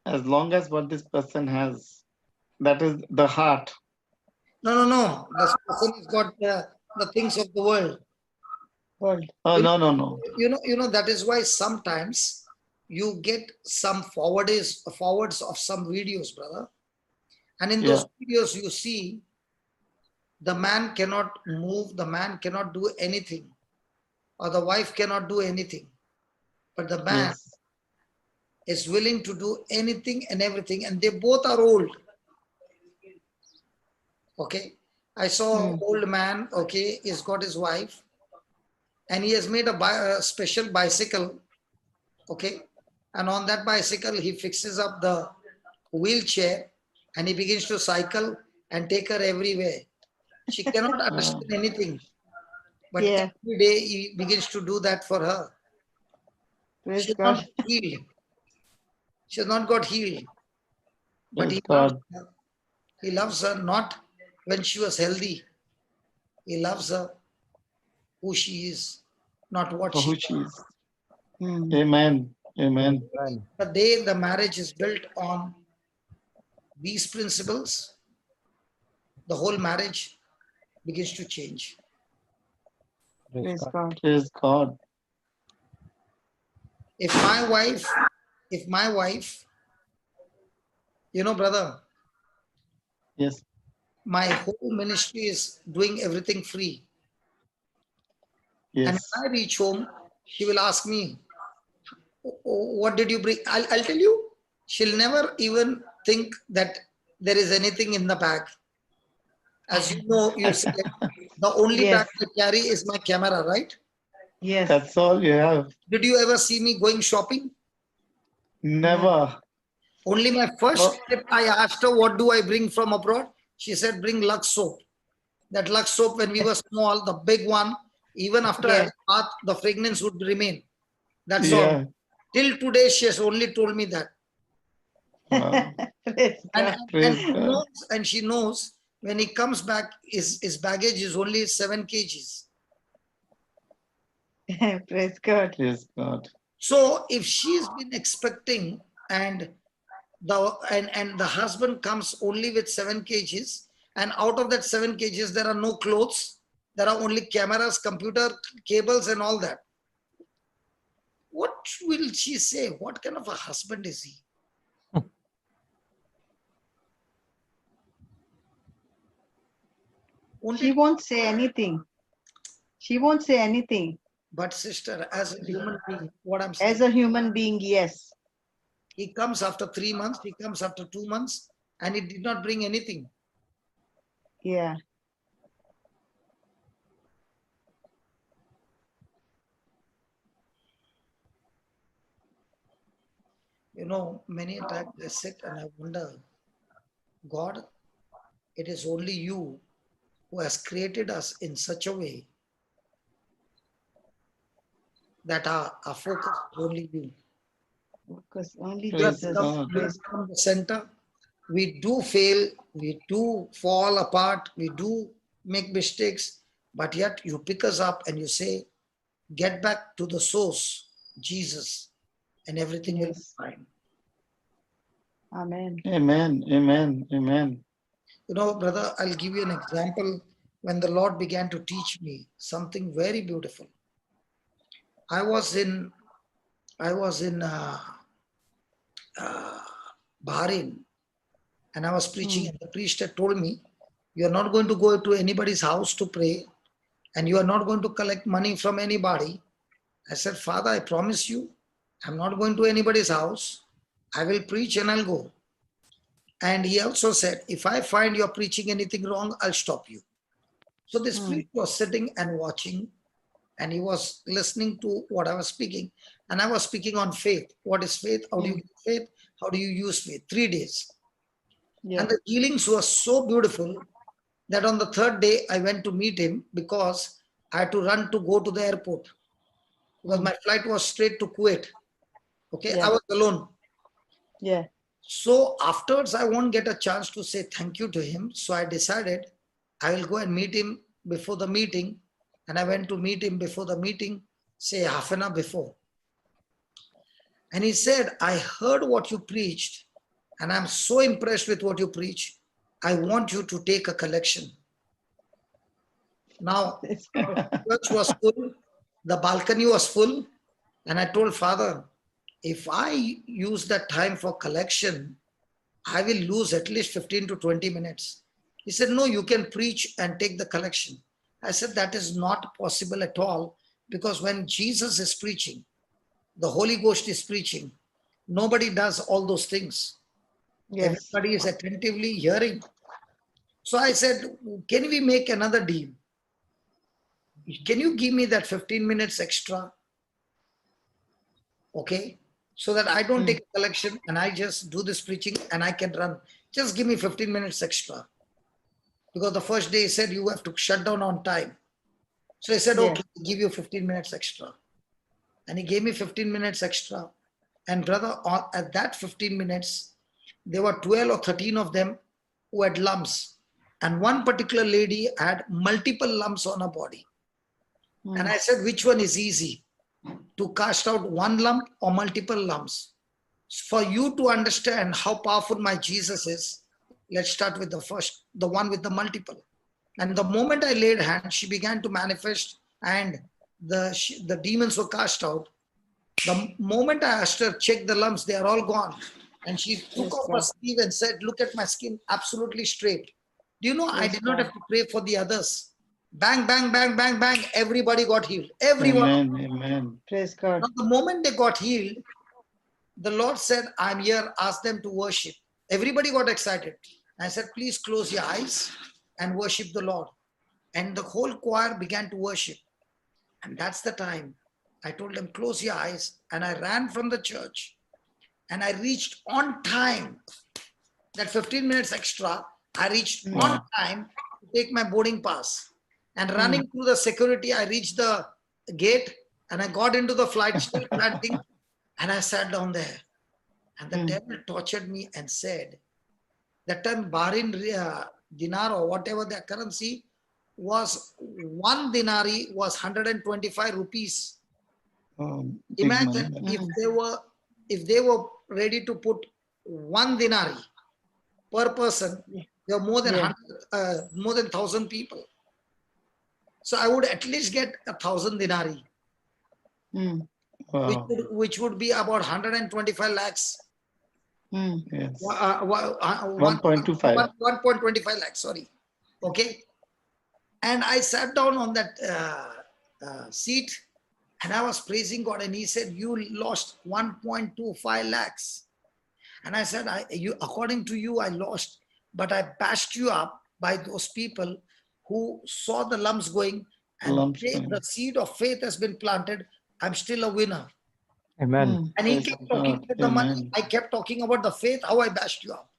As long as what this person has, that is the heart.
No. This person has got the things of the world.
World.
Oh,
You
no,
know,
no, no.
you know that is why sometimes you get some forwards of some videos, brother. And in those videos you see the man cannot move, the man cannot do anything, or the wife cannot do anything. But the man
Yes.
is willing to do anything and everything, and they both are old. Okay. I saw old man, okay, he's got his wife and he has made a special bicycle, okay, and on that bicycle he fixes up the wheelchair and he begins to cycle and take her everywhere. She cannot understand anything, but
Yeah.
every day he begins to do that for her.
Praise
She's
God.
not healed. She has not got healed, but
Praise God.
he loves her not when she was healthy. He loves her who she is, not what
For
she
who
is.
she is.
Mm.
Amen. Amen.
Amen.
The day the marriage is built on these principles, the whole marriage begins to change.
Praise
Praise
God.
God.
Praise God.
If my wife, you know, brother,
Yes.
my whole ministry is doing everything free. And
Yes.
when I reach home, she will ask me, what did you bring? I'll tell you, she'll never even think that there is anything in the bag. As you know, you said, the only
Yes.
bag I carry is my camera, right?
Yes.
That's all you have.
Did you ever see me going shopping?
Never.
Only my first
Oh.
trip, I asked her, what do I bring from abroad? She said, bring Lux soap. That Lux soap, when we were small, the big one, even after I
Yeah.
had bath, the fragrance would remain. That's all.
Yeah.
Till today, she has only told me that.
Wow.
Praise God.
Praise God.
And she knows when he comes back, his baggage is only 7 kgs.
Praise God.
Praise God.
So if she's been expecting and the husband comes only with 7 kgs, and out of that 7 kgs, there are no clothes, there are only cameras, computer cables, and all that. What will she say? What kind of a husband is he?
She won't say anything. She won't say anything.
But sister, as a human being, what I'm saying,
As a human being, yes.
he comes after 3 months, he comes after 2 months, and he did not bring anything.
Yeah.
You know, many times I sit and I wonder, God, it is only you who has created us in such a way that our focus is only you.
Because only
Praise
Jesus.
God.
You
Praise
become the center. We do fail, we do fall apart, we do make mistakes, but yet you pick us up and you say, get back to the source, Jesus, and everything will be
Yes.
fine.
Amen.
Amen. Amen. Amen.
You know, brother, I'll give you an example when the Lord began to teach me something very beautiful. I was in Bahrain, and I was preaching, and the priest had told me, you are not going to go to anybody's house to pray, and you are not going to collect money from anybody. I said, Father, I promise you, I'm not going to anybody's house. I will preach and I'll go. And he also said, if I find you're preaching anything wrong, I'll stop you. So this priest was sitting and watching, and he was listening to what I was speaking. And I was speaking on faith. What is faith? How do you get faith? How do you use faith? 3 days.
Yeah.
And the healings were so beautiful that on the 3rd day, I went to meet him because I had to run to go to the airport because my flight was straight to Kuwait. Okay,
Yeah.
I was alone.
Yeah.
So afterwards, I won't get a chance to say thank you to him. So I decided I will go and meet him before the meeting. And I went to meet him before the meeting, say half an hour before. And he said, I heard what you preached, and I'm so impressed with what you preach. I want you to take a collection. Now, church was full, the balcony was full, and I told Father, if I use that time for collection, I will lose at least 15 to 20 minutes. He said, no, you can preach and take the collection. I said, that is not possible at all, because when Jesus is preaching, the Holy Ghost is preaching, nobody does all those things.
Yes.
Everybody is attentively hearing. So I said, can we make another deal? Can you give me that 15 minutes extra? Okay. So that I don't take a collection and I just do this preaching and I can run. Just give me 15 minutes extra. Because the first day he said you have to shut down on time. So he said,
Yes.
okay, I'll give you 15 minutes extra. And he gave me 15 minutes extra. And brother, at that 15 minutes, there were 12 or 13 of them who had lumps. And one particular lady had multiple lumps on her body. And I said, which one is easy? To cast out one lump or multiple lumps? For you to understand how powerful my Jesus is, let's start with the first, the one with the multiple. And the moment I laid hands, she began to manifest and the demons were cast out. The moment I asked her, check the lumps, they are all gone. And she took off her sleeve and said, look at my skin, absolutely straight. Do you know, I did not have to pray for the others. Bang, bang, bang, bang, bang. Everybody got healed. Everyone.
Amen. Amen.
Praise God.
Now, the moment they got healed, the Lord said, I'm here, ask them to worship. Everybody got excited. I said, please close your eyes and worship the Lord. And the whole choir began to worship. And that's the time I told them, close your eyes. And I ran from the church and I reached on time. That 15 minutes extra, I reached on time to take my boarding pass. And running through the security, I reached the gate and I got into the flight, still planting, and I sat down there. And the devil tortured me and said, that time Bahrain dinar or whatever the currency was, one dinari was 125 rupees. Imagine if they were ready to put one dinari per person, there are more than 1,000 people. So I would at least get 1,000 dinari,
Wow.
which would be about 125 lakhs.
Yes.
1.25 lakhs, sorry. Okay. And I sat down on that seat and I was praising God. And he said, you lost 1.25 lakhs. And I said, according to you, I lost, but I bashed you up by those people who saw the lumps going and the seed of faith has been planted. I'm still a winner.
Amen.
And he kept talking about the money. I kept talking about the faith, how I bashed you up.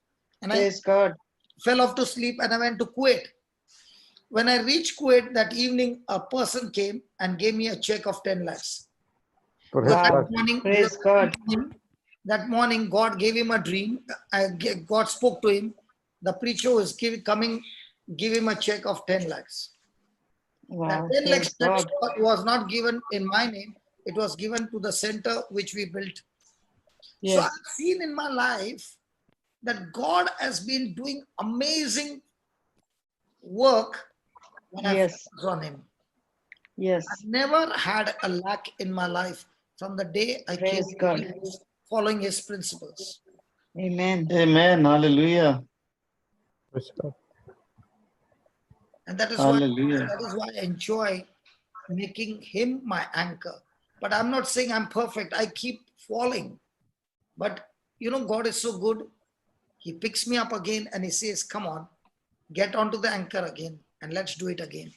And
Praise God.
fell off to sleep and I went to Kuwait. When I reached Kuwait that evening, a person came and gave me a check of 10 lakhs.
Praise God.
That morning, God gave him a dream. God spoke to him. The preacher was give him a check of 10 lakhs.
Wow.
That 10 lakhs
Praise God.
was not given in my name. It was given to the center which we built.
Yes.
So I've seen in my life that God has been doing amazing work when I focus on him.
Yes.
I've never had a lack in my life from the day I came
Praise God.
following his principles.
Amen.
Amen. Hallelujah.
Praise God.
And that is
Hallelujah.
why I enjoy making him my anchor. But I'm not saying I'm perfect. I keep falling. But you know, God is so good. He picks me up again and he says, come on, get onto the anchor again and let's do it again.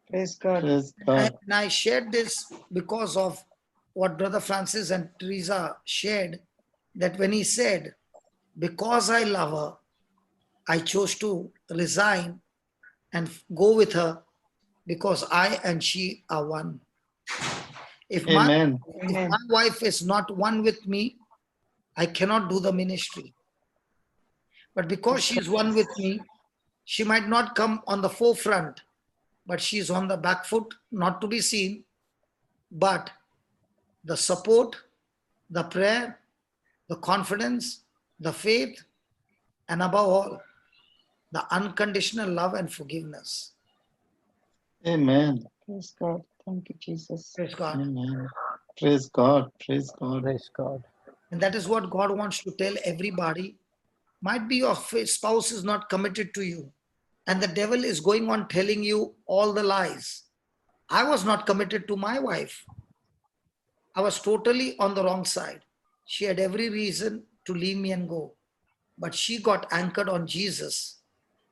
Praise God.
Praise God.
And I shared this because of what Brother Francis and Teresa shared, that when he said, because I love her, I chose to resign and go with her because I and she are one. If
Amen.
my wife is not one with me, I cannot do the ministry. But because she's one with me, she might not come on the forefront, but she's on the back foot, not to be seen. But the support, the prayer, the confidence, the faith, and above all, the unconditional love and forgiveness.
Amen.
Praise God. Thank you, Jesus.
Praise God.
Amen. Praise God. Praise God.
Praise God.
And that is what God wants to tell everybody. Might be your spouse is not committed to you. And the devil is going on telling you all the lies. I was not committed to my wife. I was totally on the wrong side. She had every reason to leave me and go. But she got anchored on Jesus.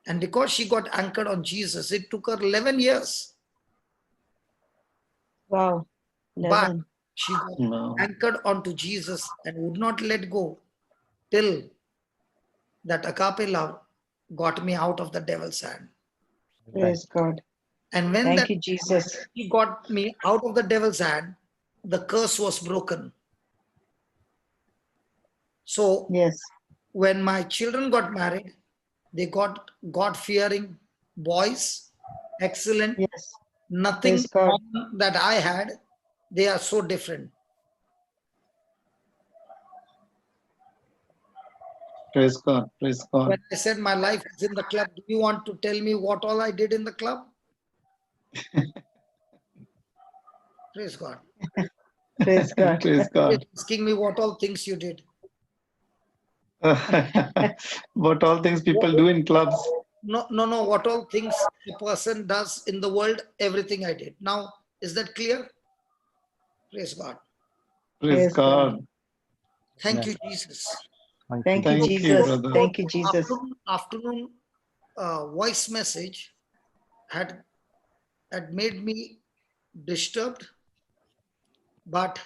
And because she got anchored on Jesus, it took her 11 years.
Wow.
But
11.
she got
Wow.
anchored onto Jesus and would not let go till that agape love got me out of the devil's hand.
Praise God.
And when
Thank
that
you, Jesus.
he got me out of the devil's hand, the curse was broken. So
Yes.
when my children got married, they got God-fearing boys, excellent,
Yes.
nothing
Praise God.
common that I had. They are so different.
Praise God. Praise God.
When I said my life is in the club, do you want to tell me what all I did in the club? Praise God.
Praise God.
Praise
You're
God.
asking me what all things you did.
What all things people do in clubs.
No, what all things a person does in the world, everything I did. Now, is that clear? Praise God.
Praise
Praise God.
God.
Thank
Yeah.
you, Jesus.
Thank you,
Thank you,
Jesus.
brother.
Thank you, Jesus.
Afternoon voice message had made me disturbed, but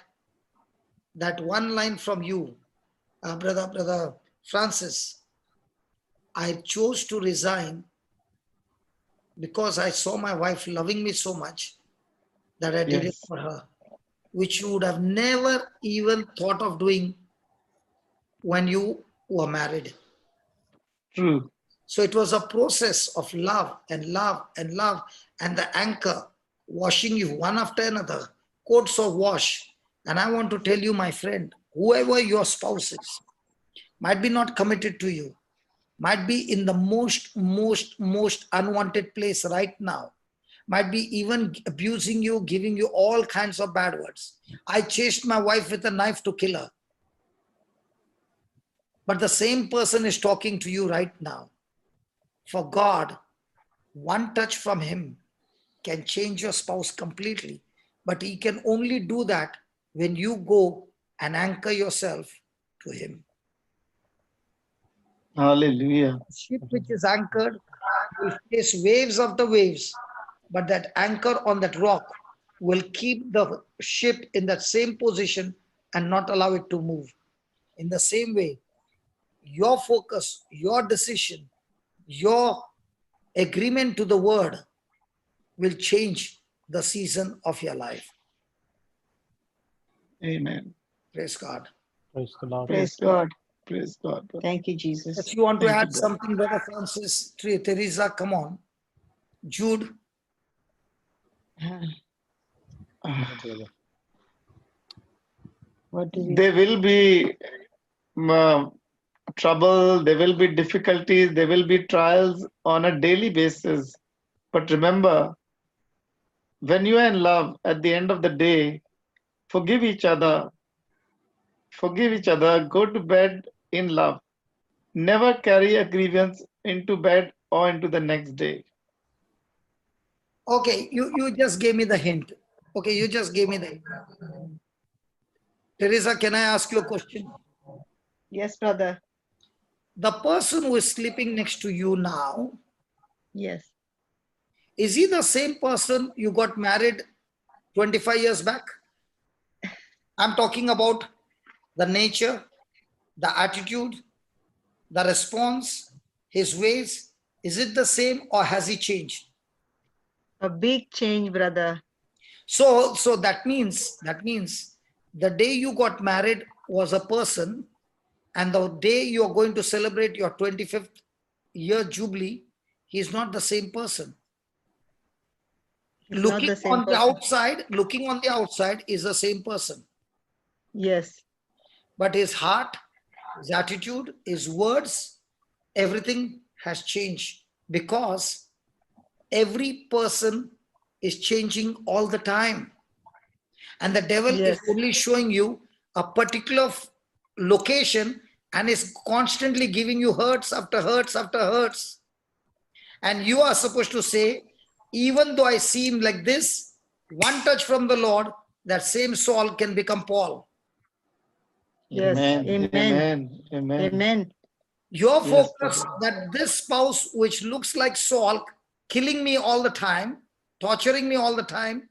that one line from you, brother Francis, I chose to resign because I saw my wife loving me so much that I did it
Yes.
for her, which you would have never even thought of doing when you were married.
True.
So it was a process of love and love and love, and the anchor washing you one after another, coats of wash. And I want to tell you, my friend, whoever your spouse is, might be not committed to you, might be in the most unwanted place right now, might be even abusing you, giving you all kinds of bad words. I chased my wife with a knife to kill her. But the same person is talking to you right now. For God, one touch from him can change your spouse completely. But he can only do that when you go and anchor yourself to him.
Hallelujah.
A ship which is anchored will face waves after waves, but that anchor on that rock will keep the ship in that same position and not allow it to move. In the same way, your focus, your decision, your agreement to the word will change the season of your life.
Amen.
Praise God.
Praise the Lord.
Praise God.
Praise God. brother.
Thank you, Jesus.
If you want to
Thank you,
add
brother.
something, Brother Francis, Teresa, come on. Jude,
What do we?
There will be trouble, there will be difficulties, there will be trials on a daily basis. But remember, when you are in love, at the end of the day, forgive each other, go to bed in love. Never carry a grievance into bed or into the next day.
okay, you just gave me the hint. Okay, you just gave me the hint. Teresa, can I ask you a question?
Yes, brother.
The person who is sleeping next to you now,
Yes.
is he the same person you got married 25 years back? I'm talking about the nature, the attitude, the response, his ways. Is it the same or has he changed?
A big change, brother.
So that means the day you got married was a person, and the day you are going to celebrate your 25th year jubilee, he's not the same person.
It's not the same person.
Looking on the outside is the same person,
Yes.
but his heart, his attitude, his words, everything has changed, because every person is changing all the time. And the devil
Yes.
is only showing you a particular location and is constantly giving you hurts after hurts after hurts. And you are supposed to say, even though I seem like this, one touch from the Lord, that same Saul can become Paul.
Yes.
Amen.
Amen.
Amen. Amen.
Amen.
Your
Yes,
focus
brother.
that this spouse, which looks like Saul, killing me all the time, torturing me all the time,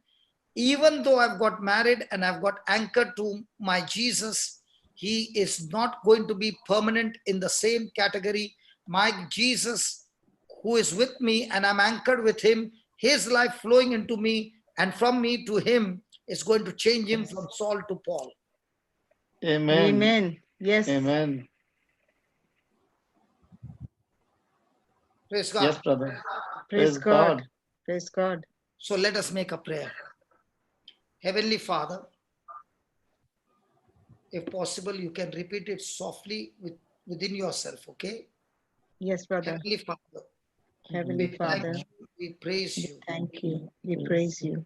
even though I've got married and I've got anchored to my Jesus, he is not going to be permanent in the same category. My Jesus, who is with me and I'm anchored with him, his life flowing into me and from me to him is going to change him from Saul to Paul.
Amen.
Amen. Yes.
Amen.
Praise God.
Yes, brother.
Praise God. Praise God.
So let us make a prayer. Heavenly Father, if possible, you can repeat it softly within yourself, okay?
Yes, brother.
Heavenly Father,
Heavenly
we thank
Father,
you, we praise you
thank you. We praise you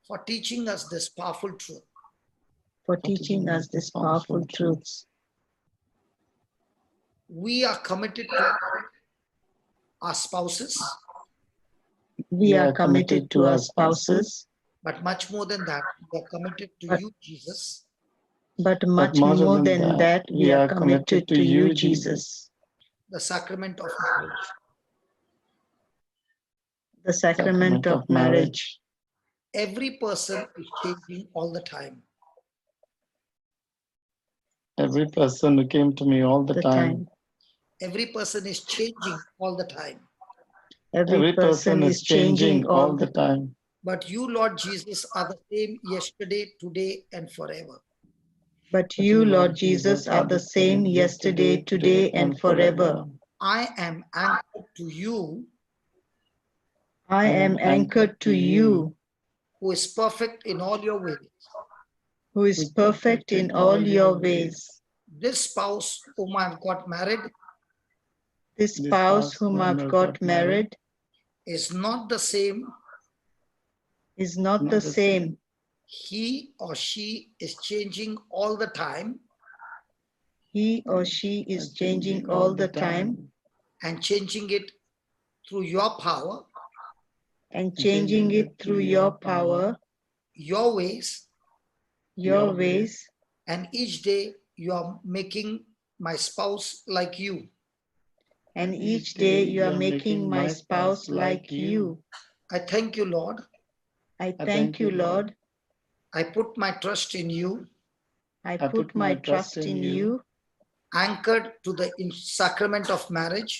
for teaching us this powerful truth.
for teaching us these powerful truths.
We are committed to our spouses,
We are committed to our spouses,
but much more than that, we are committed to you, Jesus,
but much more than that, we are committed to you, Jesus,
the sacrament of marriage.
the sacrament of marriage.
Every person is changing all the time.
Every person who came to me all the time,
Every person is changing all the time.
Every person is changing all the
time.
But you, Lord Jesus, are the same yesterday, today, and forever.
But you, Lord Jesus, are the same yesterday, today, and forever.
I am anchored to you,
I am anchored to you,
who is perfect in all your ways.
who is perfect in all your ways.
This spouse whom I've got married
This spouse whom I've got married
is not the same.
is not the same.
He or she is changing all the time
He or she is changing all the time
and changing it through your power,
and changing it through your power,
your ways,
your ways,
and each day you are making my spouse like you.
and each day you are making my spouse like you.
I thank you, Lord.
I thank you, Lord.
I put my trust in you,
I put my trust in you,
anchored to the sacrament of marriage.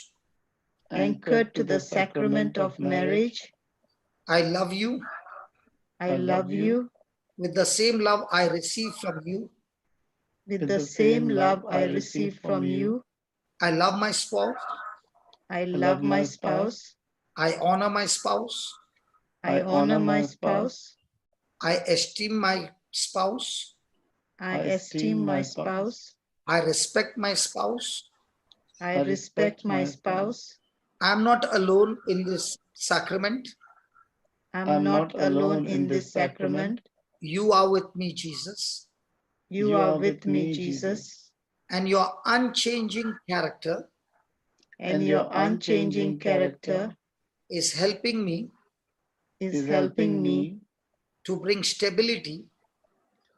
anchored to the sacrament of marriage.
I love you
I love you
with the same love I receive from you.
with the same love I receive from you.
I love my spouse.
I love my spouse.
I honor my spouse.
I honor my spouse.
I esteem my spouse.
I esteem my spouse.
I respect my spouse.
I respect my spouse.
I'm not alone in this sacrament.
I'm not alone in this sacrament.
You are with me, Jesus.
You are with me, Jesus.
And your unchanging character
And your unchanging character
is helping me
is helping me
to bring stability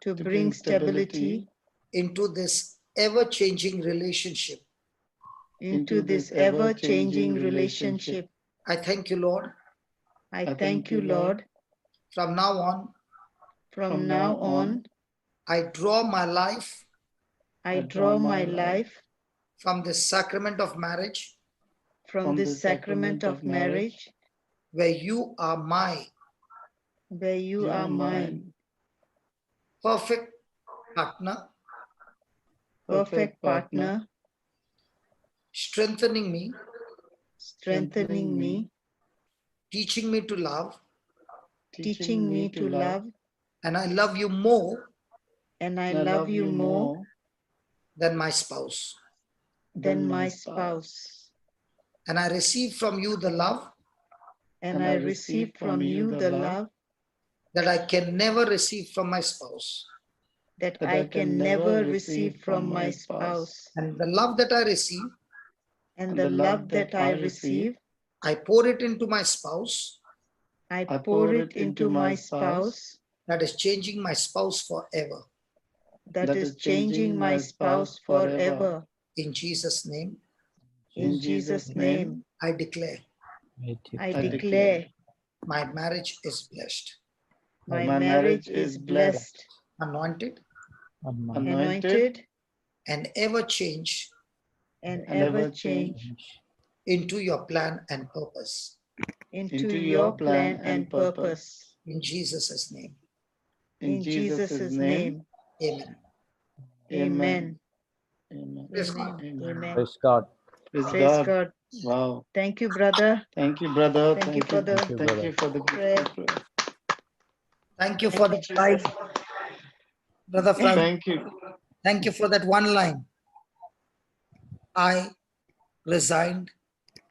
to bring stability
into this ever-changing relationship.
into this ever-changing relationship.
I thank you, Lord.
I thank you, Lord.
From now on,
From now on,
I draw my life
I draw my life
from the sacrament of marriage,
from this sacrament of marriage,
where you are my
where you are mine,
perfect partner,
perfect partner,
strengthening me,
strengthening me,
teaching me to love,
teaching me to love,
and I love you more
and I love you more
than my spouse.
than my spouse.
And I receive from you the love
And I receive from you the love
that I can never receive from my spouse.
that I can never receive from my spouse.
And the love that I receive,
And the love that I receive,
I pour it into my spouse,
I pour it into my spouse,
that is changing my spouse forever.
that is changing my spouse forever.
In Jesus' name,
In Jesus' name,
I declare
I declare
my marriage is blessed,
my marriage is blessed,
anointed,
anointed,
and ever change
and ever change
into your plan and purpose.
into your plan and purpose.
In Jesus' name,
In Jesus' name,
amen.
amen.
Praise God.
Amen.
Praise God.
Praise God.
Wow.
Thank you, brother.
Thank you, brother.
Thank you for the
Thank you for the
prayer.
beautiful prayer.
Thank you for
Thank
that
you,
line,
Jesus.
Brother Frank.
Thank you.
Thank you for that one line. I resigned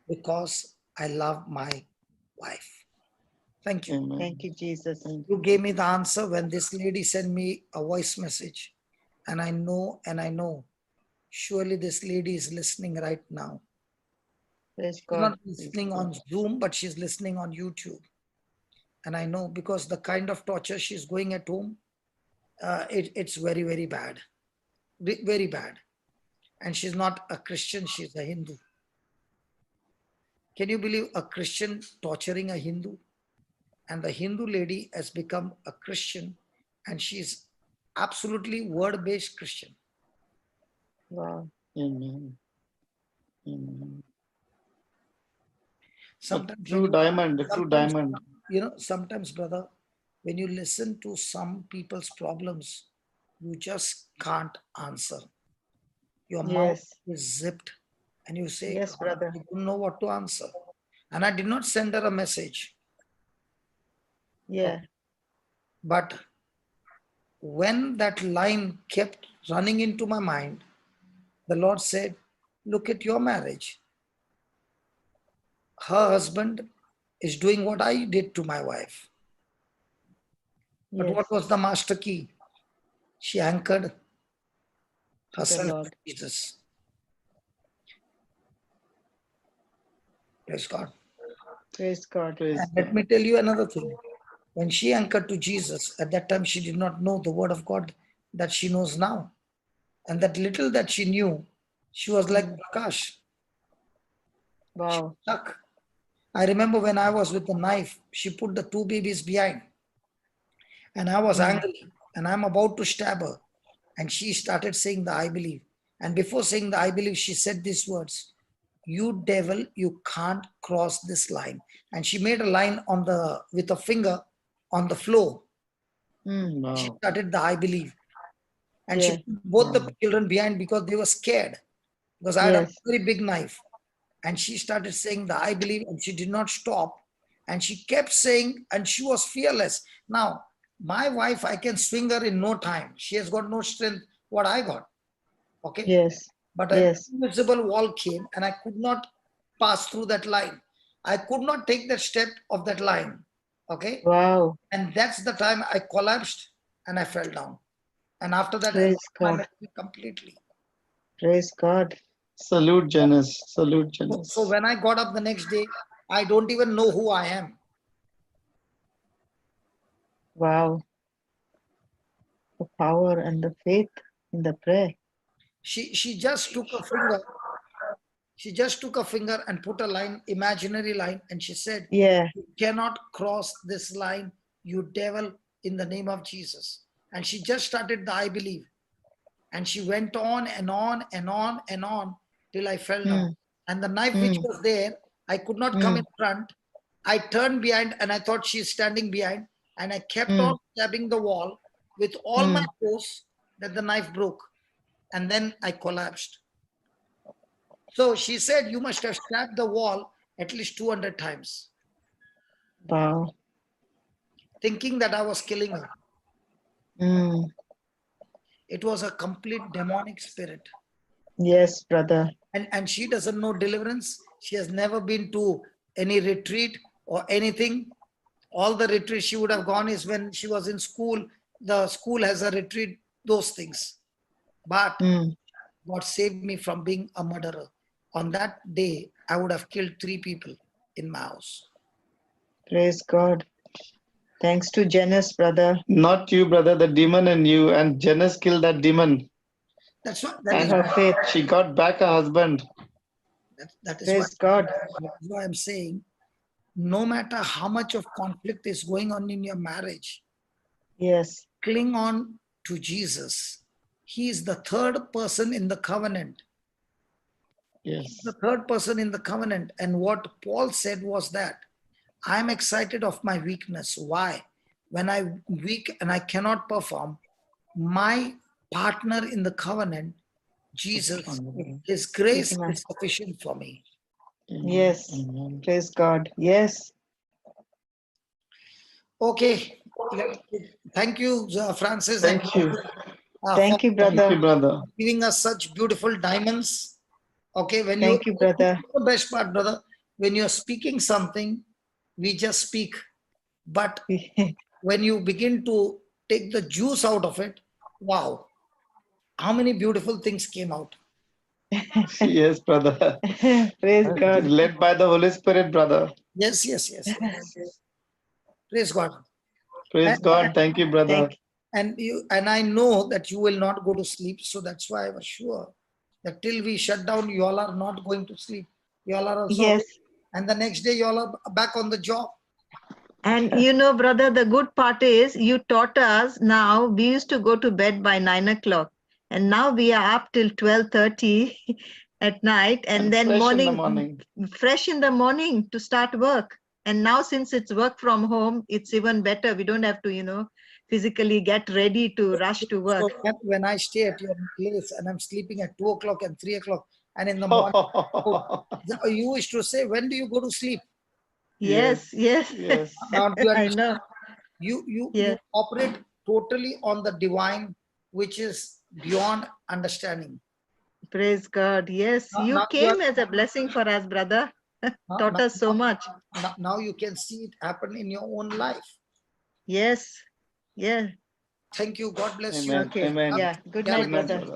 because I love my wife. Thank you.
Amen.
Thank you, Jesus.
You gave me the answer when this lady sent me a voice message. And I know, surely this lady is listening right now.
Praise
She's
God.
not listening on Zoom, but she's listening on YouTube. And I know because the kind of torture she's going at home, it's very, very bad. Very bad. And she's not a Christian, she's a Hindu. Can you believe a Christian torturing a Hindu? And the Hindu lady has become a Christian and she's absolutely word-based Christian.
Wow.
Amen. Amen.
Sometimes
True diamond, the true diamond.
Sometimes, brother, when you listen to some people's problems, you just can't answer. Your mouth
Yes.
is zipped and you say,
Yes, brother.
I don't know what to answer. And I did not send her a message.
Yeah.
But when that line kept running into my mind, the Lord said, look at your marriage. Her husband is doing what I did to my wife. But
Yes.
what was the master key? She anchored herself
Lord.
to Jesus. Praise God.
Praise God.
Praise
And let me tell you another thing. When she anchored to Jesus, at that time she did not know the word of God that she knows now. And that little that she knew, she was like Prakash.
Wow.
Stuck. I remember when I was with the knife, she put the two babies behind. And I was angry. And I'm about to stab her. And she started saying the I believe. And before saying the I believe, she said these words, you devil, you can't cross this line. And she made a line with a finger on the floor. She
Wow.
started the I believe. And
Yeah.
she put both the children behind because they were scared. Because I had a very big knife. And she started saying the I believe, and she did not stop. And she kept saying, and she was fearless. Now, my wife, I can swing her in no time. She has got no strength what I got. Okay.
Yes.
But an invisible wall came and I could not pass through that line. I could not take that step of that line. Okay.
Wow.
And that's the time I collapsed and I fell down. And after that,
Praise
I
God.
lost my completely.
Praise God.
Salute, Janice. Salute, Janice.
So when I got up the next day, I don't even know who I am.
Wow. The power and the faith in the prayer.
She just took a finger. She just took a finger and put a line, imaginary line, and she said,
Yeah.
you cannot cross this line, you devil, in the name of Jesus. And she just started the I believe. And she went on and on and on and on till I fell down. And the knife which was there, I could not come in front. I turned behind and I thought she's standing behind. And I kept on stabbing the wall with all my force that the knife broke. And then I collapsed. So she said, you must have stabbed the wall at least 200 times.
Wow.
Thinking that I was killing her. It was a complete demonic spirit.
Yes, brother.
And she doesn't know deliverance. She has never been to any retreat or anything. All the retreats she would have gone is when she was in school. The school has a retreat, those things. But God saved me from being a murderer. On that day, I would have killed 3 people in my house.
Praise God. Thanks to Janice, brother.
Not you, brother, the demon in you. And Janice killed that demon.
That's what.
And her faith.
She got back her husband.
That is
Praise God.
why I'm saying, no matter how much of conflict is going on in your marriage,
Yes.
cling on to Jesus. He is the third person in the covenant.
Yes.
The third person in the covenant. And what Paul said was that I'm excited of my weakness. Why? When I'm weak and I cannot perform, my partner in the covenant, Jesus, his grace
Amen.
is sufficient for me.
Yes.
Amen.
Praise God. Yes.
Okay. Thank you, Francis.
Thank you.
Thank you,
For
Thank you,
brother.
brother.
giving us such beautiful diamonds. Okay, when
Thank you, brother.
the best part, brother, when you're speaking something, we just speak. But when you begin to take the juice out of it, wow, how many beautiful things came out.
Yes, brother.
Praise
Yes.
It is
God.
led by the Holy Spirit, brother.
Yes. Praise God.
Praise
And,
God. Thank you, brother.
and I know that you will not go to sleep. So that's why I was sure that till we shut down, you all are not going to sleep. You all are also,
Yes.
and the next day you all are back on the job.
And you know, brother, the good part is you taught us now. We used to go to bed by 9 o'clock, and now we are up till 12:30 at night, and then
fresh in the
morning,
morning.
fresh in the morning to start work. And now, since it's work from home, it's even better. We don't have to, physically get ready to rush to work.
So when I stay at your place and I'm sleeping at 2 o'clock and 3 o'clock, and in the morning, you used to say, when do you go to sleep?
Yes.
Yes.
Now do you
I
understand?
know.
You
Yeah.
operate totally on the divine, which is beyond understanding.
Praise God. Yes,
Now-
you
now you
came
are-
as a blessing for us, brother.
Now-
Taught us so much.
now you can see it happen in your own life.
Yes. Yeah.
Thank you. God bless you.
Amen.
Okay.
Amen.
Yeah. Good
Yeah,
night,
Good night,
brother.
brother.